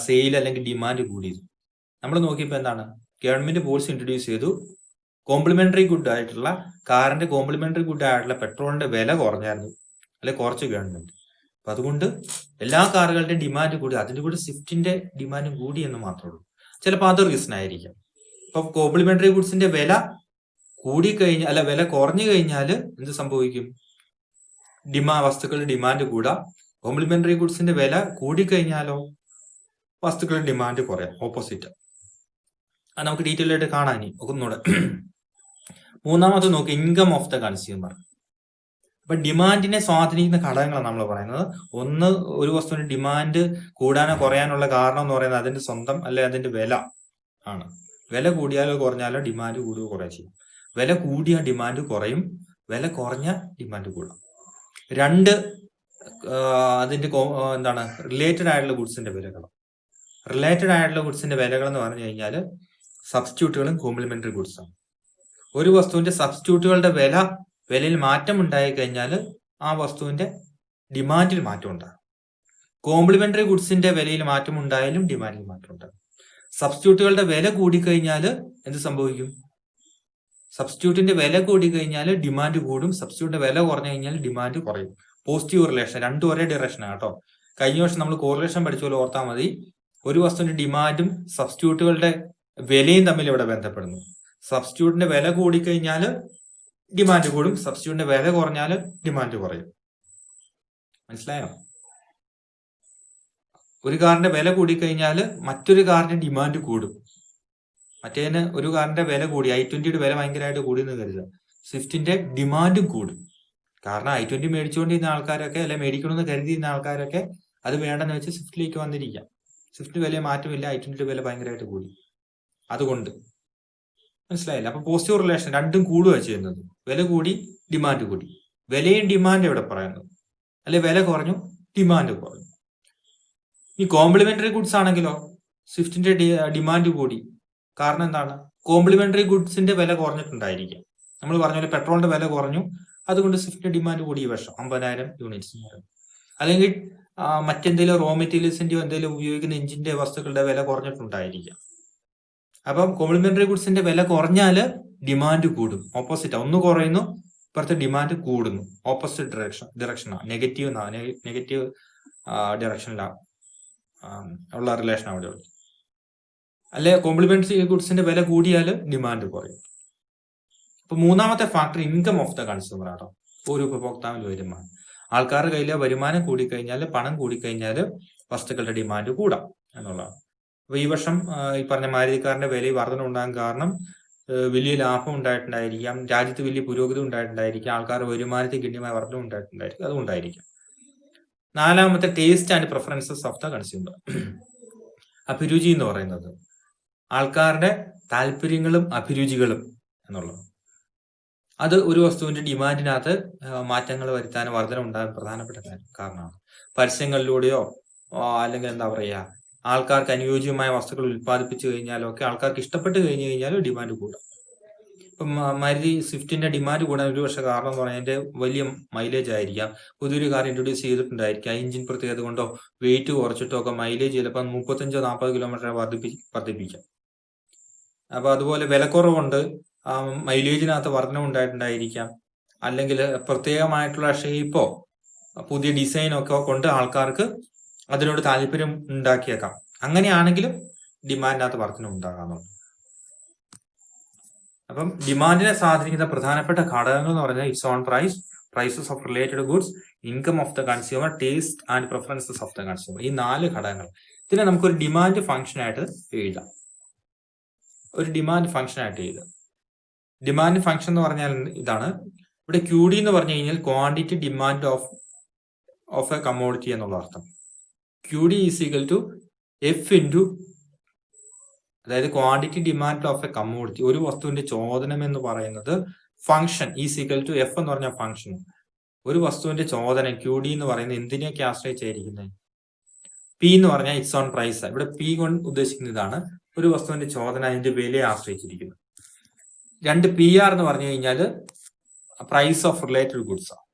സെയിൽ അല്ലെങ്കിൽ ഡിമാൻഡ് കൂടിയത്. നമ്മൾ നോക്കിയപ്പോൾ എന്താണ്? ഗവൺമെന്റ് പോളിസി ഇൻട്രൊഡ്യൂസ് ചെയ്തു, കോംപ്ലിമെന്ററി ഗുഡ് ആയിട്ടുള്ള കാറിന്റെ കോംപ്ലിമെന്ററി ഗുഡ് ആയിട്ടുള്ള പെട്രോളിന്റെ വില കുറഞ്ഞായിരുന്നു, അല്ലെ കുറച്ച് ഗവൺമെന്റ്. അപ്പൊ അതുകൊണ്ട് എല്ലാ കാറുകളുടെ ഡിമാൻഡ് കൂടി, അതിന്റെ കൂടെ സ്വിഫ്റ്റിന്റെ ഡിമാൻഡ് കൂടി എന്ന് മാത്രമേ ഉള്ളൂ. ചിലപ്പോൾ അത് റീസൺ ആയിരിക്കാം. ഇപ്പൊ കോംപ്ലിമെന്ററി ഗുഡ്സിന്റെ വില കൂടിക്കഴിഞ്ഞാൽ വില കുറഞ്ഞു കഴിഞ്ഞാൽ എന്ത് സംഭവിക്കും? വസ്തുക്കളുടെ ഡിമാൻഡ് കൂടാം. കോംപ്ലിമെന്ററി ഗുഡ്സിന്റെ വില കൂടിക്കഴിഞ്ഞാലോ വസ്തുക്കളുടെ ഡിമാൻഡ് കുറയാം, ഓപ്പോസിറ്റ്. അത് നമുക്ക് ഡീറ്റെയിൽ ആയിട്ട് കാണാൻ ഒന്നുകൂടെ. മൂന്നാമത് നോക്കി ഇൻകം ഓഫ് ദ കൺസ്യൂമർ. അപ്പൊ ഡിമാൻഡിനെ സ്വാധീനിക്കുന്ന ഘടകങ്ങളാണ് നമ്മൾ പറയുന്നത്. ഒന്ന്, ഒരു വസ്തുവിന്റെ ഡിമാൻഡ് കൂടാനോ കുറയാനുള്ള കാരണം എന്ന് പറയുന്നത് അതിന്റെ സ്വന്തം അല്ലെ അതിന്റെ വില ആണ്. വില കൂടിയാലോ കുറഞ്ഞാലോ ഡിമാൻഡ് കൂടുകയോ കുറയോ ചെയ്യും. വില കൂടിയ ഡിമാൻഡ് കുറയും, വില കുറഞ്ഞ ഡിമാൻഡ് കൂടാം. രണ്ട്, അതിന്റെ റിലേറ്റഡ് ആയിട്ടുള്ള ഗുഡ്സിന്റെ വിലകൾ. റിലേറ്റഡ് ആയിട്ടുള്ള ഗുഡ്സിന്റെ വിലകൾ എന്ന് പറഞ്ഞു കഴിഞ്ഞാൽ സബ്സ്റ്റിറ്റ്യൂട്ടുകളും കോംപ്ലിമെന്ററി ഗുഡ്സാണ്. ഒരു വസ്തുവിന്റെ സബ്സ്റ്റിറ്റ്യൂട്ടുകളുടെ വിലയിൽ മാറ്റം ഉണ്ടായി കഴിഞ്ഞാൽ ആ വസ്തുവിന്റെ ഡിമാൻഡിൽ മാറ്റം ഉണ്ടാകും. കോംപ്ലിമെന്ററി ഗുഡ്സിന്റെ വിലയിൽ മാറ്റം ഉണ്ടായാലും ഡിമാൻഡിൽ മാറ്റം ഉണ്ടാകും. സബ്സ്റ്റിറ്റ്യൂട്ടുകളുടെ വില കൂടിക്കഴിഞ്ഞാൽ എന്ത് സംഭവിക്കും? സബ്സ്റ്റിറ്റ്യൂട്ടിന്റെ വില കൂടിക്കഴിഞ്ഞാൽ ഡിമാൻഡ് കൂടും, സബ്സ്റ്റിറ്റ്യൂട്ടിന്റെ വില കുറഞ്ഞു കഴിഞ്ഞാൽ ഡിമാൻഡ് കുറയും. പോസിറ്റീവ് റിലേഷൻ, രണ്ടും ഒരേ ഡയറക്ഷനാണ് കേട്ടോ. കഴിഞ്ഞ വർഷം നമ്മൾ കോറിലേഷൻ പഠിച്ച പോലെ ഓർത്താൽ മതി. ഒരു വസ്തുവിന്റെ ഡിമാൻഡും സബ്സ്റ്റിറ്റ്യൂട്ടുകളുടെ വിലയും തമ്മിൽ ഇവിടെ ബന്ധപ്പെടുന്നു. സബ്സ്റ്റിറ്റ്യൂട്ടിന്റെ വില കൂടിക്കഴിഞ്ഞാൽ ഡിമാൻഡ് കൂടും, സബ്സ്റ്റിറ്റ്യൂട്ടിന്റെ വില കുറഞ്ഞാൽ ഡിമാൻഡ് കുറയും. മനസ്സിലായോ? ഒരു കാറിന്റെ വില കൂടിക്കഴിഞ്ഞാൽ മറ്റൊരു കാറിന്റെ ഡിമാൻഡ് കൂടും. മറ്റേതിന് ഒരു കാറിന്റെ വില കൂടി, i20യുടെ വില ഭയങ്കരമായിട്ട് കൂടി എന്ന് കരുതുക, സ്വിഫ്റ്റിന്റെ ഡിമാൻഡും കൂടും. കാരണം i20 മേടിച്ചുകൊണ്ടിരുന്ന ആൾക്കാരൊക്കെ അല്ലെ മേടിക്കണമെന്ന് കരുതിയിരുന്ന ആൾക്കാരൊക്കെ അത് വേണ്ടെന്ന് വെച്ച് സ്വിഫ്റ്റിലേക്ക് വന്നിരിക്കാം. സ്വിഫ്റ്റ് വില മാറ്റമില്ല, i20യുടെ വില ഭയങ്കരമായിട്ട് കൂടി. അതുകൊണ്ട് മനസ്സിലായില്ല? അപ്പൊ പോസിറ്റീവ് റിലേഷൻ, രണ്ടും കൂടുക ചെയ്യുന്നത്. വില കൂടി, ഡിമാൻഡ് കൂടി. വിലയും ഡിമാൻഡ് ഇവിടെ പറയുന്നത്. അല്ലെ വില കുറഞ്ഞു, ഡിമാൻഡ് കുറഞ്ഞു. ഈ കോംപ്ലിമെന്ററി ഗുഡ്സ് ആണെങ്കിലോ സ്വിഫ്റ്റിന്റെ ഡിമാൻഡ് കൂടി. കാരണം എന്താണ്? കോംപ്ലിമെന്ററി ഗുഡ്സിന്റെ വില കുറഞ്ഞിട്ടുണ്ടായിരിക്കാം. നമ്മൾ പറഞ്ഞ പോലെ പെട്രോളിന്റെ വില കുറഞ്ഞു, അതുകൊണ്ട് സ്വിഫ്റ്റിന്റെ ഡിമാൻഡ് കൂടി ഈ വർഷം 50,000 യൂണിറ്റ്സ്. അല്ലെങ്കിൽ മറ്റെന്തെങ്കിലും റോ മെറ്റീരിയൽസിന്റെ എന്തെങ്കിലും ഉപയോഗിക്കുന്ന എഞ്ചിന്റെ വസ്തുക്കളുടെ വില കുറഞ്ഞിട്ടുണ്ടായിരിക്കാം. അപ്പം കോംപ്ലിമെന്ററി ഗുഡ്സിന്റെ വില കുറഞ്ഞാല് ഡിമാൻഡ് കൂടും. ഓപ്പോസിറ്റ്, ഒന്ന് കുറയുന്നു, ഇപ്പുറത്തെ ഡിമാൻഡ് കൂടുന്നു. ഓപ്പോസിറ്റ് ഡിറക്ഷനാണ്, നെഗറ്റീവ് ഡയറക്ഷനിലാണ് ഉള്ള റിലേഷൻ അവിടെ ഉള്ളത്. അല്ലെ കോംപ്ലിമെന്ററി ഗുഡ്സിന്റെ വില കൂടിയാൽ ഡിമാൻഡ് കുറയും. അപ്പൊ മൂന്നാമത്തെ factor income of the consumer ആണോ, ഒരു ഉപഭോക്താവിന്റെ വരുമാനം. ആൾക്കാരുടെ കയ്യിലെ വരുമാനം കൂടിക്കഴിഞ്ഞാൽ, പണം കൂടിക്കഴിഞ്ഞാൽ വസ്തുക്കളുടെ ഡിമാൻഡ് കൂടാം എന്നുള്ളതാണ്. അപ്പൊ ഈ വർഷം ഈ പറഞ്ഞ മാരുതി കാറിന്റെ വില വർധന ഉണ്ടാകാൻ കാരണം വലിയ ലാഭം ഉണ്ടായിട്ടുണ്ടായിരിക്കാം, രാജ്യത്ത് വലിയ പുരോഗതി ഉണ്ടായിട്ടുണ്ടായിരിക്കാം, ആൾക്കാരുടെ വരുമാനത്തിൽ ഗണ്യമായ വർധന ഉണ്ടായിട്ടുണ്ടായിരിക്കും, അതുകൊണ്ടായിരിക്കാം. നാലാമത്തെ taste and preferences of the consumer. അഭിരുചി എന്ന് പറയുന്നത് ആൾക്കാരുടെ താല്പര്യങ്ങളും അഭിരുചികളും എന്നുള്ളത്. അത് ഒരു വസ്തുവിന്റെ ഡിമാൻഡിനകത്ത് മാറ്റങ്ങൾ വരുത്താനും വർധന ഉണ്ടാകാൻ പ്രധാനപ്പെട്ട കാരണമാണ്. പരസ്യങ്ങളിലൂടെയോ അല്ലെങ്കിൽ എന്താ പറയുക, ആൾക്കാർക്ക് അനുയോജ്യമായ വസ്തുക്കൾ ഉൽപ്പാദിപ്പിച്ചു കഴിഞ്ഞാലോ ഒക്കെ ആൾക്കാർക്ക് ഇഷ്ടപ്പെട്ട് കഴിഞ്ഞു കഴിഞ്ഞാലും ഡിമാൻഡ് കൂടും. ഇപ്പം മാരുതി സ്വിഫ്റ്റിന്റെ ഡിമാൻഡ് കൂടാൻ ഒരു വർഷം കാരണം എന്ന് പറഞ്ഞാൽ അതിന്റെ വലിയ മൈലേജ് ആയിരിക്കാം. പുതിയൊരു കാർ ഇൻട്രൊഡ്യൂസ് ചെയ്തിട്ടുണ്ടായിരിക്കാം, എഞ്ചിൻ പ്രത്യേകത കൊണ്ടോ വെയിറ്റ് കുറച്ചിട്ടോ ഒക്കെ മൈലേജ് ചിലപ്പോൾ 35-40 കിലോമീറ്റർ വർദ്ധിപ്പിക്കാം. അപ്പൊ അതുപോലെ വിലക്കുറവുണ്ട്, മൈലേജിനകത്ത് വർധന ഉണ്ടായിട്ടുണ്ടായിരിക്കാം, അല്ലെങ്കിൽ പ്രത്യേകമായിട്ടുള്ള ഷേപ്പോ പുതിയ ഡിസൈനോ ഒക്കെ കൊണ്ട് ആൾക്കാർക്ക് അതിനോട് താല്പര്യം ഉണ്ടാക്കിയേക്കാം. അങ്ങനെയാണെങ്കിലും ഡിമാൻഡിനകത്ത് വർധന ഉണ്ടാകാറുണ്ട്. അപ്പം ഡിമാൻഡിനെ സ്വാധീനിക്കുന്ന പ്രധാനപ്പെട്ട ഘടകങ്ങൾ എന്ന് പറഞ്ഞാൽ its own price, prices of related goods, income of the consumer, taste and preferences of the consumer. ഈ 4 ഘടകങ്ങൾ. ഇതിനെ നമുക്കൊരു ഡിമാൻഡ് ഫംഗ്ഷൻ ആയിട്ട് എഴുതാം. ഒരു ഡിമാൻഡ് ഫംഗ്ഷൻ ആയിട്ട് എഴുതാം. ഡിമാൻഡ് ഫംഗ്ഷൻ എന്ന് പറഞ്ഞാൽ ഇതാണ്. ഇവിടെ QD എന്ന് പറഞ്ഞു കഴിഞ്ഞാൽ quantity demand of a commodity എന്നുള്ള അർത്ഥം. QD is equal to F into, അതായത് quantity demand of a commodity, ഒരു വസ്തുവിന്റെ ചോദനം എന്ന് പറയുന്നത് function is equal to F എന്ന് പറഞ്ഞ ഫംഗ്ഷൻ. ഒരു വസ്തുവിന്റെ ചോദനം QD എന്ന് പറയുന്നത് എന്തിനെയൊക്കെ ആശ്രയിച്ചായിരിക്കുന്നത്? P എന്ന് പറഞ്ഞാൽ ഇറ്റ്സ് ഓൺ പ്രൈസ്. ഇവിടെ P കൊണ്ട് ഉദ്ദേശിക്കുന്ന ഇതാണ്, ഒരു വസ്തുവിന്റെ ചോദന അതിന്റെ വിലയെ ആശ്രയിച്ചിരിക്കുന്നു. 2 PR എന്ന് പറഞ്ഞു കഴിഞ്ഞാൽ പ്രൈസ് ഓഫ് റിലേറ്റഡ് ഗുഡ്സ് ആണ്.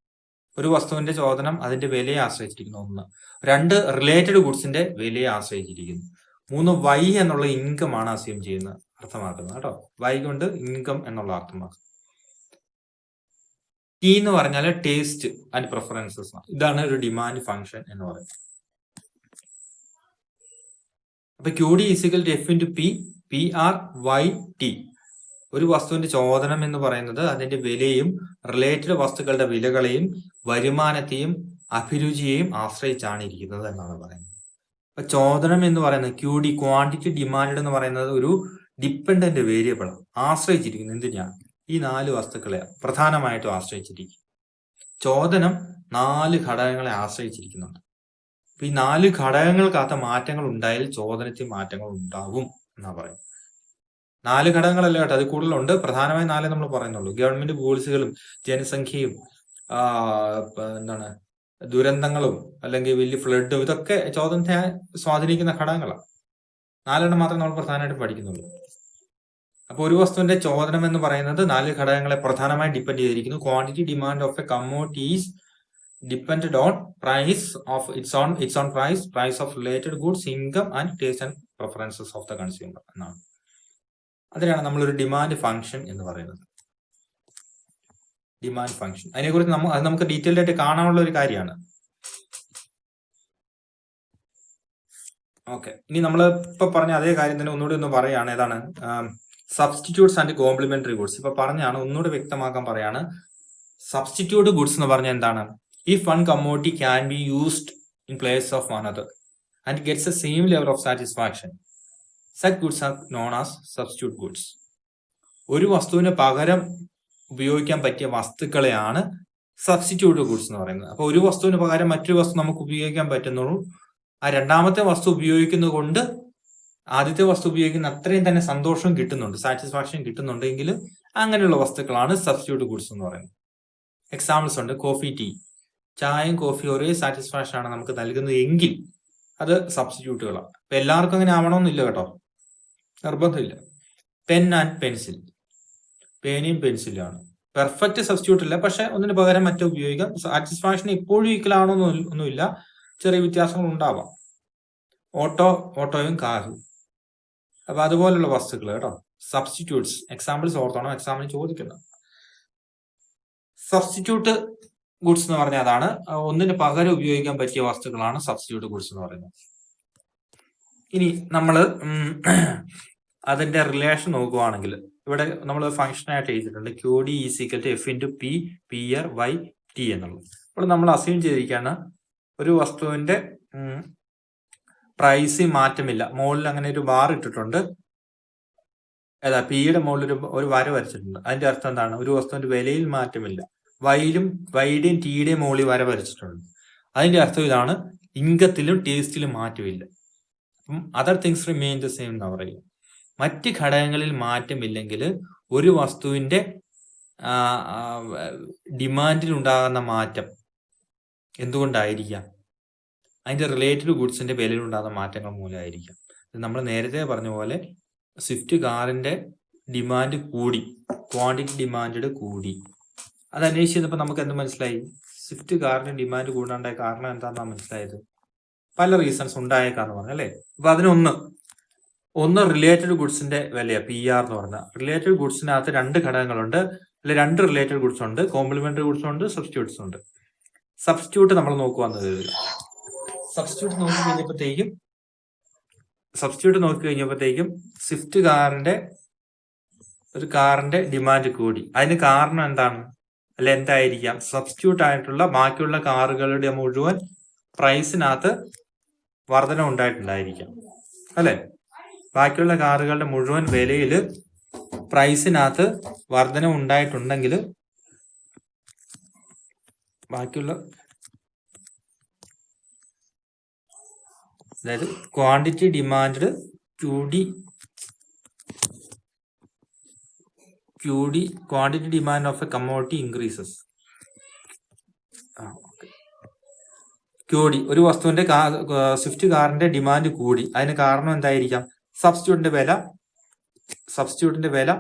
ഒരു വസ്തുവിന്റെ ചോദനം അതിന്റെ വിലയെ ആശ്രയിച്ചിരിക്കുന്നു 1. 2 റിലേറ്റഡ് ഗുഡ്സിന്റെ വിലയെ ആശ്രയിച്ചിരിക്കുന്നു. 3 Y എന്നുള്ള ഇൻകം ആണ് അസ്യൂം ചെയ്യുന്നത്, അർത്ഥമാക്കുന്നത് കേട്ടോ. Y കൊണ്ട് ഇൻകം എന്നുള്ള അർത്ഥമാക്കുന്നത്. T എന്ന് പറഞ്ഞാൽ ടേസ്റ്റ് ആൻഡ് പ്രിഫറൻസസ് ആണ്. ഇതാണ് ഒരു ഡിമാൻഡ് ഫംഗ്ഷൻ എന്ന് പറയുന്നത്. അപ്പൊ QD is equal to F into P, PR, Y, T. ഒരു വസ്തുവിന്റെ ചോദനം എന്ന് പറയുന്നത് അതിന്റെ വിലയും റിലേറ്റഡ് വസ്തുക്കളുടെ വിലകളെയും വരുമാനത്തെയും അഭിരുചിയെയും ആശ്രയിച്ചാണ് ഇരിക്കുന്നത് എന്നാണ് പറയുന്നത്. അപ്പൊ ചോദനം എന്ന് പറയുന്നത് QD, ക്വാണ്ടിറ്റി ഡിമാൻഡ് എന്ന് പറയുന്നത് ഒരു ഡിപ്പെൻഡന്റ് വേരിയബിൾ ആണ്, ആശ്രയിച്ചിരിക്കുന്നത് എന്തിനാണ്? ഈ 4 വസ്തുക്കളെ പ്രധാനമായിട്ടും ആശ്രയിച്ചിരിക്കും. ചോദനം 4 ഘടകങ്ങളെ ആശ്രയിച്ചിരിക്കുന്നുണ്ട്. അപ്പൊ ഈ 4 ഘടകങ്ങൾക്കകത്ത് മാറ്റങ്ങൾ ഉണ്ടായാൽ ചോദനത്തിൽ മാറ്റങ്ങൾ ഉണ്ടാകും എന്നാ പറയും. 4 ഘടകങ്ങളല്ല കേട്ടോ, അത് കൂടുതലുണ്ട്. പ്രധാനമായും 4 നമ്മൾ പറയുന്നുള്ളൂ. ഗവൺമെന്റ് പോളിസികളും ജനസംഖ്യയും എന്താണ് ദുരന്തങ്ങളും അല്ലെങ്കിൽ വലിയ ഫ്ലഡും ഇതൊക്കെ ചോദനത്തെ സ്വാധീനിക്കുന്ന ഘടകങ്ങളാണ്. 4 മാത്രമേ നമ്മൾ പ്രധാനമായിട്ട് പഠിക്കുന്നുള്ളൂ. അപ്പൊ ഒരു വസ്തുവിന്റെ ചോദനം എന്ന് പറയുന്നത് 4 ഘടകങ്ങളെ പ്രധാനമായി ഡിപ്പെൻഡ് ചെയ്തിരിക്കുന്നു. Quantity demand of a commodity is depended on price of its own price of related goods, income and taste and preferences of the consumer എന്നാണ്. അതിനാണ് നമ്മളൊരു ഡിമാൻഡ് ഫംഗ്ഷൻ എന്ന് പറയുന്നത്. ഡിമാൻഡ് ഫംഗ്ഷൻ അതിനെക്കുറിച്ച് നമുക്ക് ഡീറ്റെയിൽഡ് ആയിട്ട് കാണാനുള്ള ഒരു കാര്യമാണ്. ഓക്കെ, ഇനി നമ്മൾ ഇപ്പൊ പറഞ്ഞ അതേ കാര്യം തന്നെ ഒന്നുകൂടി ഒന്ന് പറയാണ്. ഏതാണ് സബ്സ്റ്റിറ്റ്യൂട്ട്സ് ആൻഡ് കോംപ്ലിമെന്ററി ഗുഡ്സ്. ഇപ്പൊ പറഞ്ഞാണ്, ഒന്നുകൂടി വ്യക്തമാക്കാൻ പറയാണ്. സബ്സ്റ്റിറ്റ്യൂട്ട് ഗുഡ്സ് എന്ന് പറഞ്ഞാൽ എന്താണ്? If one commodity can be used in place of another and gets A same level of satisfaction, such goods are known as substitute goods. ഒരു വസ്തുവിന് പകരം ഉപയോഗിക്കാൻ പറ്റിയ വസ്തുക്കളെയാണ് സബ്സ്റ്റിറ്റ്യൂട്ട് ഗുഡ്സ് എന്ന് പറയുന്നത്. അപ്പൊ ഒരു വസ്തുവിന് പകരം മറ്റൊരു വസ്തു നമുക്ക് ഉപയോഗിക്കാൻ പറ്റുന്നുള്ളൂ. ആ രണ്ടാമത്തെ വസ്തു ഉപയോഗിക്കുന്നത് കൊണ്ട് ആദ്യത്തെ വസ്തു ഉപയോഗിക്കുന്ന അത്രയും തന്നെ സന്തോഷം കിട്ടുന്നുണ്ട്, സാറ്റിസ്ഫാക്ഷൻ കിട്ടുന്നുണ്ടെങ്കിൽ അങ്ങനെയുള്ള വസ്തുക്കളാണ് സബ്സ്റ്റിറ്റ്യൂട്ട് ഗുഡ്സ് എന്ന് പറയുന്നത്. എക്സാമ്പിൾസ് ഉണ്ട്. Coffee, tea. ചായയും കോഫി ഒരേ സാറ്റിസ്ഫാക്ഷൻ ആണ് നമുക്ക് നൽകുന്നത് എങ്കിൽ അത് സബ്സ്റ്റിറ്റ്യൂട്ടുകളാണ്. അപ്പൊ എല്ലാവർക്കും അങ്ങനെ ആവണമെന്നില്ല കേട്ടോ, നിർബന്ധമില്ല. പെൻ ആൻഡ് പെൻസിൽ, പേനയും പെൻസിലാണ് പെർഫെക്റ്റ് സബ്സ്റ്റിറ്റ്യൂട്ട് ഇല്ല, പക്ഷെ ഒന്നിന് പകരം മറ്റോ ഉപയോഗിക്കാം. സാറ്റിസ്ഫാക്ഷൻ എപ്പോഴും ഈക്വൽ ആണോ ഒന്നുമില്ല, ചെറിയ വ്യത്യാസങ്ങൾ ഉണ്ടാവാം. ഓട്ടോയും കാറും. അപ്പൊ അതുപോലുള്ള വസ്തുക്കൾ കേട്ടോ, സബ്സ്റ്റിറ്റ്യൂട്ട്സ്. എക്സാമ്പിൾസ് ഓർത്തോണം, എക്സാമിന് ചോദിക്കുന്നത്. സബ്സ്റ്റിറ്റ്യൂട്ട് ഗുഡ്സ് എന്ന് പറഞ്ഞാൽ അതാണ്, ഒന്നിന് പകരം ഉപയോഗിക്കാൻ പറ്റിയ വസ്തുക്കളാണ് സബ്സ്റ്റിറ്റ്യൂട്ട് ഗുഡ്സ് എന്ന് പറയുന്നത്. ഇനി നമ്മൾ അതിന്റെ റിലേഷൻ നോക്കുവാണെങ്കിൽ ഇവിടെ നമ്മൾ ഫംഗ്ഷൻ ആയിട്ട് എഴുതിയിട്ടുണ്ട് QD = F × P PR by T എന്നുള്ളത്. അപ്പോൾ നമ്മൾ അസ്യൂം ചെയ്തിരിക്കുകയാണ് ഒരു വസ്തുവിന്റെ പ്രൈസ് മാറ്റമില്ല. മുകളിൽ അങ്ങനെ ഒരു ബാർ ഇട്ടിട്ടുണ്ട്, ഏതാ പിയുടെ മുകളിൽ ഒരു വര വരച്ചിട്ടുണ്ട്. അതിന്റെ അർത്ഥം എന്താണ്? ഒരു വസ്തുവിന്റെ വിലയിൽ മാറ്റമില്ല. വൈയുടെയും ടീയുടെയും മുകളിൽ വര വരച്ചിട്ടുണ്ട്. അതിന്റെ അർത്ഥം ഇതാണ്, ഇൻകത്തിലും ടേസ്റ്റിലും മാറ്റമില്ല. Other things remain the same എന്ന് പറയുക. മറ്റ് ഘടകങ്ങളിൽ മാറ്റമില്ലെങ്കിൽ ഒരു വസ്തുവിന്റെ ഡിമാൻഡിൽ ഉണ്ടാകുന്ന മാറ്റം എന്തുകൊണ്ടായിരിക്കാം? അതിന്റെ റിലേറ്റഡ് ഗുഡ്സിന്റെ വിലയിൽ ഉണ്ടാകുന്ന മാറ്റങ്ങൾ മൂലമായിരിക്കാം. നമ്മൾ നേരത്തെ പറഞ്ഞ പോലെ സ്വിഫ്റ്റ് കാറിന്റെ ഡിമാൻഡ് കൂടി, ക്വാണ്ടിറ്റി ഡിമാൻഡ് കൂടി. അത് അന്വേഷിച്ചപ്പോൾ നമുക്ക് എന്ത് മനസ്സിലായി? സ്വിഫ്റ്റ് കാറിന്റെ ഡിമാൻഡ് കൂടാണ്ടായ കാരണം എന്താണെന്നാണ് മനസ്സിലായത്. പല റീസൺസ് ഉണ്ടായേക്കാന്ന് പറഞ്ഞു അല്ലേ. അപ്പൊ ഒന്ന് റിലേറ്റഡ് ഗുഡ്സിന്റെ വിലയാണ് PR എന്ന് പറഞ്ഞാൽ. റിലേറ്റഡ് ഗുഡ്സിനകത്ത് രണ്ട് ഘടകങ്ങളുണ്ട്, അല്ലെ രണ്ട് റിലേറ്റഡ് ഗുഡ്സ് ഉണ്ട്, കോംപ്ലിമെന്ററി ഗുഡ്സ് ഉണ്ട്, സബ്സ്റ്റിറ്റ്യൂട്ട്സ് ഉണ്ട്. സബ്സ്റ്റിറ്റ്യൂട്ട് നമ്മൾ നോക്കുവാന്നത്, സബ്സ്റ്റിറ്റ്യൂട്ട് നോക്കി കഴിഞ്ഞപ്പോഴത്തേക്കും സ്വിഫ്റ്റ് കാറിന്റെ ഡിമാൻഡ് കൂടി. അതിന് കാരണം എന്താണ്? അല്ലെ എന്തായിരിക്കാം? സബ്സ്റ്റിറ്റ്യൂട്ട് ആയിട്ടുള്ള ബാക്കിയുള്ള കാറുകളുടെ മുഴുവൻ പ്രൈസിനകത്ത് വർധന ഉണ്ടായിട്ടുണ്ടായിരിക്കാം അല്ലെ. ബാക്കിയുള്ള കാറുകളുടെ മുഴുവൻ വിലയിൽ പ്രൈസിനകത്ത് വർധന ഉണ്ടായിട്ടുണ്ടെങ്കിൽ അതായത് quantity demand QD quantity demand of a commodity increases. QD ഒരു വസ്തുവിന്റെ സ്വിഫ്റ്റ് കാറിന്റെ ഡിമാൻഡ് കൂടി. അതിന് കാരണം എന്തായിരിക്കാം? സബ്സ്റ്റിറ്റ്യൂട്ടിന്റെ വില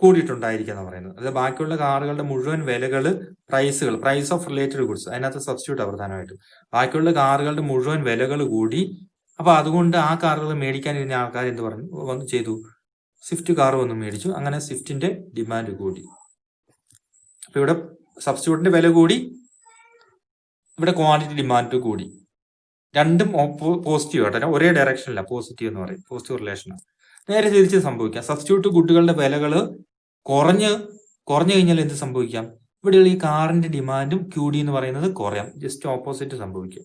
കൂടിയിട്ടുണ്ടായിരിക്കും എന്ന് പറയുന്നത്. അത് ബാക്കിയുള്ള കാറുകളുടെ മുഴുവൻ വിലകള് പ്രൈസ് ഓഫ് റിലേറ്റഡ് ഗുഡ്സ്, അതിനകത്ത് സബ്സ്റ്റിറ്റ്യൂട്ട് പ്രധാനമായിട്ടും. ബാക്കിയുള്ള കാറുകളുടെ മുഴുവൻ വിലകൾ കൂടി. അപ്പൊ അതുകൊണ്ട് ആ കാറുകൾ മേടിക്കാനിരുന്ന ആൾക്കാർ എന്ത് ചെയ്തു? സ്വിഫ്റ്റ് കാർ വന്ന് മേടിച്ചു. അങ്ങനെ സ്വിഫ്റ്റിന്റെ ഡിമാൻഡ് കൂടി. അപ്പൊ ഇവിടെ സബ്സ്റ്റിറ്റ്യൂട്ടിന്റെ വില കൂടി, ഇവിടെ ക്വാണ്ടിറ്റി ഡിമാൻഡ് കൂടി. രണ്ടും പോസിറ്റീവ് ആട്ടോ, ഒരേ ഡയറക്ഷനില്ല. പോസിറ്റീവ് എന്ന് പറയും, പോസിറ്റീവ് റിലേഷനാണ്. നേരെ തിരിച്ച് സംഭവിക്കാം. സബ്സ്റ്റിറ്റ്യൂട്ട് ഗുഡുകളുടെ വിലകൾ കുറഞ്ഞു കഴിഞ്ഞാൽ എന്ത് സംഭവിക്കാം? ഇവിടെയുള്ള ഈ കാറിന്റെ ഡിമാൻഡും QD എന്ന് പറയുന്നത് കുറയാം. ജസ്റ്റ് ഓപ്പോസിറ്റ് സംഭവിക്കും.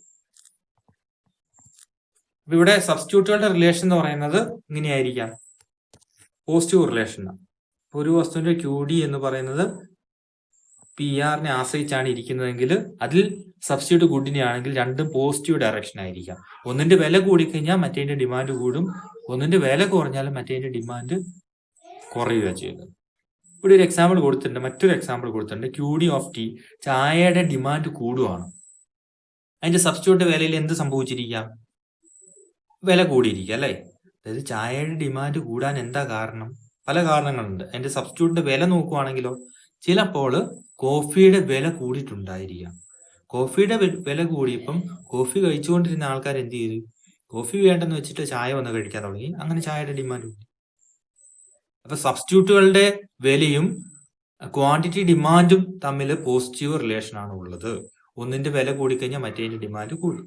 ഇവിടെ സബ്സ്റ്റിറ്റ്യൂട്ടുകളുടെ റിലേഷൻ എന്ന് പറയുന്നത് ഇങ്ങനെയായിരിക്കാം, പോസിറ്റീവ് റിലേഷനാണ്. ഒരു വസ്തുവിന്റെ QD എന്ന് പറയുന്നത് PR-നെ ആശ്രയിച്ചാണ് ഇരിക്കുന്നതെങ്കിൽ അതിൽ സബ്സ്റ്റിറ്റ്യൂട്ട് ഗുഡിനെ ആണെങ്കിൽ രണ്ടും പോസിറ്റീവ് ഡയറക്ഷൻ ആയിരിക്കാം. ഒന്നിന്റെ വില കൂടിക്കഴിഞ്ഞാൽ മറ്റേതിന്റെ ഡിമാൻഡ് കൂടും, ഒന്നിന്റെ വില കുറഞ്ഞാലും മറ്റേതിന്റെ ഡിമാൻഡ് കുറയുക ചെയ്യുന്നത്. ഇവിടെ ഒരു എക്സാമ്പിൾ കൊടുത്തിട്ടുണ്ട്, മറ്റൊരു എക്സാമ്പിൾ കൊടുത്തിട്ടുണ്ട്. QD ഓഫ് ടീ, ചായയുടെ ഡിമാൻഡ് കൂടുവാണ്. അതിന്റെ സബ്സ്റ്റിറ്റ്യൂട്ട് വിലയിൽ എന്ത് സംഭവിച്ചിരിക്കാം? വില കൂടിയിരിക്കുക അല്ലെ. അതായത് ചായയുടെ ഡിമാൻഡ് കൂടാൻ എന്താ കാരണം? പല കാരണങ്ങളുണ്ട്. അതിന്റെ സബ്സ്റ്റിറ്റ്യൂട്ടിന്റെ വില നോക്കുവാണെങ്കിലോ ചിലപ്പോൾ കോഫിയുടെ വില കൂടിയിട്ടുണ്ടായിരിക്കാം. കോഫിയുടെ വില കൂടിയപ്പം കോഫി കഴിച്ചുകൊണ്ടിരുന്ന ആൾക്കാർ എന്ത് ചെയ്തു? കോഫി വേണ്ടെന്ന് വെച്ചിട്ട് ചായ വന്ന് കഴിക്കാൻ തുടങ്ങി. അങ്ങനെ ചായയുടെ ഡിമാൻഡ് കൂടി. അപ്പൊ സബ്സ്റ്റിറ്റ്യൂട്ടുകളുടെ വിലയും ക്വാണ്ടിറ്റി ഡിമാൻഡും തമ്മിൽ പോസിറ്റീവ് റിലേഷൻ ആണ് ഉള്ളത്. ഒന്നിന്റെ വില കൂടിക്കഴിഞ്ഞാൽ മറ്റേതിന്റെ ഡിമാൻഡ് കൂടും,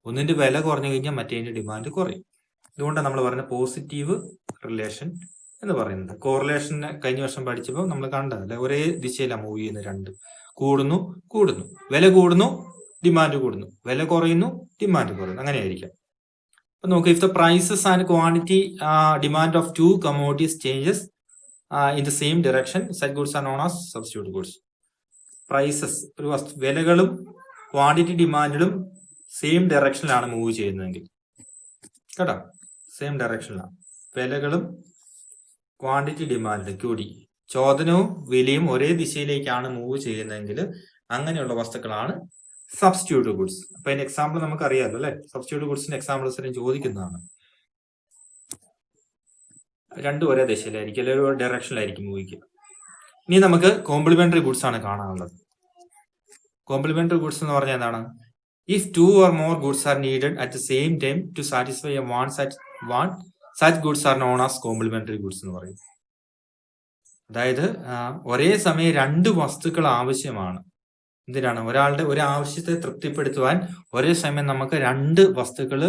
ഒന്നിന്റെ വില കുറഞ്ഞു കഴിഞ്ഞാൽ മറ്റേതിന്റെ ഡിമാൻഡ് കുറയും. ഇതുകൊണ്ടാണ് നമ്മൾ പറയുന്നത് പോസിറ്റീവ് റിലേഷൻ എന്ന് പറയുന്നത്. കോറിലേഷന് കഴിഞ്ഞ വർഷം പഠിച്ചപ്പോൾ നമ്മൾ കണ്ടതല്ലേ, ഒരേ ദിശയിലാണ് മൂവ് ചെയ്യുന്നത്. രണ്ട് കൂടുന്നു, വില കൂടുന്നു, ഡിമാൻഡ് കൂടുന്നു, വില കുറയുന്നു, ഡിമാൻഡ് കുറയുന്നു, അങ്ങനെയായിരിക്കാം. അപ്പൊ നോക്ക്, if the prices and quantity demand of two commodities changes in the same direction, such goods are known as substitute goods. Prices ഒരു വസ്തു വിലകളും ക്വാണ്ടിറ്റി ഡിമാൻഡിലും സെയിം ഡയറക്ഷനിലാണ് മൂവ് ചെയ്യുന്നതെങ്കിൽ കേട്ടോ, സെയിം ഡയറക്ഷനിലാണ് വിലകളും ക്വാണ്ടിറ്റി ഡിമാൻഡ് QD ചോദനവും വിലയും ഒരേ ദിശയിലേക്കാണ് മൂവ് ചെയ്യുന്നതെങ്കിൽ അങ്ങനെയുള്ള വസ്തുക്കളാണ് സബ്സ്റ്റിറ്റ്യൂട്ട് ഗുഡ്സ്. അപ്പൊ അതിന്റെ എക്സാമ്പിൾ നമുക്ക് അറിയാമല്ലോ അല്ലെ. സബ്സ്റ്റിറ്റ്യൂട്ട് ഗുഡ്സിന്റെ എക്സാമ്പിൾസ് ചോദിക്കുന്നതാണ്. രണ്ടും ഒരേ ദിശയിലായിരിക്കും അല്ലെങ്കിൽ ഒരു ഡയറക്ഷനിലായിരിക്കും മൂവ് ചെയ്യുക. ഇനി നമുക്ക് കോംപ്ലിമെന്ററി ഗുഡ്സ് ആണ് കാണാനുള്ളത്. കോംപ്ലിമെന്ററി ഗുഡ്സ് എന്ന് പറഞ്ഞാൽ എന്താണ്? If 2 or more goods are needed at the same time to satisfy a want, such goods are known as complementary goods എന്ന് പറയും. അതായത് ഒരേ സമയം 2 വസ്തുക്കൾ ആവശ്യമാണ്. എന്തിനാണ്? ഒരാളുടെ ഒരു ആവശ്യത്തെ തൃപ്തിപ്പെടുത്തുവാൻ ഒരേ സമയം നമുക്ക് 2 വസ്തുക്കൾ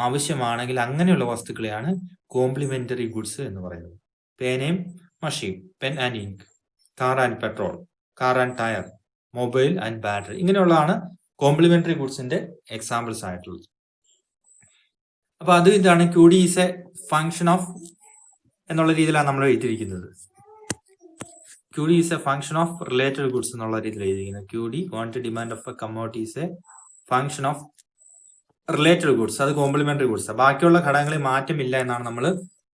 ആവശ്യമാണെങ്കിൽ അങ്ങനെയുള്ള വസ്തുക്കളെയാണ് കോംപ്ലിമെന്ററി ഗുഡ്സ് എന്ന് പറയുന്നത്. പേനയും മഷീൻ, pen and ink, car and petrol, car and tyre, mobile and battery, ഇങ്ങനെയുള്ളതാണ് കോംപ്ലിമെന്ററി ഗുഡ്സിന്റെ എക്സാമ്പിൾസ് ആയിട്ടുള്ളത്. അപ്പൊ അത് ഇതാണ് QD is a function of എന്നുള്ള രീതിയിലാണ് നമ്മൾ എഴുതിയിരിക്കുന്നത്. QD is a function of related goods എന്നുള്ള രീതിയിൽ എഴുതിയിരിക്കുന്നത്. QD quantity demand of a commodity is a function of related goods. അത് കോംപ്ലിമെന്ററി ഗുഡ്സ്. ബാക്കിയുള്ള ഘടകങ്ങളിൽ മാറ്റമില്ല എന്നാണ് നമ്മൾ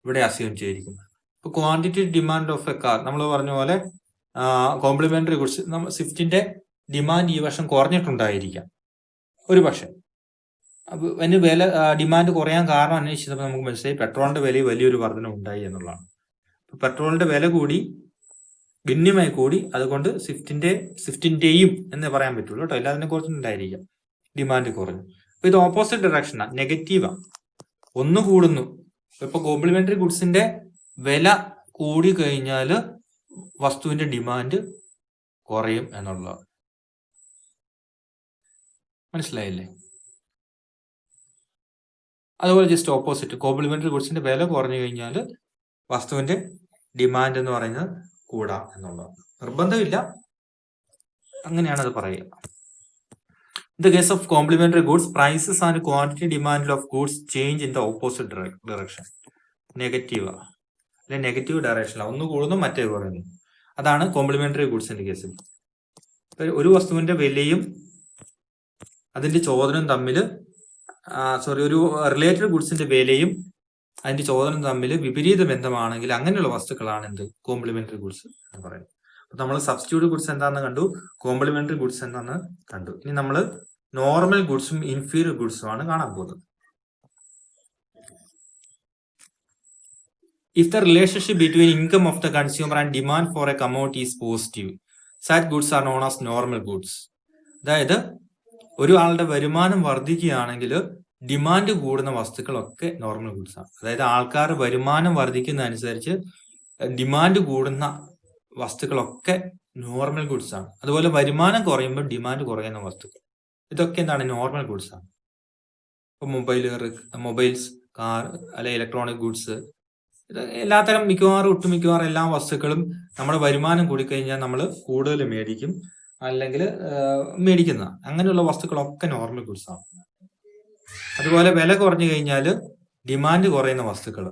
ഇവിടെ അസ്യൂം ചെയ്തിരിക്കുന്നത്. ഇപ്പൊ quantity demand of A car നമ്മൾ പറഞ്ഞ പോലെ കോംപ്ലിമെന്ററി ഗുഡ്സ്, സ്വിഫ്റ്റിന്റെ ഡിമാൻഡ് ഈ വർഷം കുറഞ്ഞിട്ടുണ്ടായിരിക്കാം ഒരു പക്ഷെ. അപ്പൊ അതിന് വില ഡിമാൻഡ് കുറയാൻ കാരണം അന്വേഷിച്ചപ്പോൾ നമുക്ക് മനസ്സിലായി പെട്രോളിന്റെ വില വലിയൊരു വർധന ഉണ്ടായി എന്നുള്ളതാണ്. പെട്രോളിന്റെ വില കൂടി, ഗണ്യമായി കൂടി, അതുകൊണ്ട് സ്വിഫ്റ്റിന്റെയും എന്നേ പറയാൻ പറ്റുള്ളൂ കേട്ടോ, എല്ലാത്തിനെ കുറിച്ചുണ്ടായിരിക്കാം ഡിമാൻഡ് കുറഞ്ഞു. അപ്പൊ ഇത് ഓപ്പോസിറ്റ് ഡയറക്ഷനാണ്, നെഗറ്റീവാ. ഒന്ന് കൂടുന്നു. ഇപ്പൊ കോംപ്ലിമെന്ററി ഗുഡ്സിന്റെ വില കൂടി കഴിഞ്ഞാൽ വസ്തുവിന്റെ ഡിമാൻഡ് കുറയും എന്നുള്ളതാണ്. മനസ്സിലായില്ലേ? അതുപോലെ ജസ്റ്റ് ഓപ്പോസിറ്റ്, കോംപ്ലിമെന്ററി ഗുഡ്സിന്റെ വില കുറഞ്ഞു കഴിഞ്ഞാൽ വസ്തുവിന്റെ ഡിമാൻഡ് എന്ന് പറയുന്നത് കൂടാം എന്നുള്ളതാണ്. നിർബന്ധമില്ല, അങ്ങനെയാണ് അത് പറയുക. In the case of complementary goods, prices and quantity demand of goods change in the opposite direction. Negative അല്ലെ, നെഗറ്റീവ് ഡയറക്ഷനിൽ ഒന്ന് കൂടുന്നു മറ്റേ കുറയുന്നു. അതാണ് കോംപ്ലിമെന്ററി ഗുഡ്സിന്റെ കേസിൽ. ഒരു വസ്തുവിന്റെ വിലയും അതിന്റെ ചോദനയും തമ്മിൽ ഒരു റിലേറ്റഡ് ഗുഡ്സിന്റെ വിലയും അതിന്റെ ചോദനയും തമ്മിൽ വിപരീത ബന്ധമാണെങ്കിൽ അങ്ങനെയുള്ള വസ്തുക്കളാണ് എന്ത്? കോംപ്ലിമെന്ററി ഗുഡ്സ് എന്ന് പറയുന്നത്. അപ്പൊ നമ്മൾ സബ്സ്റ്റിറ്റ്യൂട്ട് ഗുഡ്സ് എന്താണെന്ന് കണ്ടു, കോംപ്ലിമെന്ററി ഗുഡ്സ് എന്താണെന്ന് കണ്ടു. ഇനി നമ്മൾ നോർമൽ ഗുഡ്സും ഇൻഫീരിയർ ഗുഡ്സും ആണ് കാണാൻ പോകുന്നത്. If the relationship between income of the consumer and demand for a commodity is positive, such goods are known as normal goods. അതായത് ഒരു ആളുടെ വരുമാനം വർദ്ധിക്കുകയാണെങ്കിൽ ഡിമാൻഡ് കൂടുന്ന വസ്തുക്കളൊക്കെ നോർമൽ ഗുഡ്സ് ആണ്. അതായത് ആൾക്കാർ വരുമാനം വർദ്ധിക്കുന്നതനുസരിച്ച് ഡിമാൻഡ് കൂടുന്ന വസ്തുക്കളൊക്കെ നോർമൽ ഗുഡ്സ് ആണ്. അതുപോലെ വരുമാനം കുറയുമ്പോൾ ഡിമാൻഡ് കുറയുന്ന വസ്തുക്കൾ, ഇതൊക്കെ എന്താണ്? നോർമൽ ഗുഡ്സ് ആണ്. ഇപ്പൊ മൊബൈൽസ്, കാർ, അല്ലെ ഇലക്ട്രോണിക് ഗുഡ്സ്, ഇത് എല്ലാത്തരം ഒട്ടുമിക്കവാറും എല്ലാ വസ്തുക്കളും നമ്മുടെ വരുമാനം കൂടിക്കഴിഞ്ഞാൽ നമ്മൾ കൂടുതൽ മേടിക്കും, അല്ലെങ്കിൽ മേടിക്കുന്ന അങ്ങനെയുള്ള വസ്തുക്കളൊക്കെ നോർമൽ ഗുഡ്സ് ആണ്. അതുപോലെ വില കുറഞ്ഞു കഴിഞ്ഞാൽ ഡിമാൻഡ് കുറയുന്ന വസ്തുക്കൾ,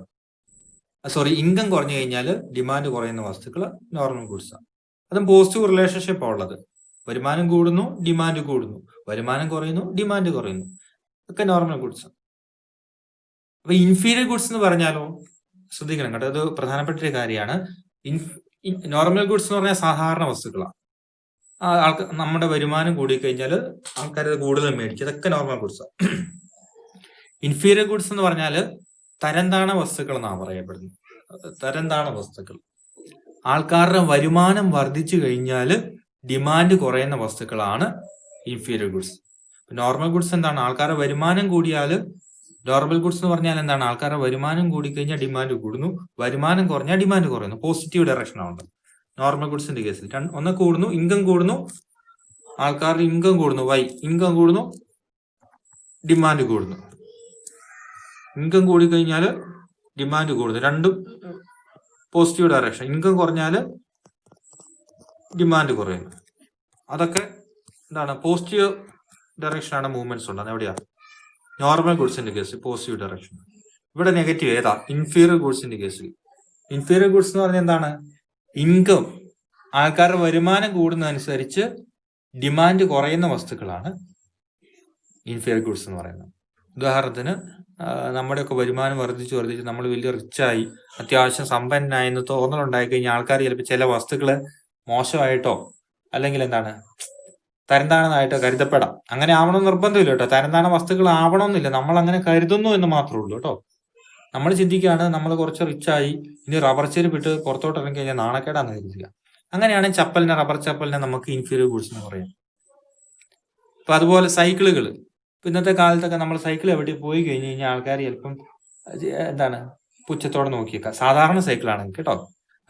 ഇൻകം കുറഞ്ഞു കഴിഞ്ഞാൽ ഡിമാൻഡ് കുറയുന്ന വസ്തുക്കൾ നോർമൽ ഗുഡ്സ് ആണ്. അതും പോസിറ്റീവ് റിലേഷൻഷിപ്പ് ഉള്ളത്. വരുമാനം കൂടുന്നു, ഡിമാൻഡ് കൂടുന്നു, വരുമാനം കുറയുന്നു, ഡിമാൻഡ് കുറയുന്നു, ഒക്കെ നോർമൽ ഗുഡ്സ്. അപ്പൊ ഇൻഫീരിയർ ഗുഡ്സ് എന്ന് പറഞ്ഞാലോ ശ്രദ്ധിക്കണം കേട്ടോ, അത് പ്രധാനപ്പെട്ട ഒരു കാര്യമാണ്. നോർമൽ ഗുഡ്സ് എന്ന് പറഞ്ഞാൽ സാധാരണ വസ്തുക്കളാണ്. നമ്മുടെ വരുമാനം കൂടിക്കഴിഞ്ഞാൽ ആൾക്കാർ അത് കൂടുതൽ മേടിക്കും, ഇതൊക്കെ നോർമൽ ഗുഡ്സാണ്. ഇൻഫീരിയർ ഗുഡ്സ് എന്ന് പറഞ്ഞാൽ തരംതാണ വസ്തുക്കൾ എന്നാണ് പറയപ്പെടുന്നത്. തരംതാണ വസ്തുക്കൾ, ആൾക്കാരുടെ വരുമാനം വർദ്ധിച്ചു കഴിഞ്ഞാൽ ഡിമാൻഡ് കുറയുന്ന വസ്തുക്കളാണ് ഇൻഫീരിയർ ഗുഡ്സ്. നോർമൽ ഗുഡ്സ് എന്താണ്? ആൾക്കാരുടെ വരുമാനം കൂടിയാൽ, നോർമൽ ഗുഡ്സ് എന്ന് പറഞ്ഞാൽ എന്താണ്? ആൾക്കാരുടെ വരുമാനം കൂടിക്കഴിഞ്ഞാൽ ഡിമാൻഡ് കൂടുന്നു, വരുമാനം കുറഞ്ഞാൽ ഡിമാൻഡ് കുറയുന്നു, പോസിറ്റീവ് ഡയറക്ഷനാണ് നോർമൽ ഗുഡ്സിന്റെ കേസിൽ. ഒന്ന് കൂടുന്നു, ഇൻകം കൂടുന്നു, ആൾക്കാരുടെ ഇൻകം കൂടുന്നു, ഇൻകം കൂടുന്നു, ഡിമാൻഡ് കൂടുന്നു. ഇൻകം കൂടിക്കഴിഞ്ഞാൽ ഡിമാൻഡ് കൂടുന്നു, രണ്ടും പോസിറ്റീവ് ഡയറക്ഷൻ. ഇൻകം കുറഞ്ഞാൽ ഡിമാൻഡ് കുറയുന്നു. അതൊക്കെ എന്താണ്? പോസിറ്റീവ് ഡയറക്ഷനാണ് മൂവ്മെന്റ്സ് ഉണ്ടാകുന്നത്. എവിടെയാ? നോർമൽ ഗുഡ്സിന്റെ കേസിൽ പോസിറ്റീവ് ഡയറക്ഷൻ. ഇവിടെ നെഗറ്റീവ് ഏതാ? ഇൻഫീരിയർ ഗുഡ്സിന്റെ കേസിൽ. ഇൻഫീരിയർ ഗുഡ്സ് എന്ന് പറഞ്ഞാൽ എന്താണ്? ഇൻകം, ആൾക്കാരുടെ വരുമാനം കൂടുന്നതനുസരിച്ച് ഡിമാൻഡ് കുറയുന്ന വസ്തുക്കളാണ് ഇൻഫീരിയർ ഗുഡ്സ് എന്ന് പറയുന്നത്. ഉദാഹരണത്തിന് നമ്മുടെയൊക്കെ വരുമാനം വർദ്ധിച്ച് നമ്മൾ വലിയ റിച്ചായി അത്യാവശ്യം സമ്പന്നനായി എന്ന് തോന്നലുണ്ടായി കഴിഞ്ഞാൽ ആൾക്കാർ ചിലപ്പോൾ ചില വസ്തുക്കള് മോശമായിട്ടോ അല്ലെങ്കിൽ എന്താണ് തരംതാണെന്നായിട്ടോ കരുതപ്പെടാം. അങ്ങനെ ആവണമെന്ന് നിർബന്ധമില്ല കേട്ടോ. തരംതാണ വസ്തുക്കൾ ആവണമെന്നില്ല, നമ്മൾ അങ്ങനെ കരുതുന്നു എന്ന് മാത്രമേ ഉള്ളൂ കേട്ടോ. നമ്മൾ ചിന്തിക്കുകയാണ് നമ്മൾ കുറച്ച് റിച്ചായി, ഇനി റബ്ബർ ചെരുപ്പിട്ട് പുറത്തോട്ട് ഇറങ്ങി കഴിഞ്ഞാൽ നാണക്കേടാന്ന് കരുതുക. അങ്ങനെയാണെങ്കിൽ ചപ്പലിനെ, റബ്ബർ ചപ്പലിനെ നമുക്ക് ഇൻഫീരിയർ ഗുഡ്സ് എന്ന് പറയാം. അപ്പൊ അതുപോലെ സൈക്കിളുകൾ, ഇന്നത്തെ കാലത്തൊക്കെ നമ്മൾ സൈക്കിൾ എവിടെ പോയി കഴിഞ്ഞ് കഴിഞ്ഞാൽ ആൾക്കാർ ചിലപ്പം എന്താണ് പുച്ഛത്തോടെ നോക്കിയേക്കാം, സാധാരണ സൈക്കിളാണെങ്കിൽ കേട്ടോ.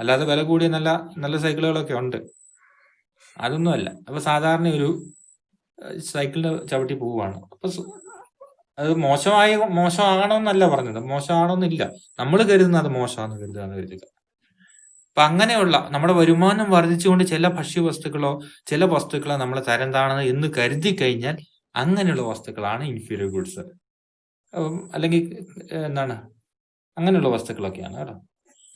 അല്ലാതെ വില കൂടിയ നല്ല നല്ല സൈക്കിളുകളൊക്കെ ഉണ്ട്, അതൊന്നുമല്ല. അപ്പൊ സാധാരണ ഒരു സൈക്കിളിന് ചവിട്ടി പോവുകയാണ്. അപ്പൊ അത് മോശമാകണമെന്നല്ല പറഞ്ഞത്, മോശമാകണമെന്നില്ല. നമ്മൾ കരുതുന്നത് അത് മോശമാണെന്ന് കരുതുക. അപ്പൊ അങ്ങനെയുള്ള നമ്മുടെ വരുമാനം വർദ്ധിച്ചുകൊണ്ട് ചില ഭക്ഷ്യവസ്തുക്കളോ ചില വസ്തുക്കളോ നമ്മൾ തരംതാണെന്ന് എന്ന് കരുതി കഴിഞ്ഞാൽ അങ്ങനെയുള്ള വസ്തുക്കളാണ് ഇൻഫീരിയർ ഗുഡ്സ്. അല്ലെങ്കിൽ എന്താണ് അങ്ങനെയുള്ള വസ്തുക്കളൊക്കെയാണ് കേട്ടോ.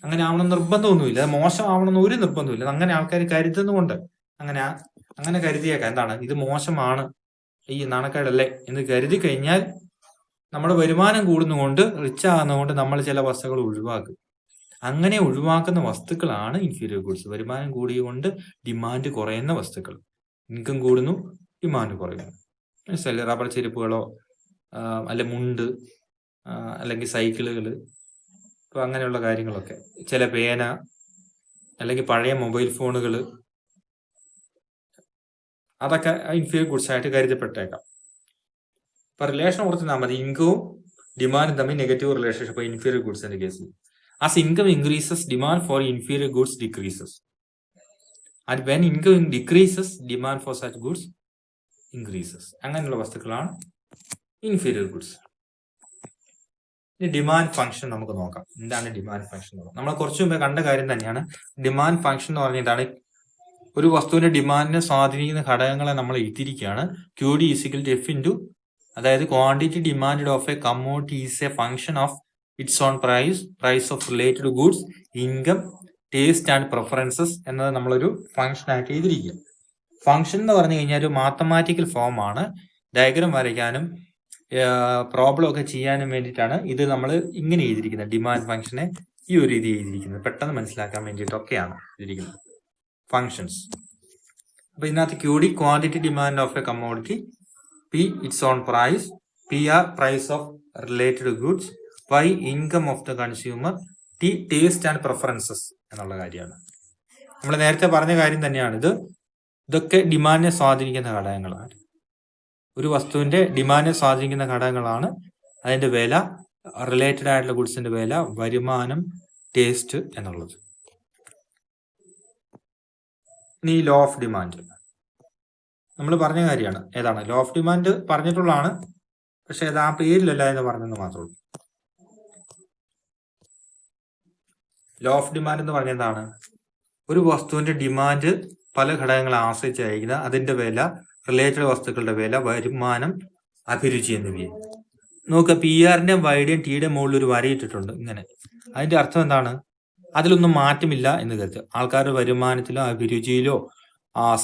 അങ്ങനെ ആവണം നിർബന്ധമൊന്നുമില്ല, അത് മോശമാവണമെന്ന് ഒരു നിർബന്ധമില്ല. അങ്ങനെ ആൾക്കാർ കരുതുന്നുകൊണ്ട് അങ്ങനെ കരുതിയേക്കാം. എന്താണ് ഇത് മോശമാണ്, ഈ നാണക്കേടല്ലേ എന്ന് കരുതി കഴിഞ്ഞാൽ നമ്മുടെ വരുമാനം കൂടുന്നതുകൊണ്ട്, റിച്ച് ആകുന്നതുകൊണ്ട് നമ്മൾ ചില വസ്തുക്കൾ ഒഴിവാക്കും. അങ്ങനെ ഒഴിവാക്കുന്ന വസ്തുക്കളാണ് ഇൻഫീരിയർ ഗുഡ്സ്. വരുമാനം കൂടിയുകൊണ്ട് ഡിമാൻഡ് കുറയുന്ന വസ്തുക്കൾ. ഇൻകം കൂടുന്നു, ഡിമാൻഡ് കുറയുന്നു. മനസ്സിലായില്ലേ? റബ്ബർ ചെരുപ്പുകളോ അല്ലെ മുണ്ട്, അല്ലെങ്കിൽ സൈക്കിളുകൾ, ഇപ്പൊ അങ്ങനെയുള്ള കാര്യങ്ങളൊക്കെ, ചില പേന, അല്ലെങ്കിൽ പഴയ മൊബൈൽ ഫോണുകൾ, അതൊക്കെ ഇൻഫീരിയർ ഗുഡ്സ് ആയിട്ട് കരുതപ്പെട്ടേക്കാം. ഇപ്പൊ റിലേഷൻ ഓർത്തിനാൽ മതി, ഇൻകവും ഡിമാൻഡും തമ്മിൽ നെഗറ്റീവ് റിലേഷൻഷിപ്പ് ഇൻഫീരിയർ ഗുഡ്സിന്റെ കേസിൽ. As income increases, demand for inferior goods decreases. And when income decreases, demand for such goods increases. അങ്ങനെയുള്ള വസ്തുക്കളാണ് ഇൻഫീരിയർ ഗുഡ്സ്. ഇനി ഡിമാൻഡ് ഫംഗ്ഷൻ നമുക്ക് നോക്കാം. എന്താണ് ഡിമാൻഡ് ഫംഗ്ഷൻ? നമ്മൾ കുറച്ചു മുമ്പേ കണ്ട കാര്യം തന്നെയാണ്. ഡിമാൻഡ് ഫംഗ്ഷൻ എന്ന് പറഞ്ഞാൽ എന്താണ്? ഒരു വസ്തുവിന്റെ ഡിമാൻഡിനെ സ്വാധീനിക്കുന്ന ഘടകങ്ങളെ നമ്മൾ എഴുതിയിരിക്കുകയാണ്. QD = F × അതായത് quantity demand of a commodity is a function of its own price of related goods, income, taste and preferences എന്നത് നമ്മളൊരു ഫംഗ്ഷൻ ആയിട്ട് എഴുതിയിരിക്കുക. ഫംഗ്ഷൻ എന്ന് പറഞ്ഞു കഴിഞ്ഞാൽ ഒരു മാത്തമാറ്റിക്കൽ ഫോം ആണ്. ഡയഗ്രാം വരയ്ക്കാനും പ്രോബ്ലം ഒക്കെ ചെയ്യാനും വേണ്ടിയിട്ടാണ് ഇത് നമ്മൾ ഇങ്ങനെ എഴുതിയിരിക്കുന്നത്. ഡിമാൻഡ് ഫംഗ്ഷനെ ഈ ഒരു രീതി എഴുതിയിരിക്കുന്നത് പെട്ടെന്ന് മനസ്സിലാക്കാൻ വേണ്ടിയിട്ടൊക്കെയാണ് എഴുതിയിരിക്കുന്നത് ഫംഗ്ഷൻസ്. അപ്പൊ ഇതിനകത്ത് QD quantity demand of a commodity, P its own price, PR price of related goods, Y income of the consumer, T taste and preferences എന്നുള്ള കാര്യമാണ്. നമ്മൾ നേരത്തെ പറഞ്ഞ കാര്യം തന്നെയാണ് ഇത്. ഇതൊക്കെ ഡിമാൻഡിനെ സ്വാധീനിക്കുന്ന ഘടകങ്ങളാണ്. ഒരു വസ്തുവിന്റെ ഡിമാൻഡിനെ സ്വാധീനിക്കുന്ന ഘടകങ്ങളാണ് അതിന്റെ വില, റിലേറ്റഡ് ആയിട്ടുള്ള ഗുഡ്സിന്റെ വില, വരുമാനം, ടേസ്റ്റ് എന്നുള്ളത്. ഇനി ലോ ഓഫ് ഡിമാൻഡ് നമ്മൾ പറഞ്ഞ കാര്യമാണ്. ഏതാണ് ലോ ഓഫ് ഡിമാൻഡ്? പറഞ്ഞിട്ടുള്ളതാണ്, പക്ഷെ അത് ആ പേരിലല്ല എന്ന് പറഞ്ഞെന്ന് മാത്രമേ ഉള്ളൂ. ലോ ഓഫ് ഡിമാൻഡ് എന്ന് പറഞ്ഞ എന്താണ്? ഒരു വസ്തുവിന്റെ ഡിമാൻഡ് പല ഘടകങ്ങളെ ആശ്രയിച്ചായിരിക്കുന്ന അതിന്റെ വില, റിലേറ്റഡ് വസ്തുക്കളുടെ വില, വരുമാനം, അഭിരുചി എന്നിവയെ. നോക്കുക, PR-ന്റെയും Y-യുടെയും T-യുടെയും മുകളിൽ ഒരു വരയിട്ടിട്ടുണ്ട്. ഇങ്ങനെ അതിന്റെ അർത്ഥം എന്താണ്? അതിലൊന്നും മാറ്റമില്ല എന്ന് കരുതുക. ആൾക്കാരുടെ വരുമാനത്തിലോ അഭിരുചിയിലോ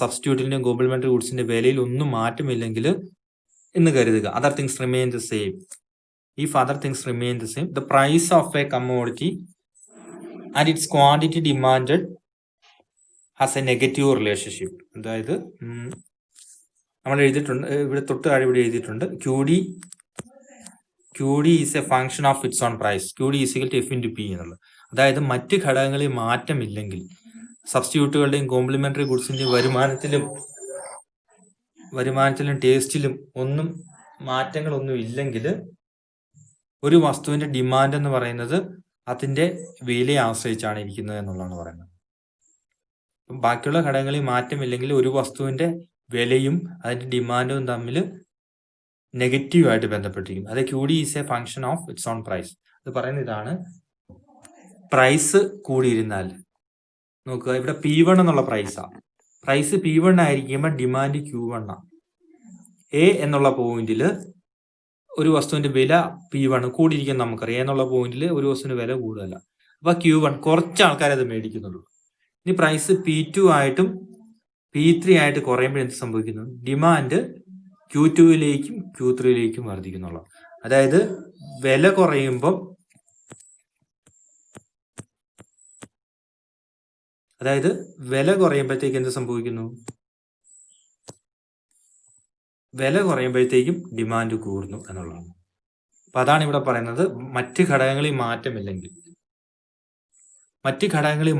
സബ്സ്റ്റിറ്റ്യൂട്ടിന്റെയും കോംപ്ലിമെന്ററി ഗുഡ്സിന്റെ വിലയിൽ ഒന്നും മാറ്റമില്ലെങ്കിൽ എന്ന് കരുതുക. Other things remain the same. If other things remain the same, the price of a commodity and its quantity demanded has a negative relationship. അതായത് നമ്മൾ എഴുതിയിട്ടുണ്ട്, ഇവിടെ തൊട്ട് താഴെ ഇവിടെ എഴുതിയിട്ടുണ്ട്, QD is a function of its own price. QD = F × P എന്നുള്ളത്. അതായത് മറ്റ് ഘടകങ്ങളിൽ മാറ്റമില്ലെങ്കിൽ, സബ്സ്റ്റിറ്റ്യൂട്ടുകളുടെയും കോംപ്ലിമെന്ററി ഗുഡ്സിന്റെയും വരുമാനത്തിലും ടേസ്റ്റിലും ഒന്നും മാറ്റങ്ങളൊന്നും ഇല്ലെങ്കിൽ ഒരു വസ്തുവിന്റെ ഡിമാൻഡ് എന്ന് പറയുന്നത് അതിന്റെ വിലയെ ആശ്രയിച്ചാണ് ഇരിക്കുന്നത് എന്നുള്ളതാണ് പറയുന്നത്. ബാക്കിയുള്ള ഘടകങ്ങളിൽ മാറ്റമില്ലെങ്കിൽ ഒരു വസ്തുവിന്റെ വിലയും അതിന്റെ ഡിമാൻഡും തമ്മിൽ നെഗറ്റീവായിട്ട് ബന്ധപ്പെട്ടിരിക്കും. അത് QD is a function of its own price. അത് പറയുന്ന ഇതാണ്. പ്രൈസ് കൂടിയിരുന്നാൽ നോക്കുക, ഇവിടെ P1 എന്നുള്ള പ്രൈസ് P1 ആയിരിക്കുമ്പോൾ ഡിമാൻഡ് Q1 ആണ്. A എന്നുള്ള പോയിന്റിൽ ഒരു വസ്തുവിന്റെ വില P1 കൂടിയിരിക്കും നമുക്കറിയാം. എന്നുള്ള പോയിന്റിൽ ഒരു വസ്തുവിന്റെ വില കൂടുതലല്ല. അപ്പൊ Q1 കുറച്ച് ആൾക്കാർ അത് മേടിക്കുന്നുള്ളൂ. ഇനി പ്രൈസ് P2 ആയിട്ടും P3 ആയിട്ട് കുറയുമ്പോൾ എന്ത് സംഭവിക്കുന്നു? ഡിമാൻഡ് Q2 ലേക്കും Q3 ലേക്കും വർദ്ധിക്കുന്നുള്ളൂ. അതായത് വില കുറയുമ്പോൾ, അതായത് വില കുറയുമ്പോഴത്തേക്ക് എന്ത് സംഭവിക്കുന്നു? വില കുറയുമ്പോഴത്തേക്കും ഡിമാൻഡ് കൂടുന്നു എന്നുള്ളതാണ്. അപ്പൊ അതാണ് ഇവിടെ പറയുന്നത്, മറ്റ് ഘടകങ്ങളിൽ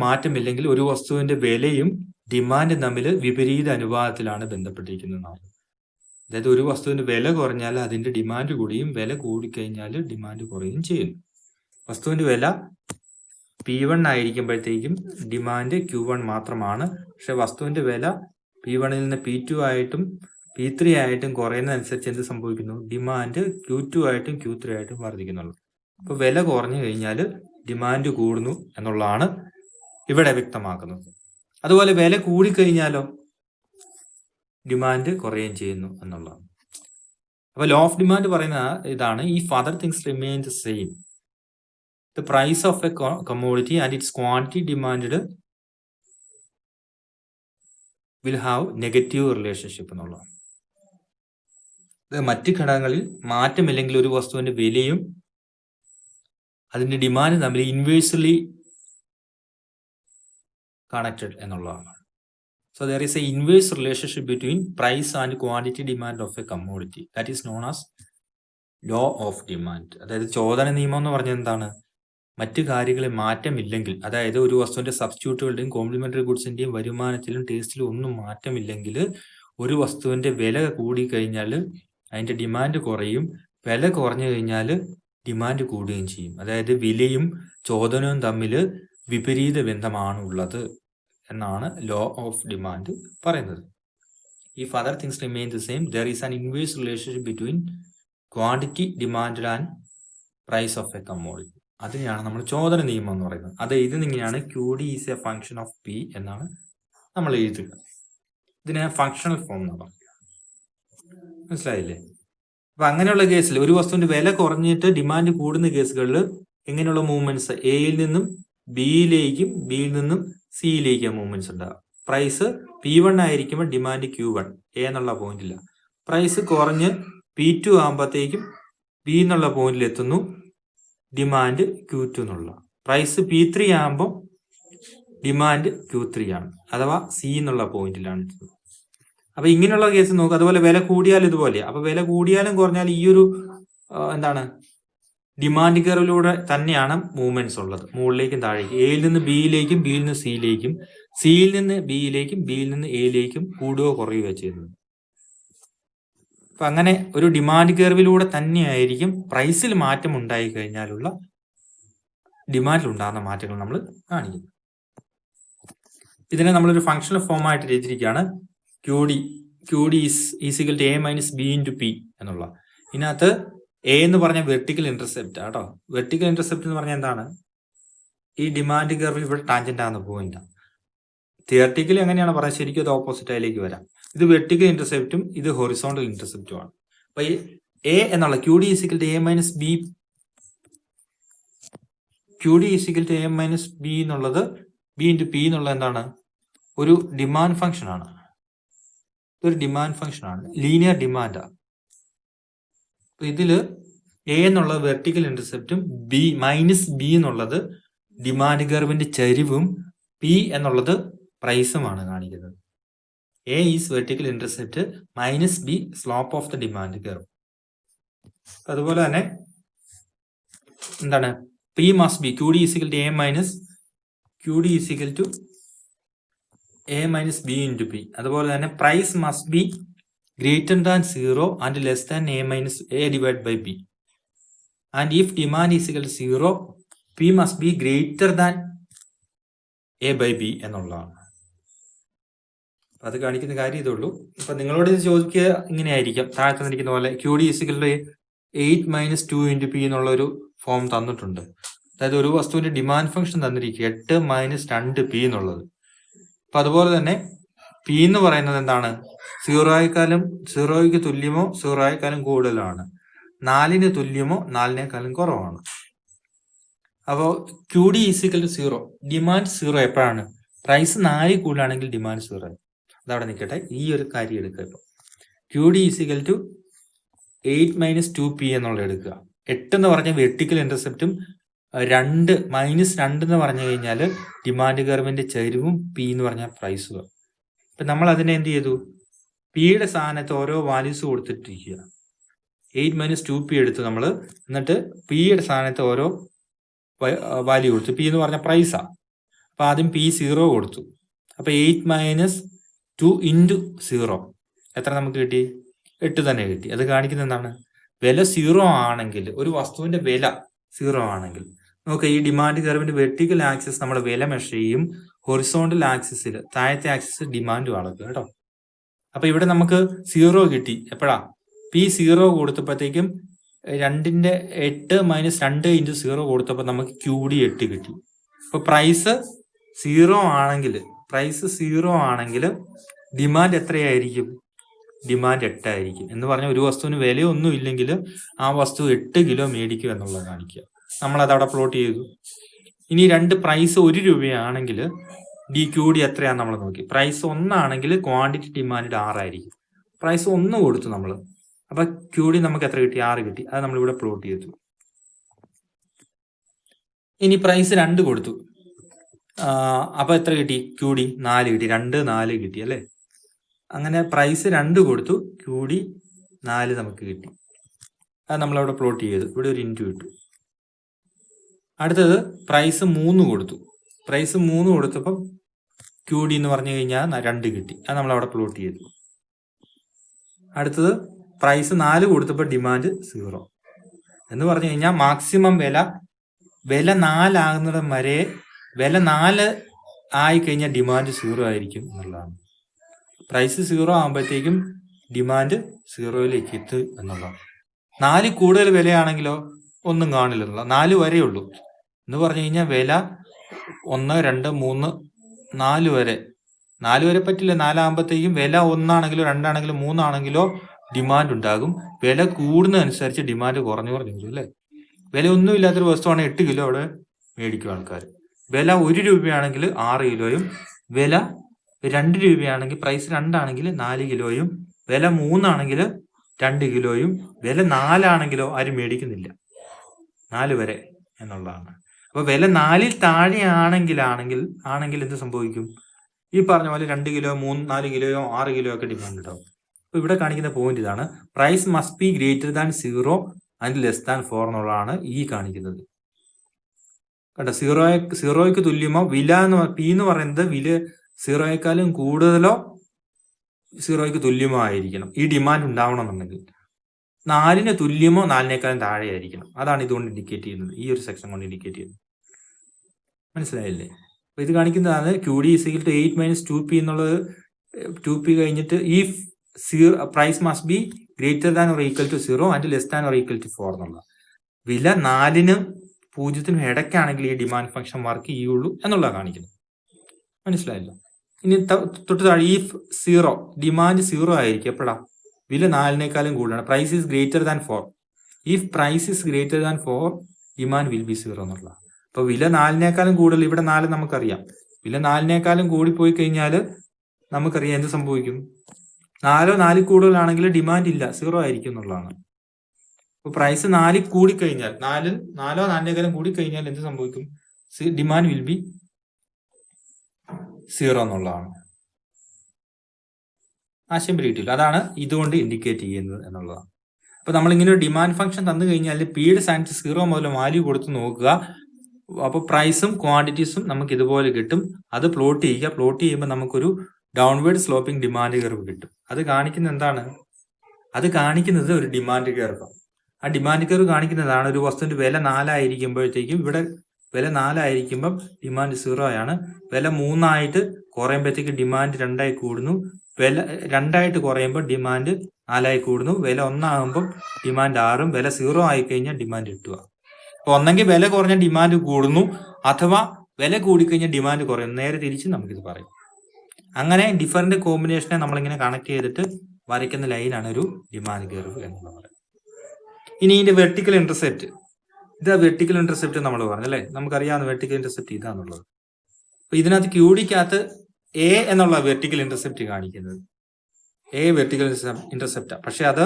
മാറ്റമില്ലെങ്കിൽ ഒരു വസ്തുവിന്റെ വിലയും ഡിമാൻഡും തമ്മിൽ വിപരീത അനുപാതത്തിലാണ് ബന്ധപ്പെട്ടിരിക്കുന്നതാണ്. അതായത് ഒരു വസ്തുവിന്റെ വില കുറഞ്ഞാൽ അതിന്റെ ഡിമാൻഡ് കൂടുകയും വില കൂടിക്കഴിഞ്ഞാൽ ഡിമാൻഡ് കുറയുകയും ചെയ്യുന്നു. വസ്തുവിന്റെ വില P1 ആയിരിക്കുമ്പോഴത്തേക്കും ഡിമാൻഡ് Q1 മാത്രമാണ്. പക്ഷെ വസ്തുവിന്റെ വില P1 നിന്ന് P2 ആയിട്ടും P3 ആയിട്ടും കുറയുന്നതനുസരിച്ച് എന്ത് സംഭവിക്കുന്നു? ഡിമാൻഡ് Q2 ആയിട്ടും Q3 ആയിട്ടും വർദ്ധിക്കുന്നുള്ളൂ. അപ്പൊ വില കുറഞ്ഞു കഴിഞ്ഞാൽ ഡിമാൻഡ് കൂടുന്നു എന്നുള്ളതാണ് ഇവിടെ വ്യക്തമാക്കുന്നത്. അതുപോലെ വില കൂടിക്കഴിഞ്ഞാലോ ഡിമാൻഡ് കുറയുകയും ചെയ്യുന്നു എന്നുള്ളതാണ്. അപ്പൊ ലോ ഓഫ് ഡിമാൻഡ് പറയുന്ന ഇതാണ്, if other things remain the same, the price of a commodity and its quantity demanded will have negative relationship എന്നുള്ളതാണ്. മറ്റ് ഘടകങ്ങളിൽ മാറ്റമില്ലെങ്കിൽ ഒരു വസ്തുവിന്റെ വിലയും അതിന്റെ ഡിമാൻഡും തമ്മിൽ ഇൻവേഴ്സ്ലി കണക്റ്റഡ് എന്നുള്ളതാണ്. So there is a inverse relationship between price and quantity demand of a commodity. That is known as law of demand. അതായത് ചോദന നിയമം എന്ന് പറഞ്ഞാൽ എന്താണ്? മറ്റു കാര്യങ്ങളിൽ മാറ്റമില്ലെങ്കിൽ, അതായത് ഒരു വസ്തുവിന്റെ സബ്സ്റ്റിറ്റ്യൂട്ടുകളുടെയും കോംപ്ലിമെന്ററി ഗുഡ്സിന്റെയും വരുമാനത്തിലും ടേസ്റ്റിലും ഒന്നും മാറ്റമില്ലെങ്കിൽ ഒരു വസ്തുവിന്റെ വില കൂടിക്കഴിഞ്ഞാൽ അതിന്റെ ഡിമാൻഡ് കുറയും, വില കുറഞ്ഞു കഴിഞ്ഞാൽ ഡിമാൻഡ് കൂടുകയും ചെയ്യും. അതായത് വിലയും ചോദനവും തമ്മിൽ വിപരീത ബന്ധമാണ് ഉള്ളത് എന്നാണ് ലോ ഓഫ് ഡിമാൻഡ് പറയുന്നത്. If other things remain the same, there is an inverse relationship between quantity demand and price of a commodity. അതിനെയാണ് നമ്മൾ ചോദന നിയമം എന്ന് പറയുന്നത്. അത് എഴുതുന്നിങ്ങനെയാണ്, QD is a function of P എന്നാണ് നമ്മൾ എഴുതുക. ഇതിനെ ഫങ്ഷണൽ ഫോം എന്ന് പറയുക. മനസ്സിലായില്ലേ? അപ്പൊ അങ്ങനെയുള്ള കേസിൽ ഒരു വസ്തുവിന്റെ വില കുറഞ്ഞിട്ട് ഡിമാൻഡ് കൂടുന്ന കേസുകളിൽ എങ്ങനെയുള്ള മൂവ്മെന്റ്സ്, എയിൽ നിന്നും ബിയിലേക്കും ബിയിൽ നിന്നും സിയിലേക്കും മൂവ്മെന്റ്സ് ഉണ്ടാകും. പ്രൈസ് P1 ആയിരിക്കുമ്പോൾ ഡിമാൻഡ് Q1, എ എന്നുള്ള പോയിന്റില്ല. പ്രൈസ് കുറഞ്ഞ് P2 ആകുമ്പോഴത്തേക്കും ബി എന്നുള്ള പോയിന്റിൽ എത്തുന്നു, ഡിമാൻഡ് Q2 എന്നുള്ള. പ്രൈസ് P3 ആകുമ്പോൾ ഡിമാൻഡ് Q3 ആണ്, അഥവാ സി എന്നുള്ള പോയിന്റിലാണ്. അപ്പൊ ഇങ്ങനെയുള്ള കേസ് നോക്കുക. അതുപോലെ വില കൂടിയാൽ ഇതുപോലെ. അപ്പൊ വില കൂടിയാലും കുറഞ്ഞാൽ ഈ ഒരു എന്താണ് ഡിമാൻഡ് കർവിലൂടെ തന്നെയാണ് മൂവ്മെന്റ്സ് ഉള്ളത്, മുകളിലേക്കും താഴേക്കും. എയിൽ നിന്ന് ബിയിലേക്കും ബിയിൽ നിന്ന് സിയിലേക്കും, സിയിൽ നിന്ന് ബിയിലേക്കും ബിയിൽ നിന്ന് എയിലേക്കും കൂടുകയോ കുറയുകയോ ചെയ്യുന്നത്. അപ്പൊ അങ്ങനെ ഒരു ഡിമാൻഡ് കർവിലൂടെ തന്നെയായിരിക്കും പ്രൈസിൽ മാറ്റം ഉണ്ടായി കഴിഞ്ഞാലുള്ള ഡിമാൻഡിൽ ഉണ്ടാകുന്ന മാറ്റങ്ങൾ നമ്മൾ കാണിക്കുന്നത്. ഇതിനെ നമ്മളൊരു ഫങ്ഷണൽ ഫോം ആയിട്ട് എഴുതിയിരിക്കുകയാണ്, QD is equal to A minus B into P എന്നുള്ള. ഇതിനകത്ത് എ എന്ന് പറഞ്ഞ വെർട്ടിക്കൽ ഇന്റർസെപ്റ്റ് കേട്ടോ. വെർട്ടിക്കൽ ഇന്റർസെപ്റ്റ് എന്ന് പറഞ്ഞാൽ എന്താണ്? ഈ ഡിമാൻഡ് കർവ് ഇവിടെ ടാൻജന്റ് ആകുന്ന പോയിന്റ്. തിയററ്റിക്കലി എങ്ങനെയാണ് പറയുന്നത്, ശരിക്കും അത് ഓപ്പോസിറ്റ് ആയിലേക്ക് വരാം. ഇത് വെർട്ടിക്കൽ ഇന്റർസെപ്റ്റും ഇത് ഹൊറിസോണ്ടൽ ഇന്റർസെപ്റ്റും ആണ്. അപ്പൊ ഈ എ എന്നുള്ള QD is equal to A minus B, QD is equal to A minus B എന്നുള്ളത് B ഇൻറ്റു P എന്നുള്ളത് എന്താണ്? ഒരു ഡിമാൻഡ് ഫംഗ്ഷൻ ആണ്. ഇതൊരു ഡിമാൻഡ് ഫംഗ്ഷൻ ആണ്, ലീനിയർ ഡിമാൻഡാണ്. ഇതില് എ എന്നുള്ള വെർട്ടിക്കൽ ഇന്റർസെപ്റ്റും ബി മൈനസ് ബി എന്നുള്ളത് ഡിമാൻഡ് കർവിന്റെ ചരിവും പി എന്നുള്ളത് പ്രൈസുമാണ് കാണിക്കുന്നത്. A is vertical intercept, minus B slope of the demand curve. അതുപോലെ തന്നെ എന്താണ്, P must be QD is equal to A minus B into P. അതുപോലെ തന്നെ price must be greater than 0 and less than A minus A divided by B. And if demand is equal to 0, P must be greater than A by B എന്നുള്ളതാണ്. അത് കാണിക്കുന്ന കാര്യം ഇതേ ഉള്ളൂ. ഇപ്പൊ നിങ്ങളോട് ഇത് ചോദിക്കുക ഇങ്ങനെയായിരിക്കാം, താഴെ തന്നിരിക്കുന്ന പോലെ QD is equal to 8 minus 2 into P എന്നുള്ള ഒരു ഫോം തന്നിട്ടുണ്ട്. അതായത് ഒരു വസ്തുവിന്റെ ഡിമാൻഡ് ഫംഗ്ഷൻ തന്നിരിക്കുക 8 മൈനസ് 2P എന്നുള്ളത്. അപ്പൊ അതുപോലെ തന്നെ P എന്ന് പറയുന്നത് എന്താണ്? 0യ്ക്ക് തുല്യമോ 0യേക്കാളും കൂടുതലാണ്, 4ന് തുല്യമോ 4നേക്കാളും കുറവാണ്. അപ്പോൾ QD ഈസിക്കൽ ടു 0, ഡിമാൻഡ് 0 എപ്പോഴാണ്? പ്രൈസ് 4 കൂടുതലാണെങ്കിൽ ഡിമാൻഡ് 0. അതവിടെ നിൽക്കട്ടെ, ഈ ഒരു കാര്യം എടുക്കുക. ഇപ്പോൾ QD is equal to 8 minus 2P എന്നുള്ള എടുക്കുക. 8 എന്ന് പറഞ്ഞ വെർട്ടിക്കൽ ഇന്റർസെപ്റ്റും 2 -2 എന്ന് പറഞ്ഞു കഴിഞ്ഞാൽ ഡിമാൻഡ് കർവിന്റെ ചരിവും പി എന്ന് പറഞ്ഞ പ്രൈസും. അപ്പൊ നമ്മൾ അതിനെ എന്ത് ചെയ്തു? പിയുടെ സ്ഥാനത്ത് ഓരോ വാല്യൂസ് കൊടുത്തിട്ടിരിക്കുക. 8 - 2p എടുത്തു നമ്മൾ. എന്നിട്ട് പിയുടെ സ്ഥാനത്ത് ഓരോ വാല്യൂ കൊടുത്തു. പി എന്ന് പറഞ്ഞ പ്രൈസാ. അപ്പൊ ആദ്യം പി 0 കൊടുത്തു. അപ്പൊ 8 - 2 × 0 എത്ര നമുക്ക് കിട്ടി? 8 തന്നെ കിട്ടി. അത് കാണിക്കുന്ന എന്താണ്? വില 0 ആണെങ്കിൽ, ഒരു വസ്തുവിന്റെ വില 0 ആണെങ്കിൽ, നമുക്ക് ഈ ഡിമാൻഡ് കർവിന്റെ വെർട്ടിക്കൽ ആക്സിസ് നമ്മുടെ വില മെഷർ ചെയ്യും, ഹൊറിസോണ്ടൽ ആക്സിസിൽ താഴത്തെ ആക്സിസ് ഡിമാൻഡ് അളക്കുക കേട്ടോ. അപ്പൊ ഇവിടെ നമുക്ക് 0 കിട്ടി. എപ്പോഴാ? പി 0 കൊടുത്തപ്പോഴത്തേക്കും 2ന്റെ 8 - 2 × 0 കൊടുത്തപ്പോൾ നമുക്ക് QD 8 കിട്ടി. അപ്പൊ പ്രൈസ് 0 ആണെങ്കിൽ ഡിമാൻഡ് എത്രയായിരിക്കും? ഡിമാൻഡ് 8 ആയിരിക്കും. എന്ന് പറഞ്ഞാൽ ഒരു വസ്തുവിന് വിലയൊന്നും ഇല്ലെങ്കിൽ ആ വസ്തു 8 കിലോ മേടിക്കും എന്നുള്ളത് കാണിക്കുക. നമ്മളത് അവിടെ പ്ലോട്ട് ചെയ്തു. ഇനി 2 പ്രൈസ് 1 രൂപയാണെങ്കിൽ QD എത്രയാന്ന് നമ്മൾ നോക്കി. പ്രൈസ് 1 ആണെങ്കിൽ ക്വാണ്ടിറ്റി ഡിമാൻഡ് 6 ആയിരിക്കും. പ്രൈസ് 1 കൊടുത്തു നമ്മൾ. അപ്പൊ QD നമുക്ക് എത്ര കിട്ടി? 6 കിട്ടി. അത് നമ്മളിവിടെ പ്ലോട്ട് ചെയ്തു. ഇനി പ്രൈസ് 2 കൊടുത്തു. അപ്പൊ എത്ര കിട്ടി? QD 4 കിട്ടി. 2 4 കിട്ടി അല്ലെ? അങ്ങനെ പ്രൈസ് 2 കൊടുത്തു, QD 4 നമുക്ക് കിട്ടി. അത് നമ്മളവിടെ പ്ലോട്ട് ചെയ്തു. ഇവിടെ ഒരു ഇൻറ്റു ഇട്ടു. അടുത്തത് പ്രൈസ് 3 കൊടുത്തു. പ്രൈസ് 3 കൊടുത്തപ്പം QD എന്ന് പറഞ്ഞു കഴിഞ്ഞാൽ 2 കിട്ടി. അത് നമ്മളവിടെ പ്ലോട്ട് ചെയ്തു. അടുത്തത് പ്രൈസ് 4 കൊടുത്തപ്പോൾ ഡിമാൻഡ് 0 എന്ന് പറഞ്ഞു കഴിഞ്ഞാൽ മാക്സിമം വില 4 ആകുന്നിടം വരെ, വില 4 ആയി കഴിഞ്ഞാൽ ഡിമാൻഡ് 0 ആയിരിക്കും എന്നുള്ളതാണ്. പ്രൈസ് 0 ആകുമ്പോഴത്തേക്കും ഡിമാൻഡ് 0യിലേക്ക് എത്തും എന്നുള്ളതാണ്. 4 കൂടുതൽ വിലയാണെങ്കിലോ ഒന്നും കാണില്ല എന്നുള്ള. 4 വരെ ഉള്ളൂ എന്ന് പറഞ്ഞു കഴിഞ്ഞാൽ വില 1 2 3 4 വരെ. 4 വരെ പറ്റില്ല. 4 ആകുമ്പോഴത്തേക്കും വില 1 ആണെങ്കിലോ 2 ആണെങ്കിലോ 3 ആണെങ്കിലോ ഡിമാൻഡ് ഉണ്ടാകും. വില കൂടുന്നതനുസരിച്ച് ഡിമാൻഡ് കുറഞ്ഞു വരും അല്ലേ? വില ഒന്നും ഇല്ലാത്തൊരു വസ്തുവാണ് 8 കിലോ അവിടെ മേടിക്കും ആൾക്കാർ. വില 1 രൂപയാണെങ്കിൽ 6 കിലോയും, വില 2 രൂപയാണെങ്കിൽ, പ്രൈസ് 2 ആണെങ്കിൽ 4 കിലോയും, വില 3 ആണെങ്കിൽ 2 കിലോയും, വില 4 ആണെങ്കിലോ ആരും മേടിക്കുന്നില്ല. 4 വരെ എന്നുള്ളതാണ്. അപ്പൊ വില 4ൽ താഴെ ആണെങ്കിൽ എന്ത് സംഭവിക്കും? ഈ പറഞ്ഞ പോലെ 2 കിലോ 3 4 കിലോയോ 6 കിലോ ഒക്കെ ഡിമാൻഡ് ഉണ്ടാവും. അപ്പൊ ഇവിടെ കാണിക്കുന്ന പോയിന്റ് ഇതാണ്. Price must be greater than 0 and less than 4 എന്നുള്ളതാണ് ഈ കാണിക്കുന്നത്. കേട്ടോ, 0യ്ക്ക് തുല്യമോ, വില പി എന്ന് പറയുന്നത് വില 0യേക്കാളും കൂടുതലോ 0യ്ക്ക് തുല്യമോ ആയിരിക്കണം ഈ ഡിമാൻഡ് ഉണ്ടാവണമെന്നുണ്ടെങ്കിൽ. 4ന് തുല്യമോ 4നേക്കാളും താഴെ ആയിരിക്കണം. അതാണ് ഇതുകൊണ്ട് ഇൻഡിക്കേറ്റ് ചെയ്യുന്നത്, ഈ ഒരു സെക്ഷൻ കൊണ്ട് ഇൻഡിക്കേറ്റ് ചെയ്യുന്നത്. മനസ്സിലായില്ലേ? അപ്പൊ ഇത് കാണിക്കുന്നതാണ് QD = 8 - 2p എന്നുള്ളത്. 2p കഴിഞ്ഞിട്ട് ഈ price must be greater than or equal to 0 and less than or equal to 4 എന്നുള്ള. വില 4നും 0നും ഇടയ്ക്കാണെങ്കിൽ ഈ ഡിമാൻഡ് ഫംഗ്ഷൻ വർക്ക് ചെയ്യുള്ളൂ എന്നുള്ള കാണിക്കുന്നത്. മനസ്സിലായല്ലോ? ഇനി തൊട്ട് താഴെ ഈ 0 ഡിമാൻഡ് 0 ആയിരിക്കും എപ്പോഴാ? വില 4നേക്കാളും കൂടുതലാണ്. Price is greater than 4. If price is greater than 4 demand will be 0 എന്നുള്ള. അപ്പൊ വില 4നേക്കാളും കൂടുതൽ, ഇവിടെ 4 നമുക്കറിയാം. വില 4നേക്കാളും കൂടി പോയി കഴിഞ്ഞാൽ നമുക്കറിയാം എന്ത് സംഭവിക്കും. 4 4 കൂടുതലാണെങ്കിൽ ഡിമാൻഡ് ഇല്ല, 0 ആയിരിക്കും എന്നുള്ളതാണ്. അപ്പൊ പ്രൈസ് 4 കൂടിക്കഴിഞ്ഞാൽ, 4 4നേക്കാളും കൂടിക്കഴിഞ്ഞാൽ എന്ത് സംഭവിക്കും? ഡിമാൻഡ് വിൽ ബി 0 എന്നുള്ളതാണ്. ആശയം പിടികിട്ടില്ല. അതാണ് ഇതുകൊണ്ട് ഇൻഡിക്കേറ്റ് ചെയ്യുന്നത് എന്നുള്ളതാണ്. അപ്പൊ നമ്മളിങ്ങനെ ഒരു ഡിമാൻഡ് ഫംഗ്ഷൻ തന്നു കഴിഞ്ഞാൽ പിയുടെ സ്ഥാനത്ത് 0 മുതൽ വാല്യൂ കൊടുത്ത് നോക്കുക. അപ്പൊ പ്രൈസും ക്വാണ്ടിറ്റീസും നമുക്ക് ഇതുപോലെ കിട്ടും. അത് പ്ലോട്ട് ചെയ്യുക. പ്ലോട്ട് ചെയ്യുമ്പോൾ നമുക്കൊരു ഡൗൺവേർഡ് സ്ലോപ്പിംഗ് ഡിമാൻഡ് കർവ് കിട്ടും. അത് കാണിക്കുന്നത് എന്താണ്? അത് കാണിക്കുന്നത് ഒരു ഡിമാൻഡ് കർവ്. ആ ഡിമാൻഡ് കർവ് കാണിക്കുന്നതാണ് ഒരു വസ്തുവിന്റെ വില 4 ആയിരിക്കുമ്പോഴത്തേക്കും, ഇവിടെ വില 4 ആയിരിക്കുമ്പം ഡിമാൻഡ് 0 ആണ്. വില 3 ആയിട്ട് കുറയുമ്പോഴത്തേക്ക് ഡിമാൻഡ് 2 ആയി കൂടുന്നു. വില 2 ആയിട്ട് കുറയുമ്പോൾ ഡിമാൻഡ് 4 ആയി കൂടുന്നു. വില 1 ആകുമ്പോൾ ഡിമാൻഡ് 6ഉം, വില 0 ആയി കഴിഞ്ഞാൽ ഡിമാൻഡ് 8. അപ്പൊ ഒന്നെങ്കിൽ വില കുറഞ്ഞ ഡിമാൻഡ് കൂടുന്നു, അഥവാ വില കൂടിക്കഴിഞ്ഞാൽ ഡിമാൻഡ് കുറയുന്നു. നേരെ തിരിച്ച് നമുക്കിത് പറയും. അങ്ങനെ ഡിഫറെന്റ് കോമ്പിനേഷനെ നമ്മളിങ്ങനെ കണക്ട് ചെയ്തിട്ട് വരയ്ക്കുന്ന ലൈനാണ് ഒരു ഡിമാൻഡ് കർവ് എന്ന് പറയുന്നത്. ഇനി ഇതിന്റെ വെർട്ടിക്കൽ ഇന്റർസെപ്റ്റ്, ഇതാ വെർട്ടിക്കൽ ഇന്റർസെപ്റ്റ് നമ്മൾ പറഞ്ഞു അല്ലെ? നമുക്കറിയാവുന്ന വെർട്ടിക്കൽ ഇന്റർസെപ്റ്റ് ഇതാന്നുള്ളത്. അപ്പൊ ഇതിനകത്ത് QDക്കകത്ത് A എന്നുള്ള വെർട്ടിക്കൽ ഇന്റർസെപ്റ്റ് കാണിക്കുന്നത്. A വെർട്ടിക്കൽ ഇന്റർസെപ്റ്റാ. പക്ഷെ അത്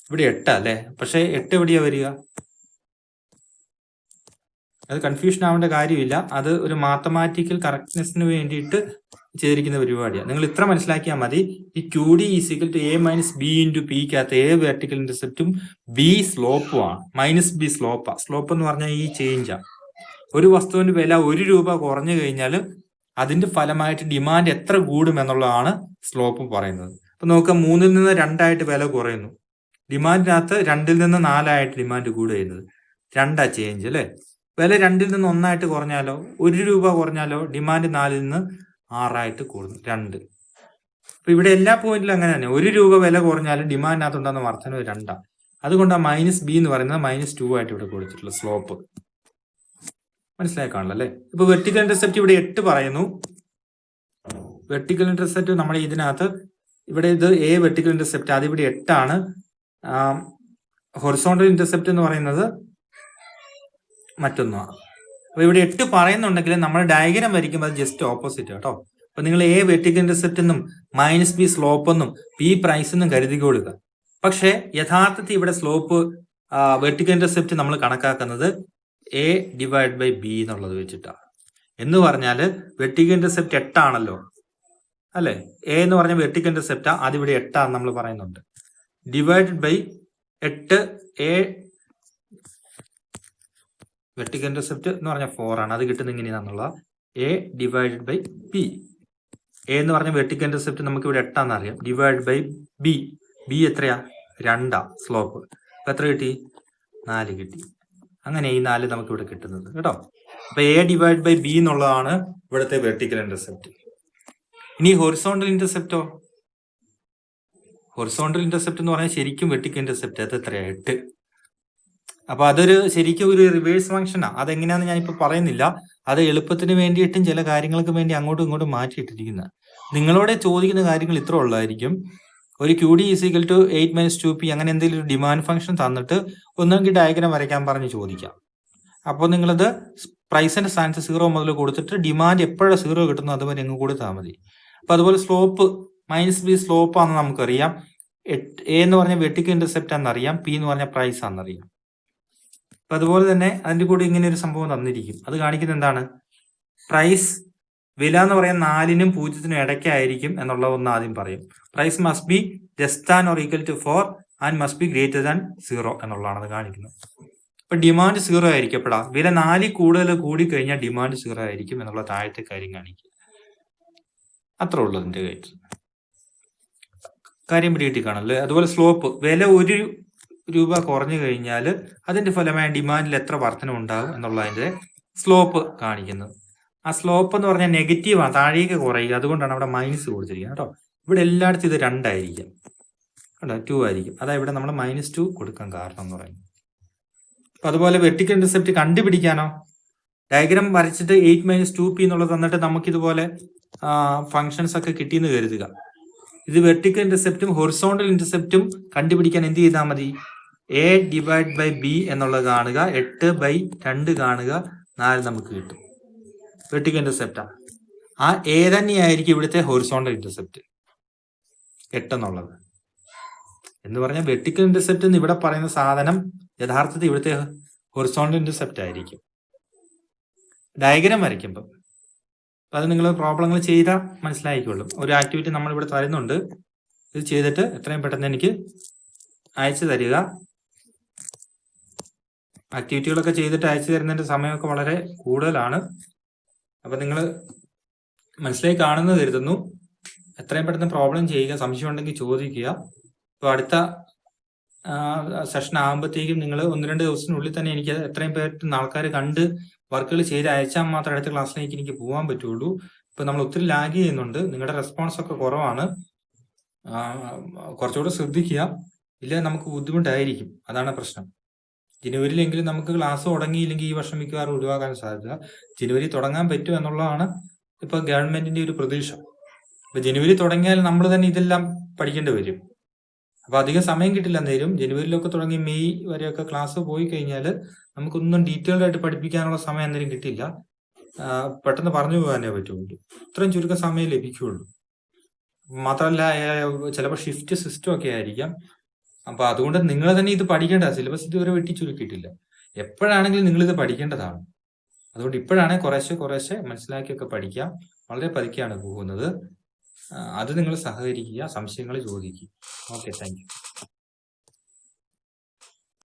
ഇവിടെ 8 അല്ലേ? പക്ഷെ 8 എവിടെയാ വരിക? അത് കൺഫ്യൂഷൻ ആവേണ്ട കാര്യമില്ല. അത് ഒരു മാത്തമാറ്റിക്കൽ കറക്റ്റ്നെസ്സിന് വേണ്ടിയിട്ട് ചെയ്തിരിക്കുന്ന പരിപാടിയാണ്. നിങ്ങൾ ഇത്ര മനസ്സിലാക്കിയാൽ മതി. ഈ Q D is equal to A minus B into പിക്കകത്ത് എ വെർട്ടിക്കൽ ഇന്റർസെപ്റ്റും ബി സ്ലോപ്പും ആണ്. Minus B സ്ലോപ്പാ. സ്ലോപ്പ് എന്ന് പറഞ്ഞാൽ ഈ ചേഞ്ചാണ്. ഒരു വസ്തുവിന്റെ വില 1 രൂപ കുറഞ്ഞു കഴിഞ്ഞാൽ അതിന്റെ ഫലമായിട്ട് ഡിമാൻഡ് എത്ര കൂടും എന്നുള്ളതാണ് സ്ലോപ്പ് പറയുന്നത്. അപ്പൊ നോക്കുക, 3-ൽ നിന്ന് 2 വില കുറയുന്നു. ഡിമാൻഡിനകത്ത് 2-ൽ നിന്ന് 4 ഡിമാൻഡ് കൂടുന്നത്. 2 ചേഞ്ച് അല്ലെ. വില 2-ൽ നിന്ന് 1 കുറഞ്ഞാലോ, 1 രൂപ കുറഞ്ഞാലോ ഡിമാൻഡ് 4-ൽ നിന്ന് 6 കൂടുന്നു. 2. അപ്പൊ ഇവിടെ എല്ലാ പോയിന്റിലും അങ്ങനെ തന്നെ. 1 രൂപ വില കുറഞ്ഞാലും ഡിമാൻഡിനകത്ത് ഉണ്ടാകുന്ന വർധനവ് 2. അതുകൊണ്ട് മൈനസ് ബി എന്ന് പറയുന്നത് -2 ആയിട്ട് ഇവിടെ കൊടുത്തിട്ടുള്ള സ്ലോപ്പ് മനസ്സിലാക്കാണല്ലോ അല്ലെ. ഇപ്പൊ വെർട്ടിക്കൽ ഇന്റർസെപ്റ്റ് ഇവിടെ 8 പറയുന്നു. വെർട്ടിക്കൽ ഇന്റർസെപ്റ്റ് നമ്മുടെ ഇതിനകത്ത് ഇവിടെ ഇത് എ വെർട്ടിക്കൽ ഇന്റർസെപ്റ്റ്, അതിവിടെ 8 ആണ്. ഹൊറിസോണ്ടൽ ഇന്റർസെപ്റ്റ് എന്ന് പറയുന്നത് മറ്റൊന്നാണ്. അപ്പൊ ഇവിടെ 8 പറയുന്നുണ്ടെങ്കിൽ നമ്മൾ ഡയഗ്രാം വരയ്ക്കുമ്പോൾ അത് ജസ്റ്റ് ഓപ്പോസിറ്റ് കേട്ടോ. അപ്പൊ നിങ്ങൾ എ വെർട്ടിക്കൽ ഇന്റർസെപ്റ്റ് എന്നും മൈനസ് ബി സ്ലോപ്പ് എന്നും പി പ്രൈസ് എന്നും കരുതിക്കൊള്ളുക. പക്ഷെ യഥാർത്ഥത്തിൽ ഇവിടെ സ്ലോപ്പ് വെർട്ടിക്കൽ ഇന്റർസെപ്റ്റ് നമ്മൾ കണക്കാക്കുന്നത് എ ഡിവൈഡ് ബൈ ബി എന്നുള്ളത് വെച്ചിട്ടാണ്. എന്ന് പറഞ്ഞാല് വെർട്ടിക്കൽ ഇന്റർസെപ്റ്റ് 8 ആണല്ലോ അല്ലെ. എ എന്ന് പറഞ്ഞ വെർട്ടിക്കൽ ഇന്റർസെപ്റ്റ് അതിവിടെ 8 ആണെന്ന് നമ്മൾ പറയുന്നുണ്ട്. Divided by 8 A vertical intercept എന്ന് പറഞ്ഞാൽ 4 ആണ്. അത് കിട്ടുന്ന ഇങ്ങനെയാണെന്നുള്ള A divided by B. A എന്ന് പറഞ്ഞ വെർട്ടിക്കൽ ഇന്റർസെപ്റ്റ് നമുക്ക് ഇവിടെ 8 ആണെന്ന് അറിയാം. Divide by B. ബി എത്രയാ? 2 സ്ലോപ്പ്. അപ്പൊ എത്ര കിട്ടി? 4 കിട്ടി. അങ്ങനെ ഈ 4 നമുക്ക് ഇവിടെ കിട്ടുന്നത് കേട്ടോ. അപ്പൊ എ ഡിവൈഡ് ബൈ ബി എന്നുള്ളതാണ് ഇവിടുത്തെ വെർട്ടിക്കൽ ഇന്റർസെപ്റ്റ്. ഇനി ഹൊറിസോണ്ടൽ ഇന്റർസെപ്റ്റോ? ഹൊറിസോണ്ടൽ ഇന്റർസെപ്റ്റ് എന്ന് പറഞ്ഞാൽ ശരിക്കും വെർട്ടിക്കൽ ഇന്റർസെപ്റ്റ് അത് എത്രയാ? 8. അപ്പൊ അതൊരു ശരിക്കും ഒരു റിവേഴ്സ് ഫംഗ്ഷനാണ്. അതെങ്ങനെയാന്ന് ഞാനിപ്പോ പറയുന്നില്ല. അത് എളുപ്പത്തിന് വേണ്ടിയിട്ടും ചില കാര്യങ്ങൾക്ക് വേണ്ടി അങ്ങോട്ടും ഇങ്ങോട്ടും മാറ്റിയിട്ടിരിക്കുന്നത്. നിങ്ങളോട് ചോദിക്കുന്ന കാര്യങ്ങൾ ഇത്ര ഉള്ളതായിരിക്കും. ഒരു Q D is equal to 8 - 2p അങ്ങനെ എന്തെങ്കിലും ഒരു ഡിമാൻഡ് ഫംഗ്ഷൻ തന്നിട്ട് ഒന്നെങ്കിൽ ഡയഗ്രാം വരയ്ക്കാൻ പറഞ്ഞ് ചോദിക്കാം. അപ്പോൾ നിങ്ങളത് പ്രൈസിന്റെ സ്ഥാനത്ത് 0 മുതൽ കൊടുത്തിട്ട് ഡിമാൻഡ് എപ്പോഴാണ് 0 കിട്ടുന്നു അതുവരെ എങ്ങ് കൊടുത്താൽ മതി. അപ്പൊ അതുപോലെ സ്ലോപ്പ് -b സ്ലോപ്പ് ആണെന്ന് നമുക്കറിയാം. എ എന്ന് പറഞ്ഞ വെർട്ടിക്കൽ ഇന്റർസെപ്റ്റ് ആണെന്നറിയാം. പി എന്ന് പറഞ്ഞ പ്രൈസ് ആണെന്നറിയാം. അപ്പൊ അതുപോലെ തന്നെ അതിന്റെ കൂടെ ഇങ്ങനെ ഒരു സംഭവം തന്നിരിക്കും. അത് കാണിക്കുന്നത് എന്താണ്? പ്രൈസ് വില എന്ന് പറയാൻ 4-നും 0-നും ഇടയ്ക്കായിരിക്കും എന്നുള്ള ഒന്ന് ആദ്യം പറയും. Price must be less than or equal to 4 and must be greater than 0 എന്നുള്ളതാണ് അത് കാണിക്കുന്നത്. അപ്പൊ ഡിമാൻഡ് 0 ആയിരിക്കും. എപ്പോഴാ? വില 4 കൂടുതൽ കൂടി കഴിഞ്ഞാൽ ഡിമാൻഡ് 0 ആയിരിക്കും എന്നുള്ള താഴത്തെ കാര്യം കാണിക്കുക. അത്ര ഉള്ളതിന്റെ കാര്യം പിടികിട്ടി കാണല്ലേ. അതുപോലെ സ്ലോപ്പ് വില 1 രൂപ കുറഞ്ഞു കഴിഞ്ഞാൽ അതിന്റെ ഫലമായ ഡിമാൻഡിൽ എത്ര വർധന ഉണ്ടാകും എന്നുള്ളതിന്റെ സ്ലോപ്പ് കാണിക്കുന്നത്. ആ സ്ലോപ്പ് എന്ന് പറഞ്ഞാൽ നെഗറ്റീവാണ്, താഴേക്ക് കുറയുക. അതുകൊണ്ടാണ് അവിടെ മൈനസ് കൊടുത്തിരിക്കുന്നത് കേട്ടോ. ഇവിടെ എല്ലായിടത്തും ഇത് 2 ആയിരിക്കും കേട്ടോ, 2 ആയിരിക്കും. അതാ ഇവിടെ നമ്മൾ -2 കൊടുക്കാൻ കാരണം എന്ന് പറയുന്നത്. അപ്പൊ അതുപോലെ വെർട്ടിക്കൽ ഇന്റർസെപ്റ്റ് കണ്ടുപിടിക്കാനോ ഡയഗ്രാം വരച്ചിട്ട് 8 - 2p എന്നുള്ളത് തന്നിട്ട് നമുക്കിതുപോലെ ഫങ്ഷൻസ് ഒക്കെ കിട്ടിയെന്ന് കരുതുക. ഇത് വെർട്ടിക്കൽ ഇന്റർസെപ്റ്റും ഹൊറിസോണ്ടൽ ഇന്റർസെപ്റ്റും കണ്ടുപിടിക്കാൻ എന്ത് ചെയ്താൽ മതി? എ ഡിവൈഡ് ബൈ ബി എന്നുള്ളത് കാണുക, 8/2 കാണുക, 4 നമുക്ക് കിട്ടും. വെർട്ടിക്കൽ ഇന്റർസെപ്റ്റ് ആ എ തന്നെയായിരിക്കും ഇവിടുത്തെ ഹൊറിസോണ്ടൽ ഇന്റർസെപ്റ്റ് 8 എന്നുള്ളത്. എന്ന് പറഞ്ഞാൽ വെർട്ടിക്കൽ ഇന്റർസെപ്റ്റ് എന്ന് ഇവിടെ പറയുന്ന സാധനം യഥാർത്ഥത്തിൽ ഇവിടുത്തെ ഹൊറിസോണ്ടൽ ഇന്റർസെപ്റ്റ് ആയിരിക്കും ഡയഗ്രാം വരയ്ക്കുമ്പോൾ. അത് നിങ്ങൾ പ്രോബ്ലങ്ങൾ ചെയ്താൽ മനസ്സിലായിക്കൊള്ളും. ഒരു ആക്ടിവിറ്റി നമ്മൾ ഇവിടെ തരുന്നുണ്ട്. ഇത് ചെയ്തിട്ട് എത്രയും പെട്ടെന്ന് എനിക്ക് അയച്ചു തരിക. ആക്ടിവിറ്റികളൊക്കെ ചെയ്തിട്ട് അയച്ചു തരുന്നതിന്റെ സമയമൊക്കെ വളരെ കൂടുതലാണ്. അപ്പൊ നിങ്ങൾ മനസ്സിലായി കാണുന്നത് കരുതുന്നു. എത്രയും പെട്ടെന്ന് പ്രോബ്ലം ചെയ്യുക. സംശയം ഉണ്ടെങ്കിൽ ചോദിക്കുക. ഇപ്പൊ അടുത്ത സെഷൻ ആകുമ്പോഴത്തേക്കും നിങ്ങൾ 1-2 ദിവസത്തിനുള്ളിൽ തന്നെ എനിക്ക് എത്രയും പെട്ടെന്ന് ആൾക്കാർ കണ്ട് വർക്കുകൾ ചെയ്ത് അയച്ചാൽ മാത്രമേ അടുത്ത ക്ലാസ്സിലേക്ക് എനിക്ക് പോകാൻ പറ്റുള്ളൂ. ഇപ്പൊ നമ്മൾ ഒത്തിരി ലാഗ് ചെയ്യുന്നുണ്ട്. നിങ്ങളുടെ റെസ്പോൺസ് ഒക്കെ കുറവാണ്. കുറച്ചുകൂടെ ശ്രദ്ധിക്കുക. ഇല്ല നമുക്ക് ബുദ്ധിമുട്ടായിരിക്കും. അതാണ് പ്രശ്നം. ജനുവരിയിലെങ്കിലും നമുക്ക് ക്ലാസ് തുടങ്ങിയില്ലെങ്കിൽ ഈ വർഷം മിക്കവാറും ഒഴിവാക്കാൻ സാധ്യത. ജനുവരി തുടങ്ങാൻ പറ്റും എന്നുള്ളതാണ് ഇപ്പൊ ഗവൺമെന്റിന്റെ ഒരു പ്രതീക്ഷ. ഇപ്പൊ ജനുവരി തുടങ്ങിയാൽ നമ്മൾ തന്നെ ഇതെല്ലാം പഠിക്കേണ്ടി വരും. അപ്പൊ അധികം സമയം കിട്ടില്ല. നേരം ജനുവരിയിലൊക്കെ തുടങ്ങി മെയ് വരെയൊക്കെ ക്ലാസ് പോയി കഴിഞ്ഞാൽ നമുക്കൊന്നും ഡീറ്റെയിൽഡ് ആയിട്ട് പഠിപ്പിക്കാനുള്ള സമയം അന്നേരം കിട്ടില്ല. പെട്ടെന്ന് പറഞ്ഞു പോകാനേ പറ്റുള്ളൂ. ഇത്രയും ചുരുക്കം സമയം ലഭിക്കുകയുള്ളൂ. മാത്രമല്ല ചിലപ്പോൾ ഷിഫ്റ്റ് സിസ്റ്റം ഒക്കെ ആയിരിക്കാം. അപ്പൊ അതുകൊണ്ട് നിങ്ങൾ തന്നെ ഇത് പഠിക്കേണ്ട. സിലബസ് ഇതുവരെ വെട്ടി ചുരുക്കിയിട്ടില്ല. എപ്പോഴാണെങ്കിലും നിങ്ങൾ ഇത് പഠിക്കേണ്ടതാണ്. അതുകൊണ്ട് ഇപ്പോഴാണ് കുറേശ്ശെ മനസ്സിലാക്കിയൊക്കെ പഠിക്കാം. വളരെ പതുക്കെയാണ് പോകുന്നത്. അത് നിങ്ങൾ സഹകരിക്കുക, സംശയങ്ങൾ ചോദിക്കുക. Okay, thank you.